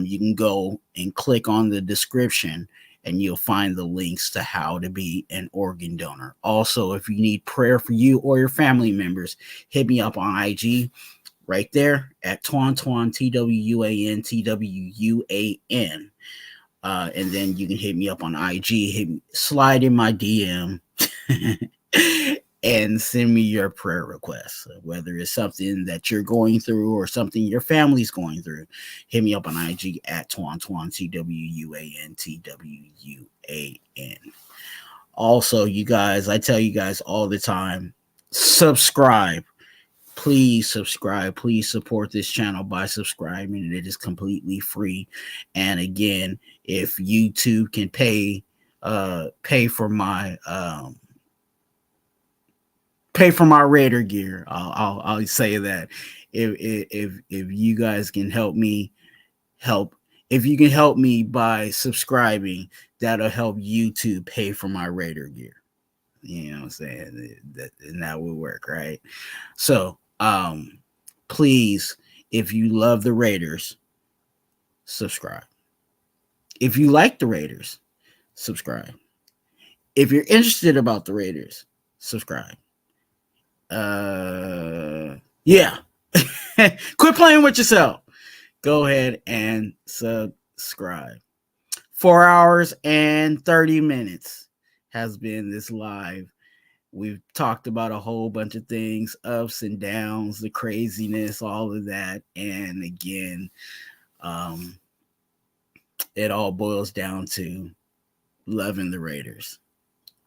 You can go and click on the description and you'll find the links to how to be an organ donor. Also, if you need prayer for you or your family members, hit me up on IG right there at Twuan, TWUAN, TWUAN. And then you can hit me up on IG, slide in my DM and send me your prayer requests, whether it's something that you're going through or something your family's going through. Hit me up on IG at Twuan, TWUAN, TWUAN. Also, you guys, I tell you guys all the time, subscribe. Please subscribe. Please support this channel by subscribing. It is completely free. And again, if YouTube can pay for my Raider gear, I'll say that. If you guys can help me if you can help me by subscribing, that'll help YouTube pay for my Raider gear. You know what I'm saying? That would work, right? So please, if you love the Raiders, subscribe. If you like the Raiders, subscribe. If you're interested about the Raiders, subscribe. Yeah. Quit playing with yourself. Go ahead and subscribe. 4 hours and 30 minutes has been this live. We've talked about a whole bunch of things, ups and downs, the craziness, all of that. And again, it all boils down to loving the Raiders.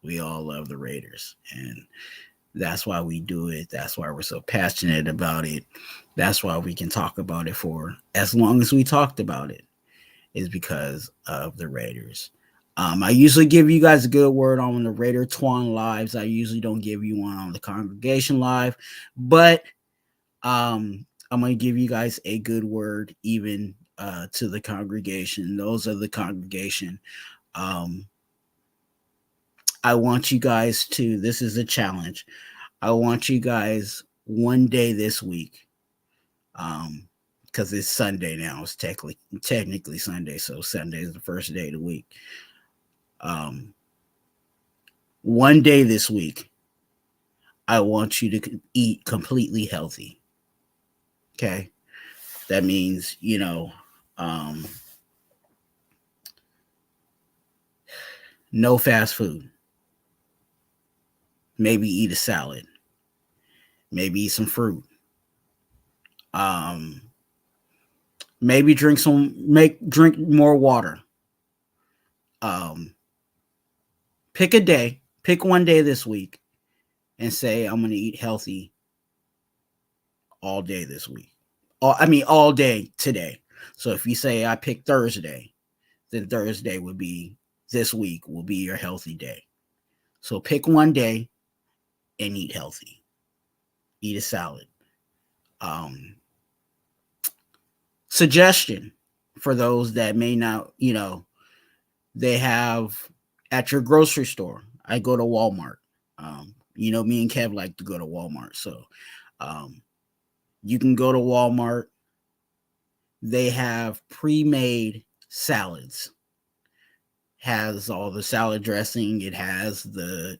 We all love the Raiders. And that's why we do it. That's why we're so passionate about it. That's why we can talk about it for as long as we talked about it, is because of the Raiders. I usually give you guys a good word on the Raider Twuan lives. I usually don't give you one on the congregation live, but I'm going to give you guys a good word even to the congregation. Those are the congregation. I want you guys to, this is a challenge. I want you guys one day this week, because it's Sunday now. It's technically Sunday, so Sunday is the first day of the week. One day this week, I want you to eat completely healthy. Okay? That means, no fast food. Maybe eat a salad. Maybe eat some fruit. Maybe drink more water. Pick a day. Pick one day this week and say, I'm going to eat healthy all day this week. All day today. So if you say I pick Thursday, then Thursday would be, this week will be your healthy day. So pick one day and eat healthy. Eat a salad. Suggestion for those that may not, they have at your grocery store. I go to Walmart. Me and Kev like to go to Walmart. So you can go to Walmart. They have pre-made salads. Has all the salad dressing. It has the,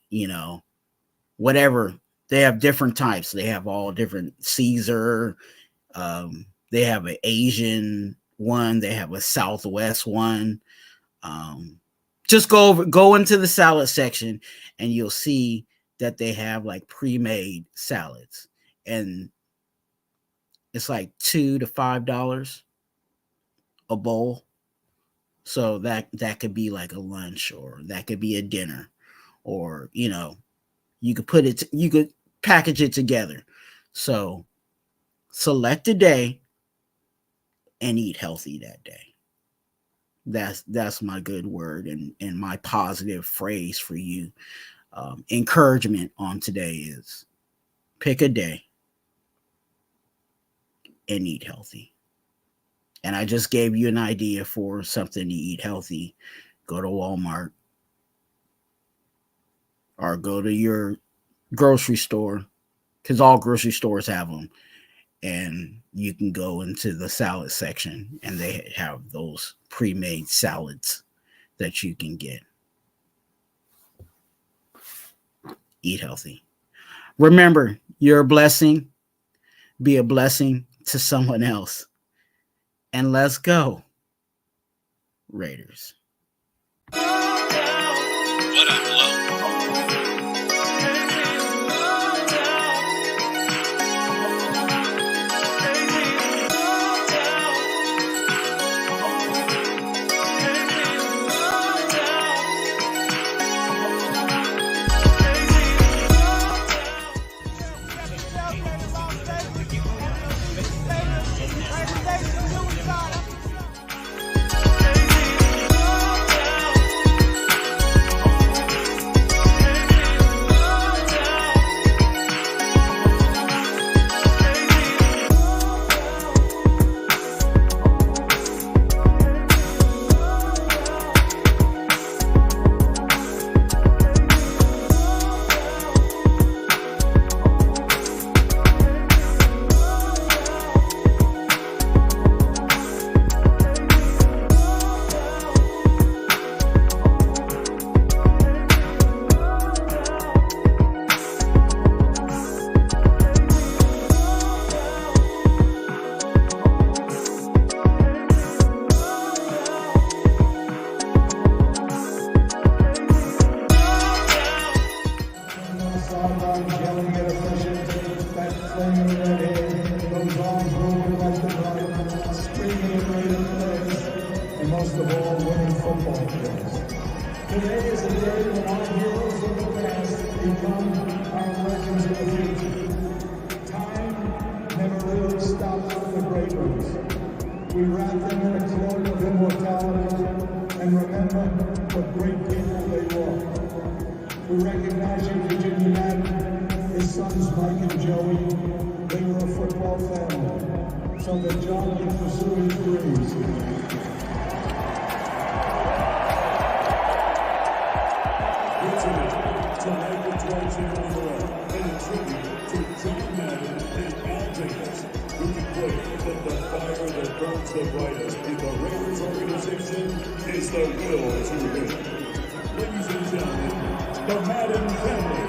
whatever. They have different types. They have all different Caesar. They have an Asian one. They have a Southwest one. Just go into the salad section and you'll see that they have like pre-made salads, and it's like $2 to $5 a bowl. So that could be like a lunch, or that could be a dinner, or you could package it together. So select a day and eat healthy that day. That's my good word and my positive phrase for you. Encouragement on today is pick a day and eat healthy. And I just gave you an idea for something to eat healthy. Go to Walmart or go to your grocery store, because all grocery stores have them. And you can go into the salad section and they have those pre-made salads that you can get. Eat healthy. Remember, you're a blessing. Be a blessing to someone else. And let's go, Raiders. What up, Lo? We wrap them in a cloak of immortality and remember what great people they were. We recognize you, Virginia Madden, his sons Mike and Joey. They were a football family, so that John can pursue his dreams. To Raider Twuan and a tribute to John Madden and Al Jenkins, who declared that the fire that burns the brightest in the Raiders organization is the will to win. Ladies and gentlemen, the Madden family.